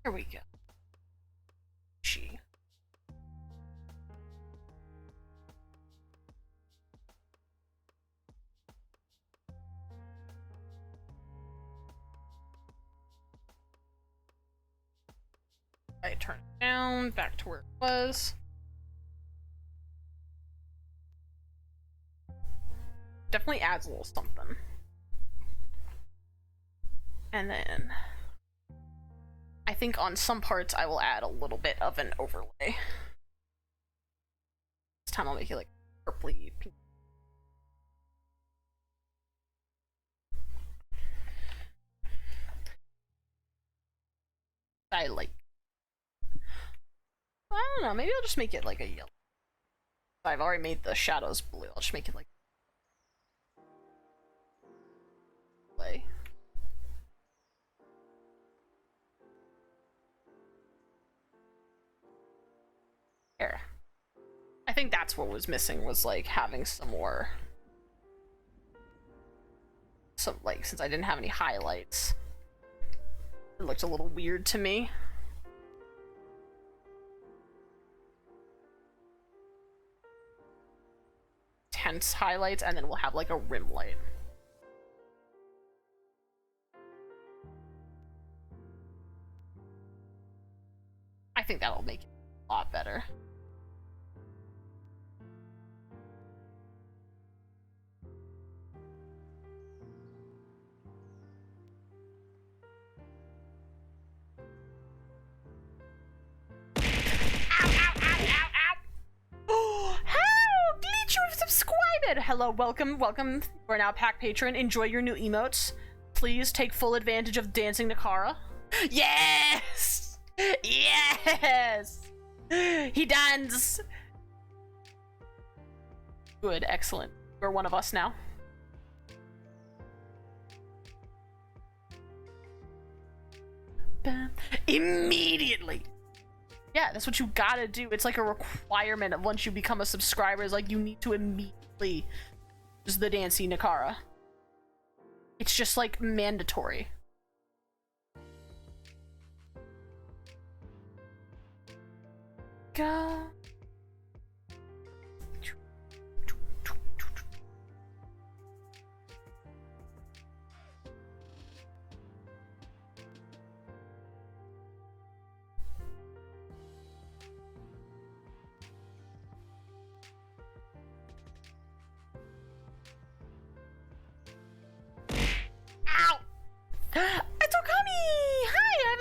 There we go. She. I turn it down, back to where it was. Definitely adds a little something. And then I think on some parts I will add a little bit of an overlay. This time I'll make it like purpley pink. I like. I don't know, maybe I'll just make it like a yellow. I've already made the shadows blue. I'll just make it like play. Here. I think that's what was missing, was like having some more. So like, since I didn't have any highlights, it looked a little weird to me. Tense highlights, and then we'll have like a rim light. I think that'll make it a lot better. Hello, welcome. We're now Pack Patron. Enjoy your new emotes. Please take full advantage of dancing Nakara. Yes! Yes! He danced! Good, excellent. You're one of us now. Immediately! Yeah, that's what you gotta do. It's like a requirement of once you become a subscriber. Is like you need to immediately use the Dancy Nakara. It's just like mandatory. Go.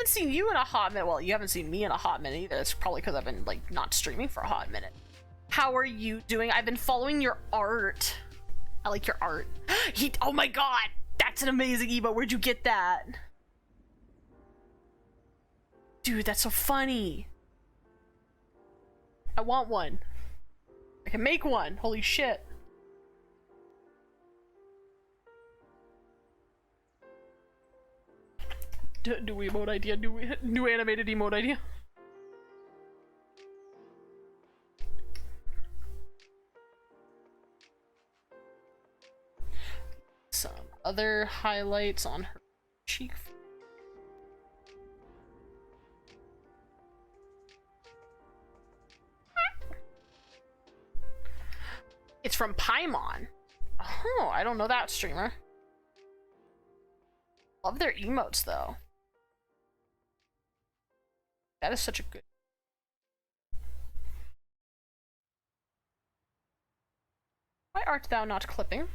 haven't seen you in a hot minute. Well, you haven't seen me in a hot minute either. It's probably because I've been like not streaming for a hot minute. How are you doing? I've been following your art. I like your art. Oh my god, that's an amazing emote. Where'd you get that? Dude, that's so funny. I want one. I can make one. Holy shit. New emote idea. New animated emote idea. Some other highlights on her cheek. It's from Paimon. Oh, I don't know that streamer. Love their emotes though. That is such a good. Why art thou not clipping?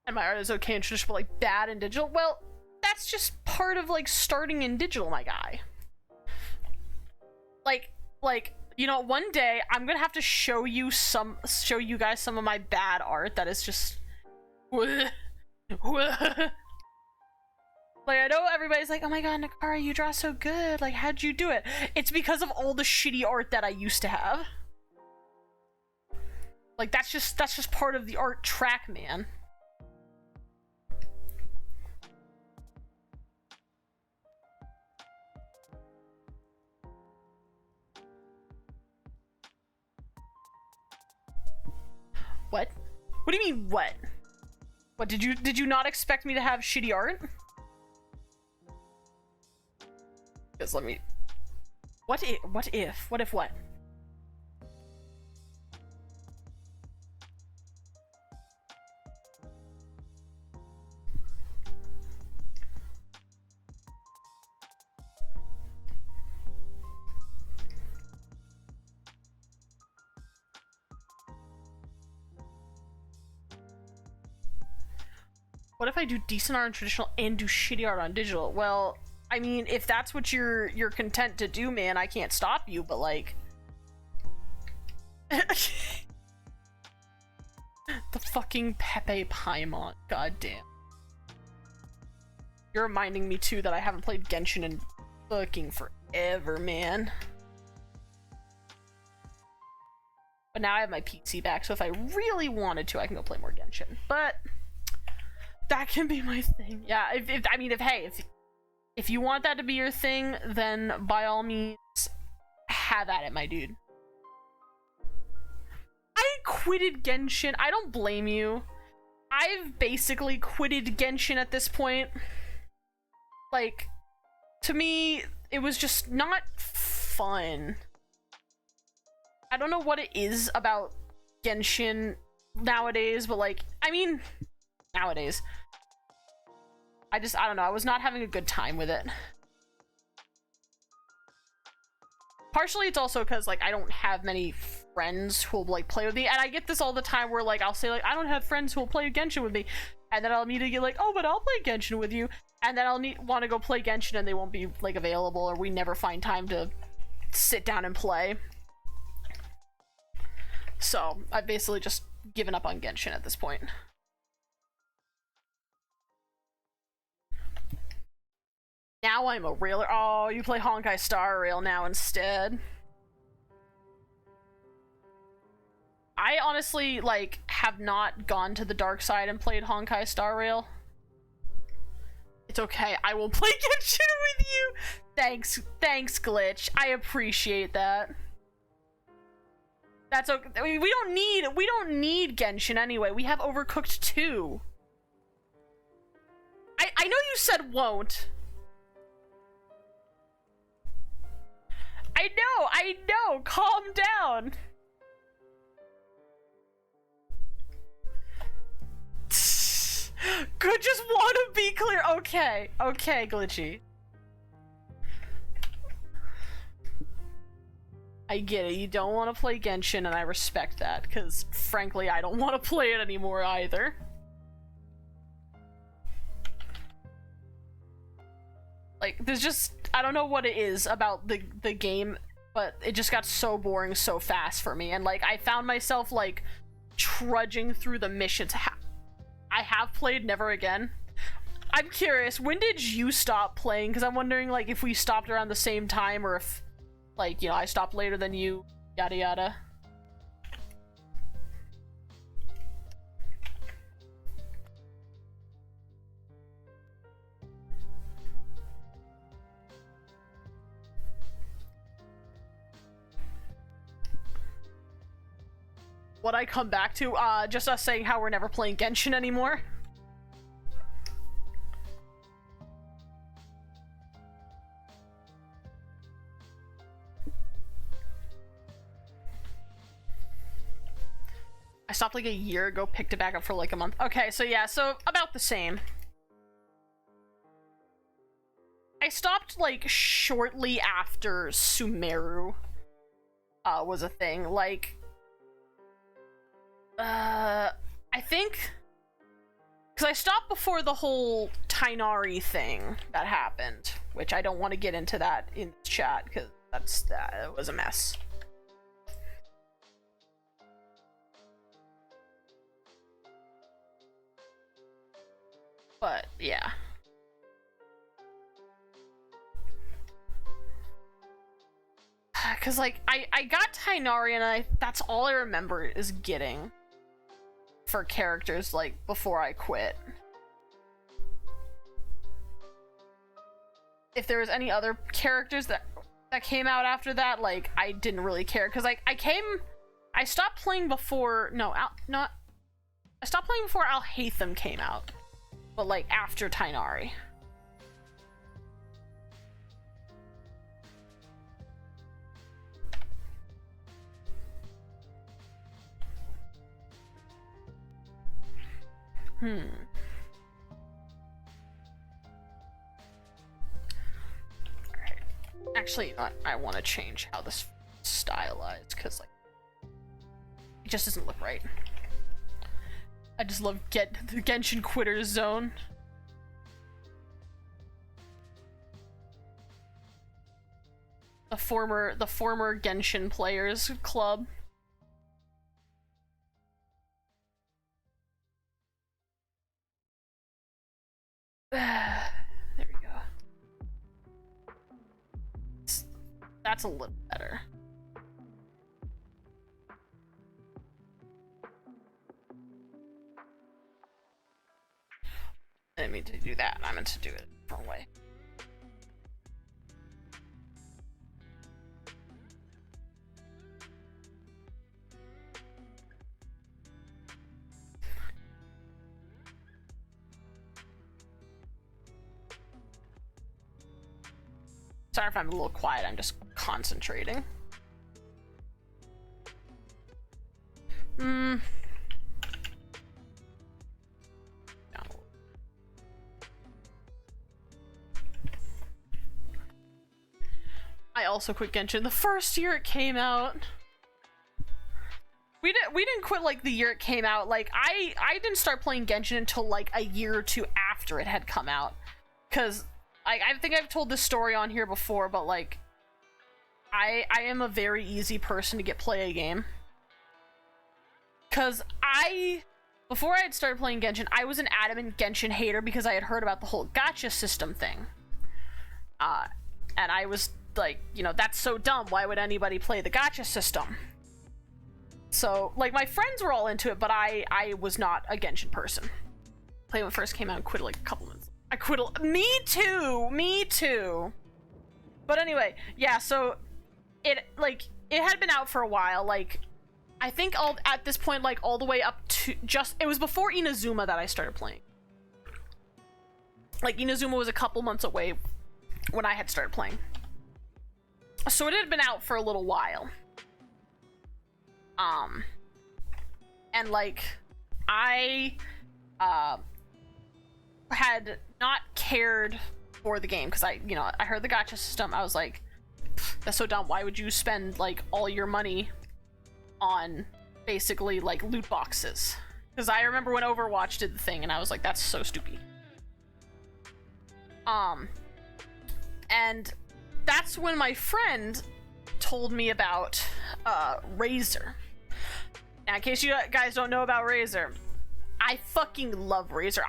And my art is okay in traditional, but like bad in digital. Well, that's just part of like starting in digital, my guy. Like, you know, one day I'm gonna have to show you guys some of my bad art that is just. Like, I know everybody's like, oh my god, Nakara, you draw so good. Like, how'd you do it? It's because of all the shitty art that I used to have. Like, that's just part of the art track, man. What? What do you mean, what? What, did you not expect me to have shitty art? Because let me... What if what? What if I do decent art on traditional and do shitty art on digital? Well, I mean, if that's what you're content to do, man, I can't stop you, but like... The fucking Pepe Paimon, goddamn. You're reminding me too that I haven't played Genshin in fucking forever, man. But now I have my PC back, so if I really wanted to, I can go play more Genshin. But... that can be my thing. Yeah, if you want that to be your thing, then by all means, have at it, my dude. I quitted Genshin. I don't blame you. I've basically quitted Genshin at this point. Like, to me, it was just not fun. I don't know what it is about Genshin nowadays, but like, I mean, nowadays. I don't know, I was not having a good time with it. Partially it's also because like I don't have many friends who will like play with me, and I get this all the time where like I'll say like I don't have friends who will play Genshin with me, and then I'll immediately get like, oh, but I'll play Genshin with you, and then I'll want to go play Genshin and they won't be like available, or we never find time to sit down and play. So I've basically just given up on Genshin at this point. Now I'm a railer. Oh, you play Honkai Star Rail now instead. I honestly, like, have not gone to the dark side and played Honkai Star Rail. It's okay, I will play Genshin with you! Thanks, Glitch. I appreciate that. That's okay. We don't need Genshin anyway. We have Overcooked 2. I know you said won't. I know, calm down. Good, just want to be clear. Okay, Glitchy. I get it. You don't want to play Genshin, and I respect that, because frankly, I don't want to play it anymore either. Like, there's just, I don't know what it is about the game, but it just got so boring so fast for me, and like, I found myself like trudging through the missions. I have played Never Again. I'm curious, when did you stop playing? Because I'm wondering like if we stopped around the same time, or if like, you know, I stopped later than you, yada yada. What I come back to, just us saying how we're never playing Genshin anymore. I stopped like a year ago, picked it back up for like a month. Okay, so yeah, so about the same. I stopped like shortly after Sumeru was a thing. Like, I think because I stopped before the whole Tighnari thing that happened, which I don't want to get into that in chat because that was a mess. But yeah. Cause like I got Tighnari and that's all I remember is getting for characters like before I quit. If there was any other characters that came out after that, like I didn't really care, cause like I stopped playing before I stopped playing before Alhaitham came out. But like after Tighnari. Alright. Actually, you know what? I want to change how this stylized, because like it just doesn't look right. I just love the Genshin Quitters Zone. The former Genshin Players Club. There we go. That's a little better. I didn't mean to do that. I meant to do it the wrong way. Sorry if I'm a little quiet, I'm just concentrating. I also quit Genshin the first year it came out. We didn't quit like the year it came out. Like I didn't start playing Genshin until like a year or two after it had come out. Cause I think I've told this story on here before, but like I am a very easy person to play a game. Cause before I had started playing Genshin, I was an adamant Genshin hater because I had heard about the whole gacha system thing. And I was like, you know, that's so dumb. Why would anybody play the gacha system? So, like, my friends were all into it, but I was not a Genshin person. Played when it first came out and quit like a couple months. I quit me too. But anyway, yeah, so it had been out for a while, like, I think at this point, like, all the way up to it was before Inazuma that I started playing. Like, Inazuma was a couple months away when I had started playing. So it had been out for a little while. And like, I had not cared for the game because I heard the gacha system. I was like, That's so dumb. Why would you spend like all your money on basically like loot boxes? Because I remember when Overwatch did the thing and I was like, that's so stupid. And that's when my friend told me about Razor. Now, in case you guys don't know about Razor, I fucking love Razor.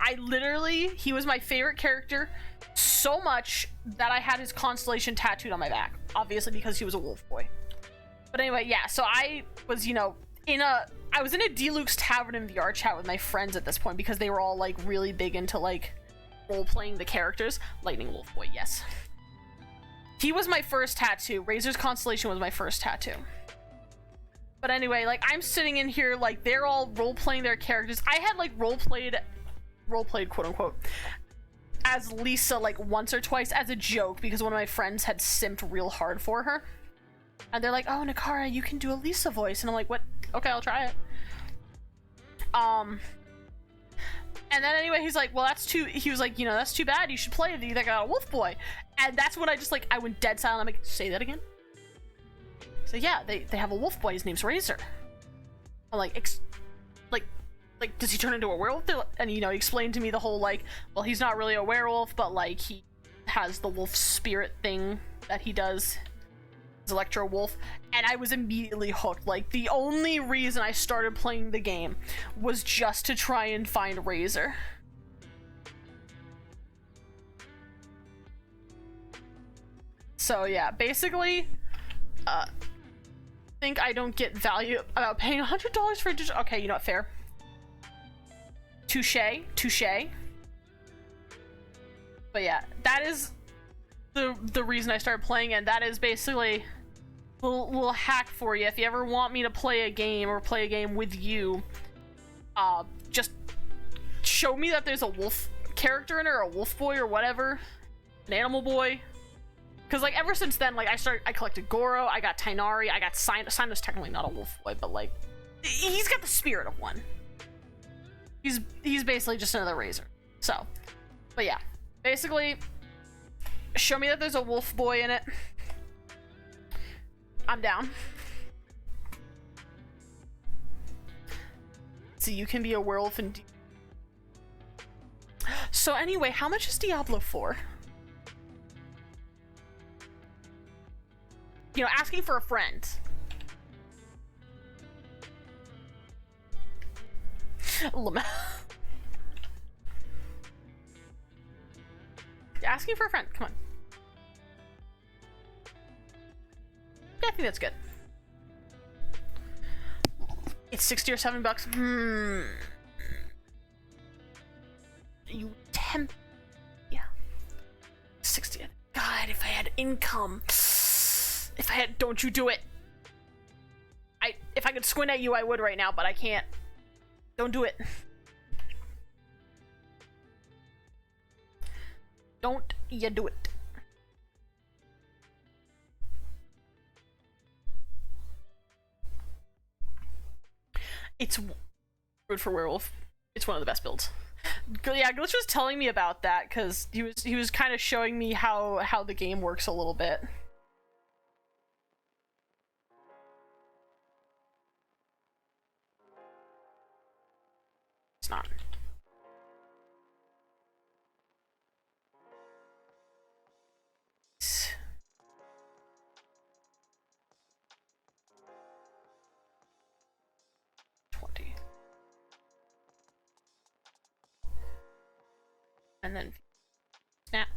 He was my favorite character so much that I had his constellation tattooed on my back. Obviously because he was a wolf boy. But anyway, yeah, so I was, you know, I was in a Deluxe Tavern in VR chat with my friends at this point because they were all like really big into like role-playing the characters. Lightning Wolf Boy, yes. He was my first tattoo. Razor's constellation was my first tattoo. But anyway, like I'm sitting in here like they're all role-playing their characters. I had like role-played quote unquote as Lisa like once or twice as a joke because one of my friends had simped real hard for her. And they're like, oh, Nakara, you can do a Lisa voice. And I'm like, what? Okay, I'll try it. And then anyway, he's like, well, he was like, you know, that's too bad. You should play the, that got a wolf boy. And that's when I went dead silent. I'm like, say that again? So yeah, they have a wolf boy. His name's Razor. I'm like, like, does he turn into a werewolf? And, you know, he explained to me the whole, like, well, he's not really a werewolf, but, like, he has the wolf spirit thing that he does. He's Electro Wolf. And I was immediately hooked. Like, the only reason I started playing the game was just to try and find Razor. So, yeah, basically, think I don't get value about paying $100 for a digital. Okay, you know what? Fair. Touche. But yeah, that is the reason I started playing, and that is basically a little hack for you. If you ever want me to play a game or play a game with you, just show me that there's a wolf character in it, or a wolf boy or whatever, an animal boy. Because, like, ever since then, like, I collected Goro, I got Tainari, I got Sino's technically not a wolf boy, but, like, he's got the spirit of one. He's basically just another Razor. So, but yeah, basically, show me that there's a wolf boy in it. I'm down. So you can be a werewolf and so anyway, how much is Diablo 4? You know, asking for a friend. Asking for a friend, come on. Yeah, I think that's good. It's 60 or 70 bucks. You tempt. Yeah. 60. God, if I had income. If I had, don't you do it. If I could squint at you, I would right now, but I can't. Don't do it. Don't you do it. It's good for werewolf. It's one of the best builds. Yeah, Glitch was telling me about that because he was kind of showing me how the game works a little bit. It's not. And then snap.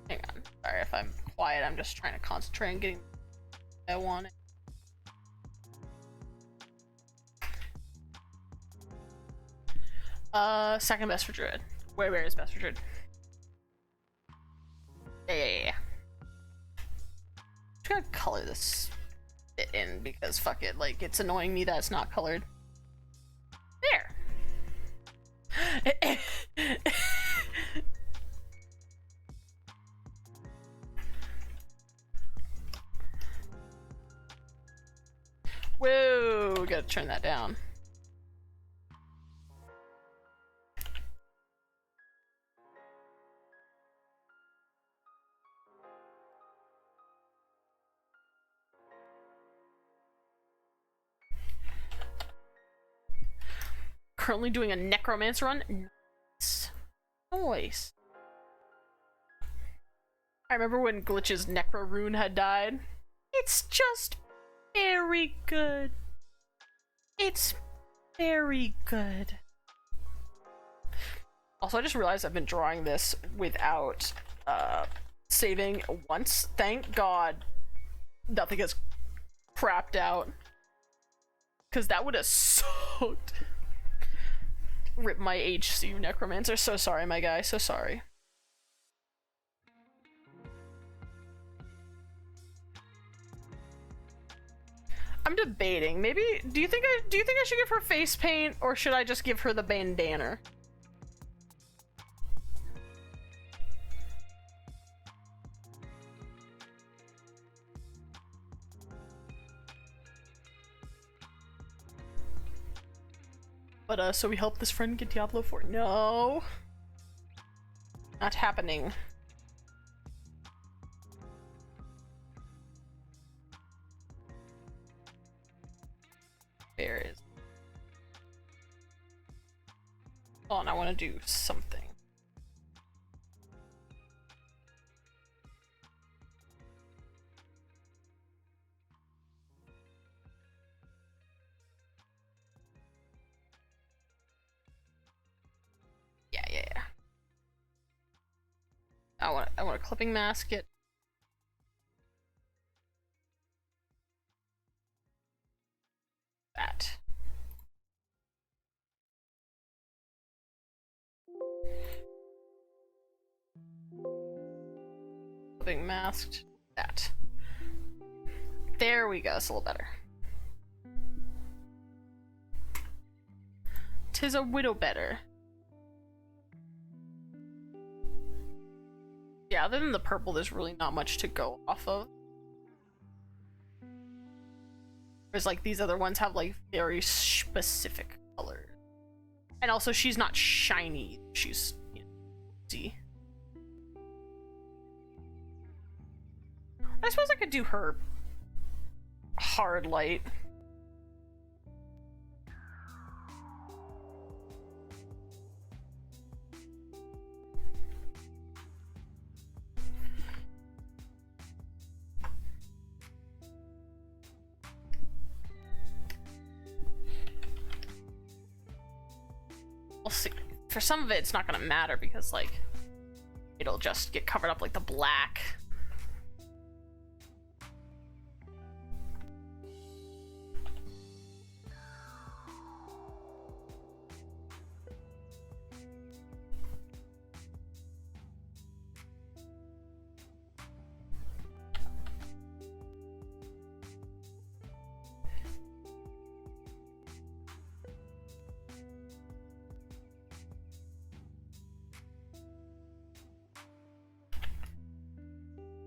Hang on. Sorry if I'm quiet. I'm just trying to concentrate on getting what I want. Second best for Druid. Where is best for Druid? Yeah. I'm just gonna color this bit in because fuck it, like it's annoying me that it's not colored. There. gotta turn that down. Currently doing a necromancer run. Nice. Nice. I remember when Glitch's Necro Rune had died. It's just very good. It's very good. Also, I just realized I've been drawing this without saving once. Thank God nothing has crapped out. Because that would have sucked. Rip my HC Necromancer. So sorry, my guy. So sorry. I'm debating. Maybe do you think I should give her face paint, or should I just give her the bandana? But so we help this friend get Diablo 4. No. Not happening. There is. Oh, and I want to do something. Yeah. I want a clipping mask. It. That. Clipping masked. That. There we go. It's a little better. 'Tis a widow better. Yeah, other than the purple, there's really not much to go off of. Whereas, like, these other ones have, like, very specific colors. And also, she's not shiny. She's, you know, see. I suppose I could do her hard light. We'll see. For some of it, it's not gonna matter because, like, it'll just get covered up like the black.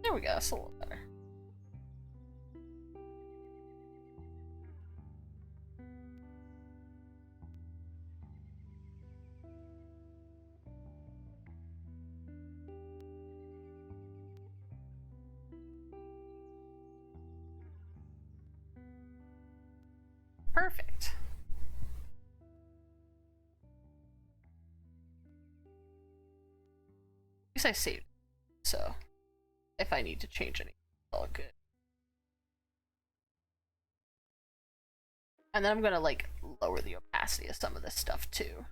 There we go, that's a little better. Perfect. At least I saved, so if I need to change anything, it's all good. And then I'm gonna, like, lower the opacity of some of this stuff too.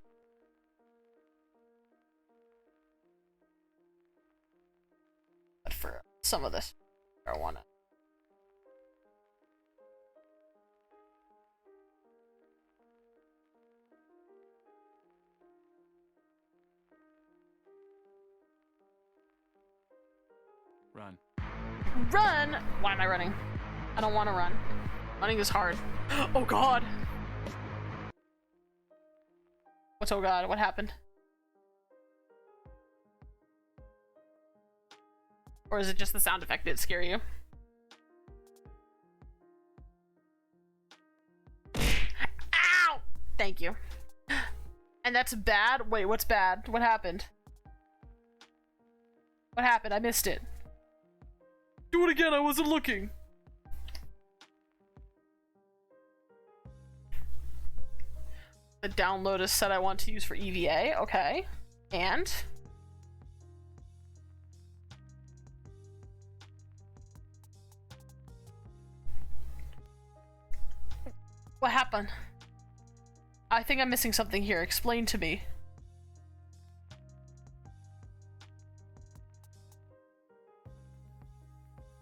But for some of this, I wanna. Run. Run! Why am I running? I don't want to run. Running is hard. Oh god! What's oh god? What happened? Or is it just the sound effect that scare you? Thank you. And that's bad? Wait, what's bad? What happened? What happened? I missed it. Do it again, I wasn't looking. The download a set I want to use for EVA, okay. And? What happened? I think I'm missing something here. Explain to me.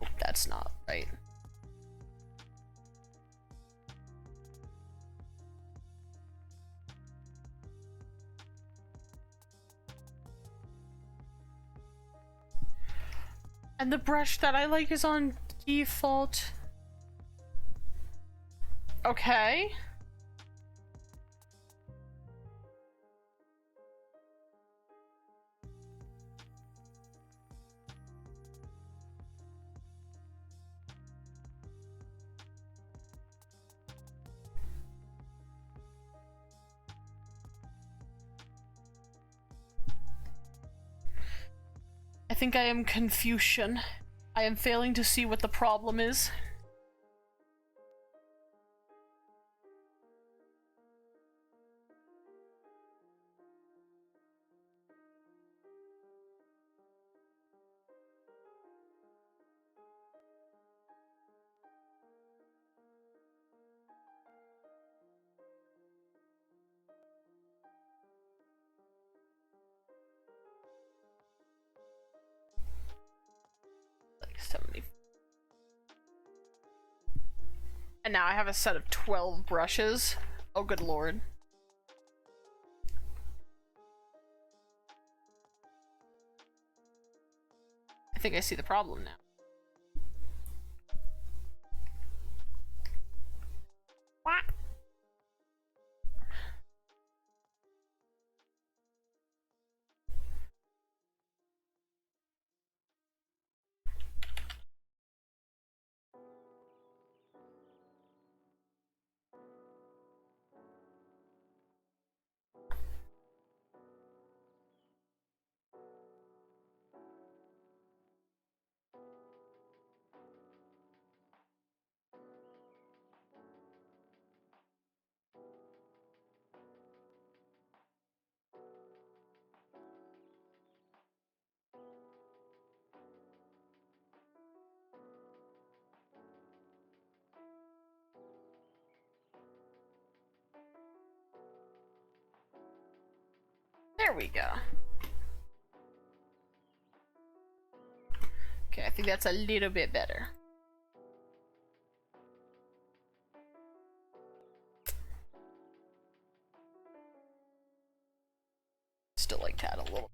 Oh, that's not right. And the brush that I like is on default. Okay. I think I am Confucian. I am failing to see what the problem is. Like 70. And now I have a set of 12 brushes. Oh, good lord. I think I see the problem now. What? There we go. Okay, I think that's a little bit better. Still like that a little.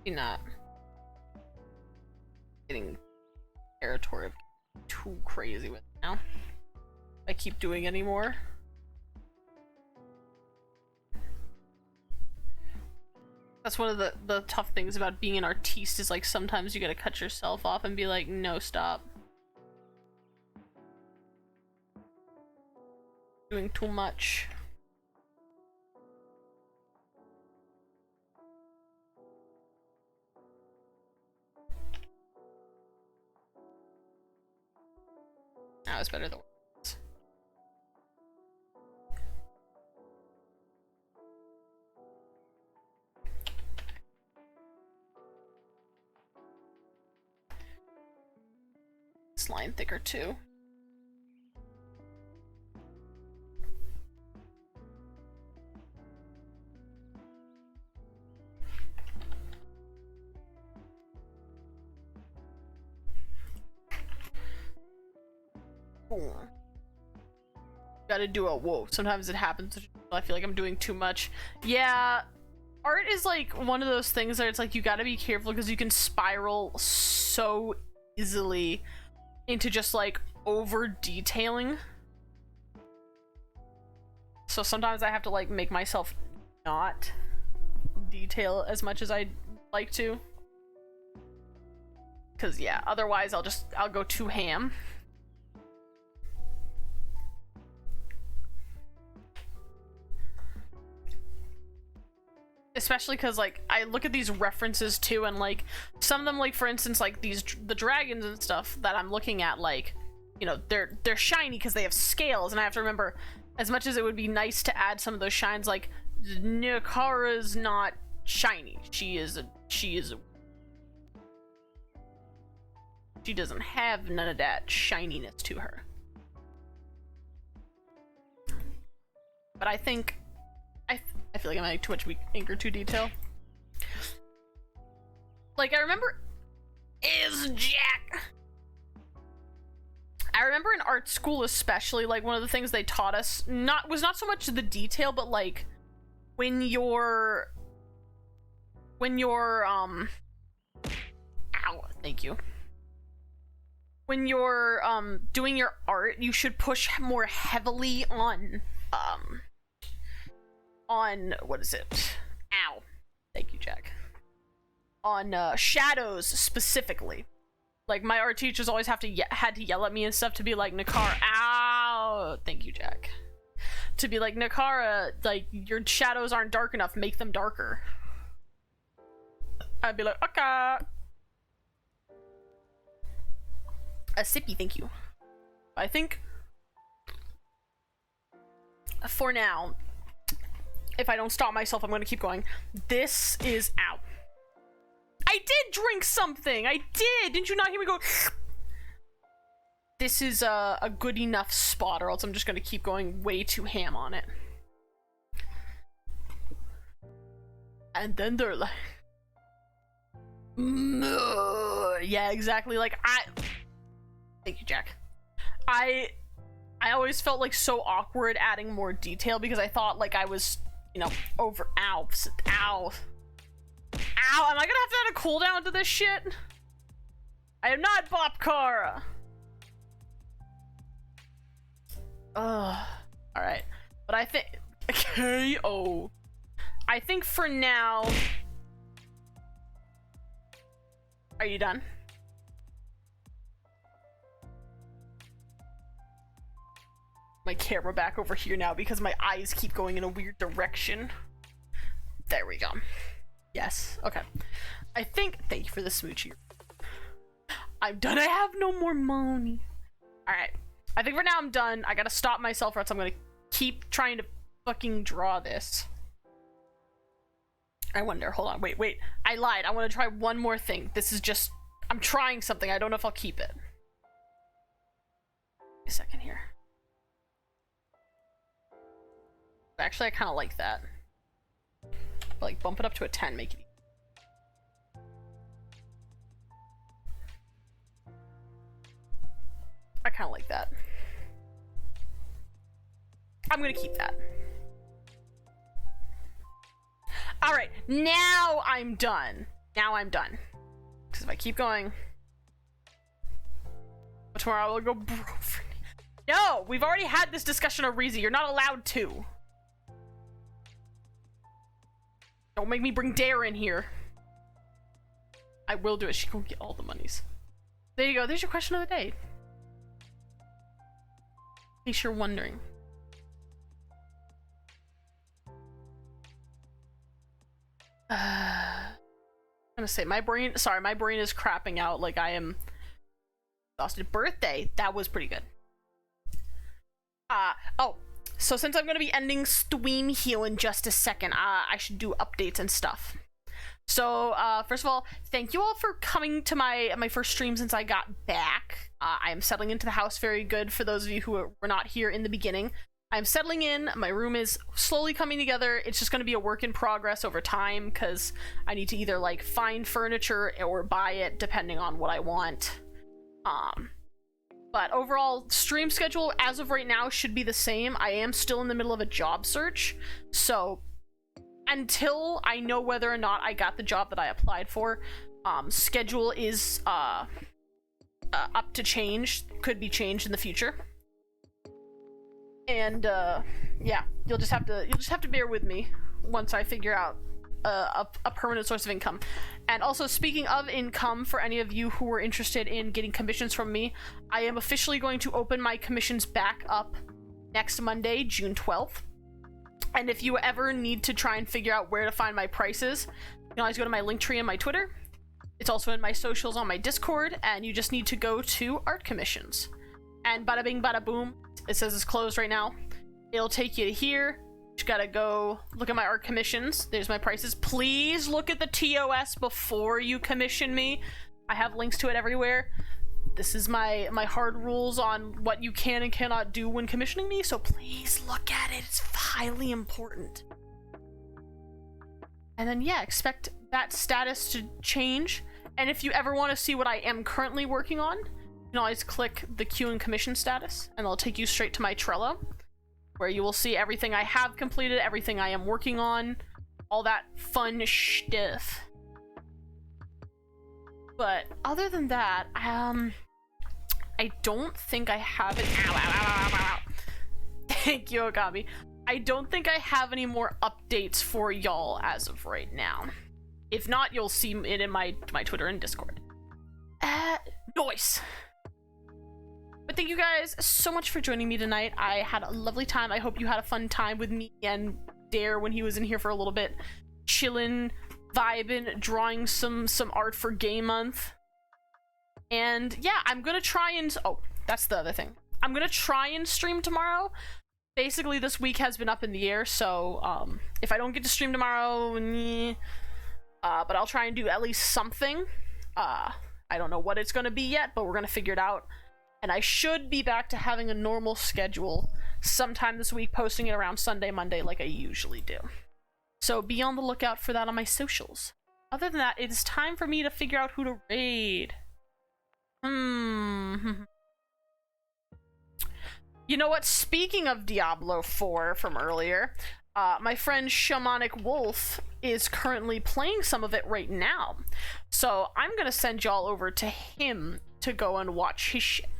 Not getting territory of too crazy with it now. I keep doing anymore. That's one of the tough things about being an artiste is like sometimes you gotta cut yourself off and be like, no, stop. Doing too much. That was better than once. This line thicker too. Gotta do a whoa. Sometimes it happens. I feel like I'm doing too much. Yeah, art is like one of those things that it's like you gotta be careful because you can spiral so easily into just like over detailing. So sometimes I have to like make myself not detail as much as I'd like to. Cause yeah, otherwise I'll go too ham. Especially because like I look at these references too, and like some of them, like for instance, like the dragons and stuff that I'm looking at, like, you know, they're shiny because they have scales, and I have to remember, as much as it would be nice to add some of those shines, like Nikara's not shiny. She doesn't have none of that shininess to her. But I think I feel like I'm adding too much ink or too detail. Like I remember is Jack. I remember in art school especially, like one of the things they taught us was not so much the detail, but like when you're ow, thank you. When you're doing your art, you should push more heavily on what is it? Ow. Thank you, Jack. On shadows specifically. Like my art teachers always had to yell at me and stuff to be like, Nikara, ow. Thank you, Jack. To be like, Nikara, like your shadows aren't dark enough, make them darker. I'd be like, okay. A sippy, thank you. I think for now, if I don't stop myself, I'm gonna keep going. This is out. I did drink something. I did. Didn't you not hear me go? This is a good enough spot, or else I'm just gonna keep going way too ham on it. And then they're like, yeah, exactly. Like thank you, Jack. I always felt like so awkward adding more detail because I thought like I was, you know, ow, am I gonna have to add a cooldown to this shit? I am not Bopkara. Alright, but I think KO. I think for now, are you done? My camera back over here now because my eyes keep going in a weird direction. There we go. Yes. Okay. I think. Thank you for the smoochie. I'm done. I have no more money. Alright. I think for now I'm done. I gotta stop myself or else I'm gonna keep trying to fucking draw this. I wonder. Hold on. Wait. I lied. I want to try one more thing. This is just. I'm trying something. I don't know if I'll keep it. A second here. Actually, I kind of like that. But, like, bump it up to a 10, make it easy. I kind of like that. I'm gonna keep that. Alright, now I'm done. Now I'm done. Because if I keep going... tomorrow I will go broke for... No! We've already had this discussion, Arizi. You're not allowed to. Don't make me bring Dare in here. I will do it. She gonna get all the monies. There you go. There's your question of the day. In case you're wondering. I'm gonna say my brain is crapping out like I am exhausted. Birthday. That was pretty good. Oh. So since I'm going to be ending stream here in just a second, I should do updates and stuff. So, first of all, thank you all for coming to my first stream since I got back. I am settling into the house very good for those of you who were not here in the beginning. I'm settling in. My room is slowly coming together. It's just going to be a work in progress over time because I need to either, like, find furniture or buy it depending on what I want. But overall, stream schedule as of right now should be the same. I am still in the middle of a job search, so until I know whether or not I got the job that I applied for, schedule is up to change, could be changed in the future. And yeah, you'll just have to bear with me once I figure out a permanent source of income. And also, speaking of income, for any of you who are interested in getting commissions from me, I am officially going to open my commissions back up next Monday, June 12th. And if you ever need to try and figure out where to find my prices, you can always go to my Linktree and my Twitter. It's also in my socials on my Discord, and you just need to go to art commissions. And bada bing bada boom, it says it's closed right now. It'll take you to here. You just gotta go look at my art commissions. There's my prices. Please look at the TOS before you commission me. I have links to it everywhere. This is my hard rules on what you can and cannot do when commissioning me, so please look at it. It's highly important. And then, yeah, expect that status to change. And if you ever want to see what I am currently working on, you can always click the queue and commission status, and it'll take you straight to my Trello, where you will see everything I have completed, everything I am working on, all that fun stuff. But other than that, I don't think I have it. Ow, ow, ow, ow, ow. Thank you, Okami. I don't think I have any more updates for y'all as of right now. If not, you'll see it in my Twitter and Discord. Noise. But thank you guys so much for joining me tonight. I had a lovely time. I hope you had a fun time with me and Dare when he was in here for a little bit. Chillin', vibing, drawing some art for Gay Month. And yeah, I'm gonna try and... Oh, that's the other thing. I'm gonna try and stream tomorrow. Basically, this week has been up in the air, so if I don't get to stream tomorrow, but I'll try and do at least something. I don't know what it's gonna be yet, but we're gonna figure it out. And I should be back to having a normal schedule sometime this week, posting it around Sunday, Monday, like I usually do. So be on the lookout for that on my socials. Other than that, it is time for me to figure out who to raid. You know what? Speaking of Diablo 4 from earlier, my friend Shamanic Wolf is currently playing some of it right now. So I'm gonna send y'all over to him to go and watch his shit.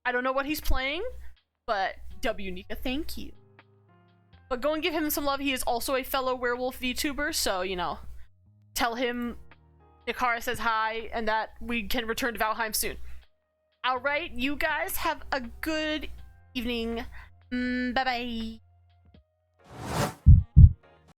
I don't know what he's playing, but W Nika, thank you. But go and give him some love. He is also a fellow werewolf VTuber, so, you know, tell him Nikara says hi and that we can return to Valheim soon. Alright, you guys have a good evening. Bye-bye.